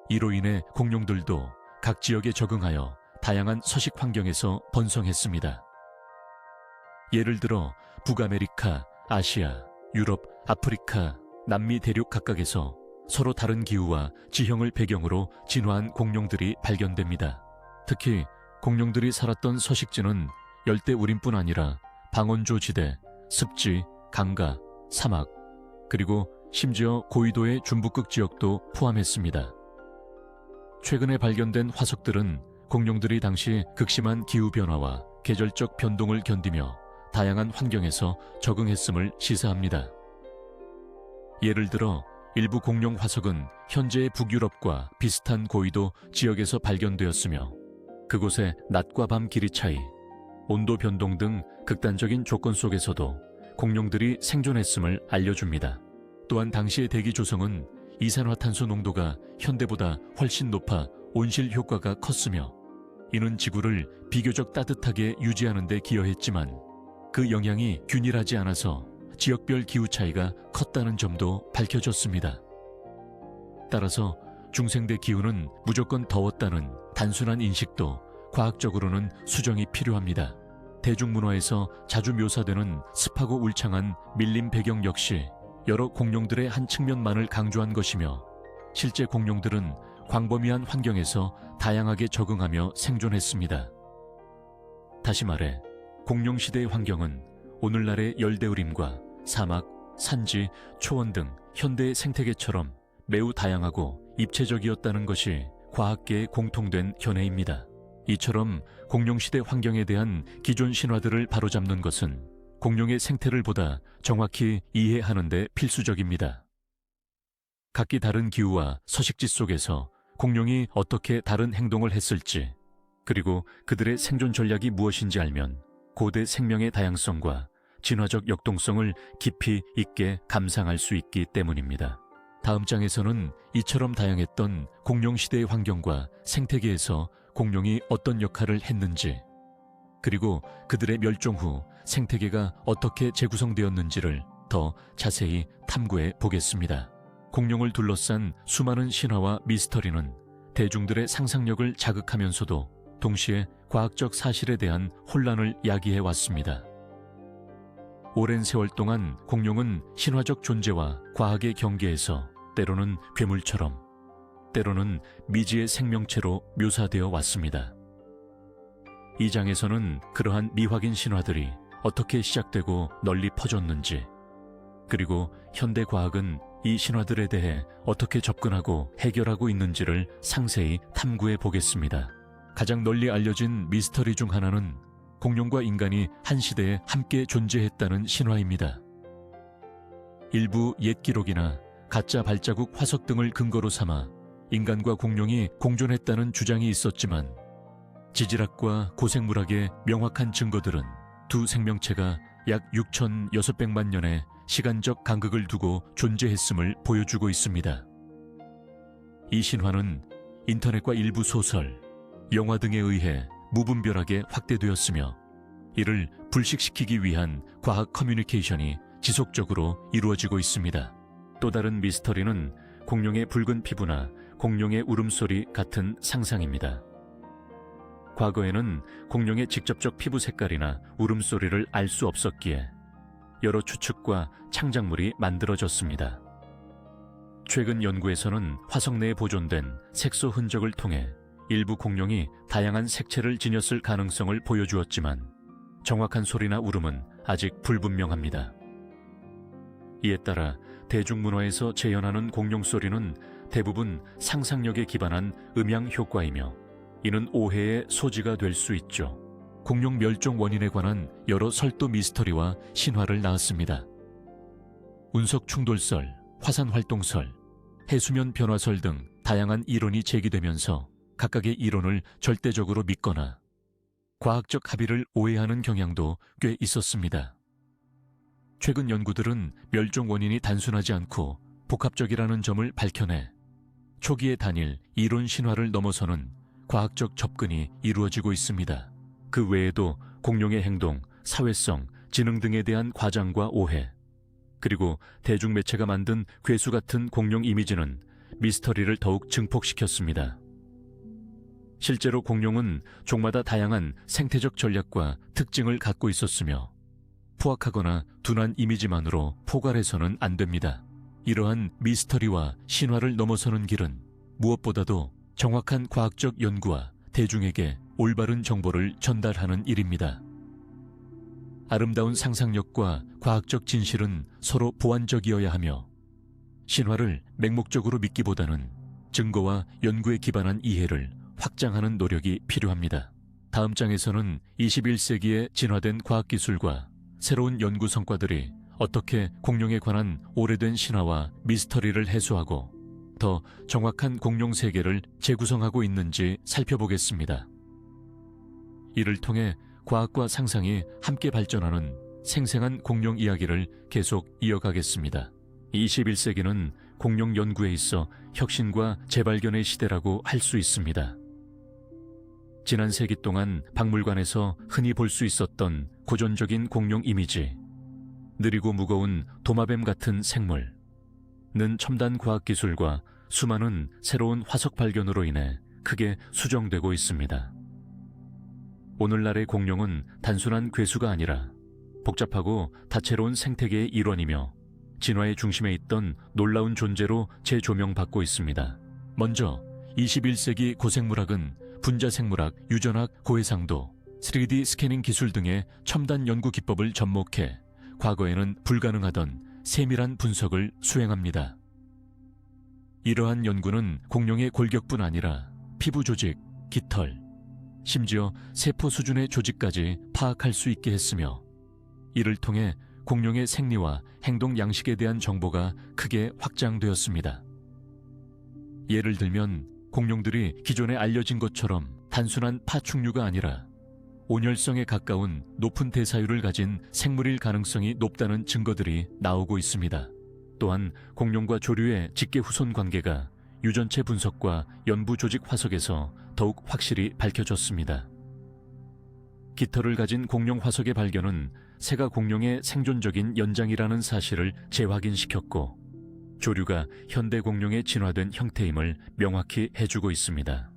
이로 인해 공룡들도 각 지역에 적응하여 다양한 서식 환경에서 번성했습니다. 예를 들어 북아메리카, 아시아, 유럽, 아프리카, 남미 대륙 각각에서 서로 다른 기후와 지형을 배경으로 진화한 공룡들이 발견됩니다. 특히 공룡들이 살았던 서식지는 열대우림뿐 아니라 방원조 지대, 습지, 강가, 사막, 그리고 심지어 고위도의 중북극 지역도 포함했습니다. 최근에 발견된 화석들은 공룡들이 당시 극심한 기후변화와 계절적 변동을 견디며 다양한 환경에서 적응했음을 시사합니다. 예를 들어 일부 공룡 화석은 현재의 북유럽과 비슷한 고위도 지역에서 발견되었으며 그곳의 낮과 밤 길이 차이, 온도 변동 등 극단적인 조건 속에서도 공룡들이 생존했음을 알려줍니다. 또한 당시의 대기 조성은 이산화탄소 농도가 현대보다 훨씬 높아 온실 효과가 컸으며 이는 지구를 비교적 따뜻하게 유지하는 데 기여했지만 그 영향이 균일하지 않아서 지역별 기후 차이가 컸다는 점도 밝혀졌습니다. 따라서 중생대 기후는 무조건 더웠다는 단순한 인식도 과학적으로는 수정이 필요합니다. 대중문화에서 자주 묘사되는 습하고 울창한 밀림 배경 역시 여러 공룡들의 한 측면만을 강조한 것이며 실제 공룡들은 광범위한 환경에서 다양하게 적응하며 생존했습니다. 다시 말해 공룡시대의 환경은 오늘날의 열대우림과 사막, 산지, 초원 등 현대의 생태계처럼 매우 다양하고 입체적이었다는 것이 과학계의 공통된 견해입니다. 이처럼 공룡시대 환경에 대한 기존 신화들을 바로잡는 것은 공룡의 생태를 보다 정확히 이해하는 데 필수적입니다. 각기 다른 기후와 서식지 속에서 공룡이 어떻게 다른 행동을 했을지, 그리고 그들의 생존 전략이 무엇인지 알면 고대 생명의 다양성과 진화적 역동성을 깊이 있게 감상할 수 있기 때문입니다. 다음 장에서는 이처럼 다양했던 공룡시대의 환경과 생태계에서 공룡이 어떤 역할을 했는지, 그리고 그들의 멸종 후 생태계가 어떻게 재구성되었는지를 더 자세히 탐구해 보겠습니다. 공룡을 둘러싼 수많은 신화와 미스터리는 대중들의 상상력을 자극하면서도 동시에 과학적 사실에 대한 혼란을 야기해 왔습니다. 오랜 세월 동안 공룡은 신화적 존재와 과학의 경계에서 때로는 괴물처럼, 때로는 미지의 생명체로 묘사되어 왔습니다. 이 장에서는 그러한 미확인 신화들이 어떻게 시작되고 널리 퍼졌는지, 그리고 현대 과학은 이 신화들에 대해 어떻게 접근하고 해결하고 있는지를 상세히 탐구해 보겠습니다. 가장 널리 알려진 미스터리 중 하나는 공룡과 인간이 한 시대에 함께 존재했다는 신화입니다. 일부 옛 기록이나 가짜 발자국 화석 등을 근거로 삼아 인간과 공룡이 공존했다는 주장이 있었지만, 지질학과 고생물학의 명확한 증거들은 두 생명체가 약 6,600만 년의 시간적 간극을 두고 존재했음을 보여주고 있습니다. 이 신화는 인터넷과 일부 소설, 영화 등에 의해 무분별하게 확대되었으며, 이를 불식시키기 위한 과학 커뮤니케이션이 지속적으로 이루어지고 있습니다. 또 다른 미스터리는 공룡의 붉은 피부나 공룡의 울음소리 같은 상상입니다. 과거에는 공룡의 직접적 피부 색깔이나 울음소리를 알 수 없었기에 여러 추측과 창작물이 만들어졌습니다. 최근 연구에서는 화석 내에 보존된 색소 흔적을 통해 일부 공룡이 다양한 색채를 지녔을 가능성을 보여주었지만, 정확한 소리나 울음은 아직 불분명합니다. 이에 따라 대중문화에서 재현하는 공룡 소리는 대부분 상상력에 기반한 음향 효과이며, 이는 오해의 소지가 될 수 있죠. 공룡 멸종 원인에 관한 여러 설도 미스터리와 신화를 낳았습니다. 운석 충돌설, 화산 활동설, 해수면 변화설 등 다양한 이론이 제기되면서 각각의 이론을 절대적으로 믿거나 과학적 합의를 오해하는 경향도 꽤 있었습니다. 최근 연구들은 멸종 원인이 단순하지 않고 복합적이라는 점을 밝혀내 초기의 단일 이론 신화를 넘어서는 과학적 접근이 이루어지고 있습니다. 그 외에도 공룡의 행동, 사회성, 지능 등에 대한 과장과 오해, 그리고 대중매체가 만든 괴수 같은 공룡 이미지는 미스터리를 더욱 증폭시켰습니다. 실제로 공룡은 종마다 다양한 생태적 전략과 특징을 갖고 있었으며, 포악하거나 둔한 이미지만으로 포괄해서는 안 됩니다. 이러한 미스터리와 신화를 넘어서는 길은 무엇보다도 정확한 과학적 연구와 대중에게 올바른 정보를 전달하는 일입니다. 아름다운 상상력과 과학적 진실은 서로 보완적이어야 하며, 신화를 맹목적으로 믿기보다는 증거와 연구에 기반한 이해를 확장하는 노력이 필요합니다. 다음 장에서는 21세기에 진화된 과학기술과 새로운 연구 성과들이 어떻게 공룡에 관한 오래된 신화와 미스터리를 해소하고 더 정확한 공룡 세계를 재구성하고 있는지 살펴보겠습니다. 이를 통해 과학과 상상이 함께 발전하는 생생한 공룡 이야기를 계속 이어가겠습니다. 21세기는 공룡 연구에 있어 혁신과 재발견의 시대라고 할 수 있습니다. 지난 세기 동안 박물관에서 흔히 볼 수 있었던 고전적인 공룡 이미지, 느리고 무거운 도마뱀 같은 생물은 첨단 과학기술과 수많은 새로운 화석 발견으로 인해 크게 수정되고 있습니다. 오늘날의 공룡은 단순한 괴수가 아니라 복잡하고 다채로운 생태계의 일원이며, 진화의 중심에 있던 놀라운 존재로 재조명받고 있습니다. 먼저 21세기 고생물학은 분자생물학, 유전학, 고해상도, 3D 스캐닝 기술 등의 첨단 연구 기법을 접목해 과거에는 불가능하던 세밀한 분석을 수행합니다. 이러한 연구는 공룡의 골격뿐 아니라 피부 조직, 깃털, 심지어 세포 수준의 조직까지 파악할 수 있게 했으며, 이를 통해 공룡의 생리와 행동 양식에 대한 정보가 크게 확장되었습니다. 예를 들면 공룡들이 기존에 알려진 것처럼 단순한 파충류가 아니라 온열성에 가까운 높은 대사율을 가진 생물일 가능성이 높다는 증거들이 나오고 있습니다. 또한 공룡과 조류의 직계 후손 관계가 유전체 분석과 연부 조직 화석에서 더욱 확실히 밝혀졌습니다. 깃털을 가진 공룡 화석의 발견은 새가 공룡의 생존적인 연장이라는 사실을 재확인시켰고, 조류가 현대 공룡의 진화된 형태임을 명확히 해주고 있습니다.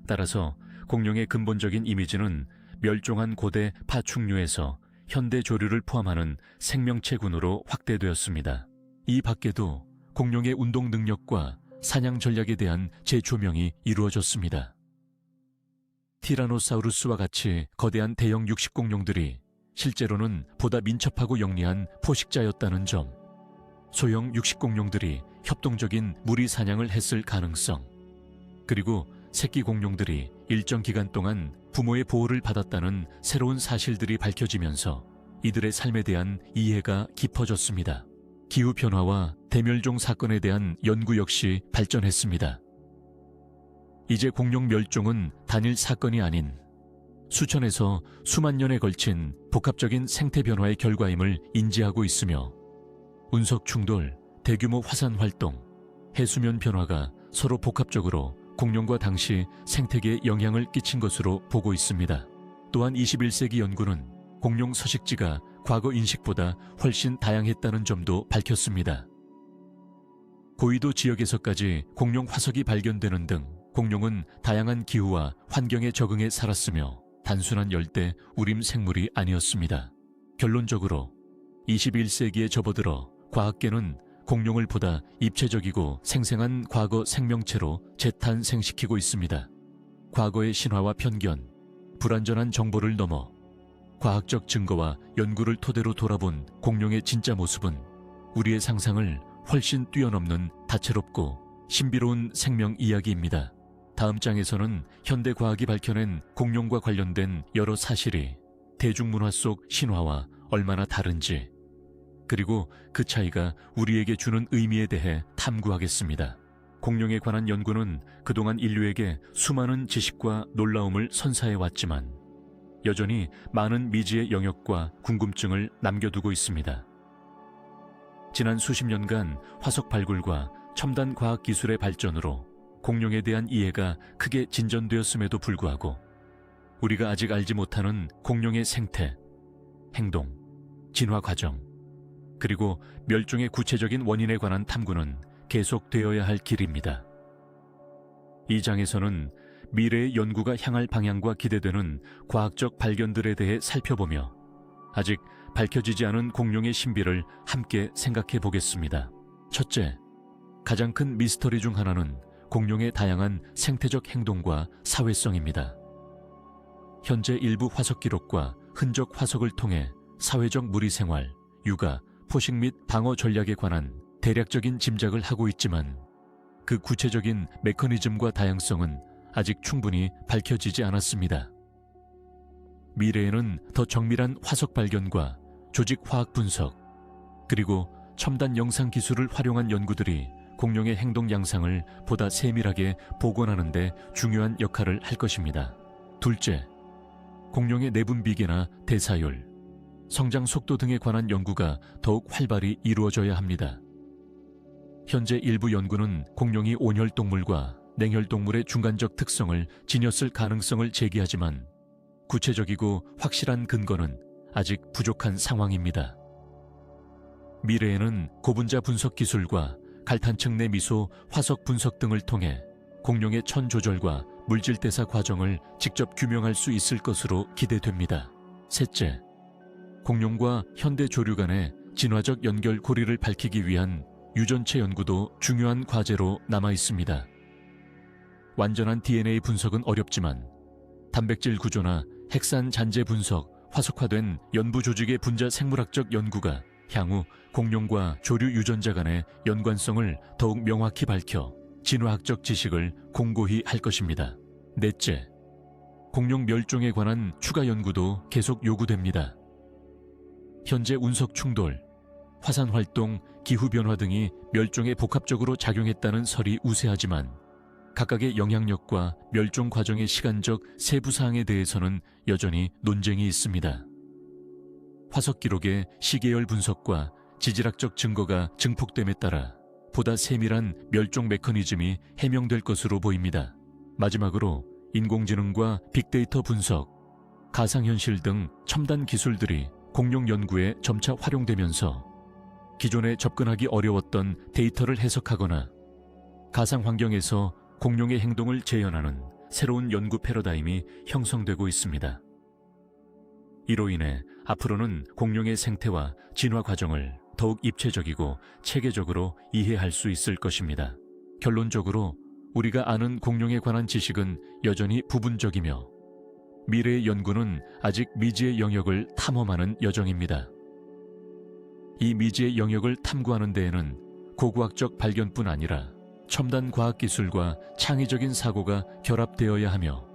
따라서 공룡의 근본적인 이미지는 멸종한 고대 파충류에서 현대 조류를 포함하는 생명체군으로 확대되었습니다. 이 밖에도 공룡의 운동 능력과 사냥 전략에 대한 재조명이 이루어졌습니다. 티라노사우루스와 같이 거대한 대형 육식공룡들이 실제로는 보다 민첩하고 영리한 포식자였다는 점, 소형 육식공룡들이 협동적인 무리 사냥을 했을 가능성, 그리고 새끼 공룡들이 일정 기간 동안 부모의 보호를 받았다는 새로운 사실들이 밝혀지면서 이들의 삶에 대한 이해가 깊어졌습니다. 기후변화와 대멸종 사건에 대한 연구 역시 발전했습니다. 이제 공룡 멸종은 단일 사건이 아닌 수천에서 수만 년에 걸친 복합적인 생태 변화의 결과임을 인지하고 있으며, 운석 충돌, 대규모 화산 활동, 해수면 변화가 서로 복합적으로 공룡과 당시 생태계에 영향을 끼친 것으로 보고 있습니다. 또한 21세기 연구는 공룡 서식지가 과거 인식보다 훨씬 다양했다는 점도 밝혔습니다. 고위도 지역에서까지 공룡 화석이 발견되는 등 공룡은 다양한 기후와 환경에 적응해 살았으며 단순한 열대 우림 생물이 아니었습니다. 결론적으로 21세기에 접어들어 과학계는 공룡을 보다 입체적이고 생생한 과거 생명체로 재탄생시키고 있습니다. 과거의 신화와 편견, 불완전한 정보를 넘어 과학적 증거와 연구를 토대로 돌아본 공룡의 진짜 모습은 우리의 상상을 훨씬 뛰어넘는 다채롭고 신비로운 생명 이야기입니다. 다음 장에서는 현대 과학이 밝혀낸 공룡과 관련된 여러 사실이 대중문화 속 신화와 얼마나 다른지, 그리고 그 차이가 우리에게 주는 의미에 대해 탐구하겠습니다. 공룡에 관한 연구는 그동안 인류에게 수많은 지식과 놀라움을 선사해왔지만 여전히 많은 미지의 영역과 궁금증을 남겨두고 있습니다. 지난 수십 년간 화석 발굴과 첨단 과학 기술의 발전으로 공룡에 대한 이해가 크게 진전되었음에도 불구하고 우리가 아직 알지 못하는 공룡의 생태, 행동, 진화 과정, 그리고 멸종의 구체적인 원인에 관한 탐구는 계속되어야 할 길입니다. 이 장에서는 미래의 연구가 향할 방향과 기대되는 과학적 발견들에 대해 살펴보며 아직 밝혀지지 않은 공룡의 신비를 함께 생각해 보겠습니다. 첫째, 가장 큰 미스터리 중 하나는 공룡의 다양한 생태적 행동과 사회성입니다. 현재 일부 화석 기록과 흔적 화석을 통해 사회적 무리 생활, 육아, 포식 및 방어 전략에 관한 대략적인 짐작을 하고 있지만 그 구체적인 메커니즘과 다양성은 아직 충분히 밝혀지지 않았습니다. 미래에는 더 정밀한 화석 발견과 조직 화학 분석, 그리고 첨단 영상 기술을 활용한 연구들이 공룡의 행동 양상을 보다 세밀하게 복원하는 데 중요한 역할을 할 것입니다. 둘째, 공룡의 내분비계나 대사율, 성장 속도 등에 관한 연구가 더욱 활발히 이루어져야 합니다. 현재 일부 연구는 공룡이 온혈동물과 냉혈동물의 중간적 특성을 지녔을 가능성을 제기하지만 구체적이고 확실한 근거는 아직 부족한 상황입니다. 미래에는 고분자 분석 기술과 갈탄층 내 미소 화석 분석 등을 통해 공룡의 천 조절과 물질 대사 과정을 직접 규명할 수 있을 것으로 기대됩니다. 셋째, 공룡과 현대 조류 간의 진화적 연결 고리를 밝히기 위한 유전체 연구도 중요한 과제로 남아 있습니다. 완전한 DNA 분석은 어렵지만 단백질 구조나 핵산 잔재 분석, 화석화된 연부 조직의 분자 생물학적 연구가 향후 공룡과 조류 유전자 간의 연관성을 더욱 명확히 밝혀 진화학적 지식을 공고히 할 것입니다. 넷째, 공룡 멸종에 관한 추가 연구도 계속 요구됩니다. 현재 운석 충돌, 화산 활동, 기후변화 등이 멸종에 복합적으로 작용했다는 설이 우세하지만 각각의 영향력과 멸종 과정의 시간적 세부 사항에 대해서는 여전히 논쟁이 있습니다. 화석 기록의 시계열 분석과 지질학적 증거가 증폭됨에 따라 보다 세밀한 멸종 메커니즘이 해명될 것으로 보입니다. 마지막으로 인공지능과 빅데이터 분석, 가상현실 등 첨단 기술들이 공룡 연구에 점차 활용되면서 기존에 접근하기 어려웠던 데이터를 해석하거나 가상 환경에서 공룡의 행동을 재현하는 새로운 연구 패러다임이 형성되고 있습니다. 이로 인해 앞으로는 공룡의 생태와 진화 과정을 더욱 입체적이고 체계적으로 이해할 수 있을 것입니다. 결론적으로 우리가 아는 공룡에 관한 지식은 여전히 부분적이며 미래의 연구는 아직 미지의 영역을 탐험하는 여정입니다. 이 미지의 영역을 탐구하는 데에는 고고학적 발견뿐 아니라 첨단 과학기술과 창의적인 사고가 결합되어야 하며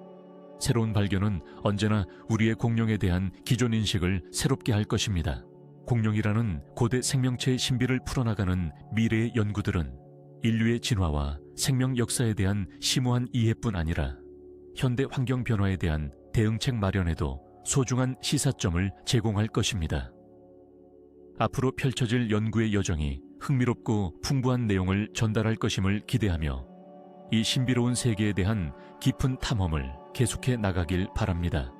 새로운 발견은 언제나 우리의 공룡에 대한 기존 인식을 새롭게 할 것입니다. 공룡이라는 고대 생명체의 신비를 풀어나가는 미래의 연구들은 인류의 진화와 생명 역사에 대한 심오한 이해뿐 아니라 현대 환경 변화에 대한 대응책 마련에도 소중한 시사점을 제공할 것입니다. 앞으로 펼쳐질 연구의 여정이 흥미롭고 풍부한 내용을 전달할 것임을 기대하며 이 신비로운 세계에 대한 깊은 탐험을 계속해 나가길 바랍니다.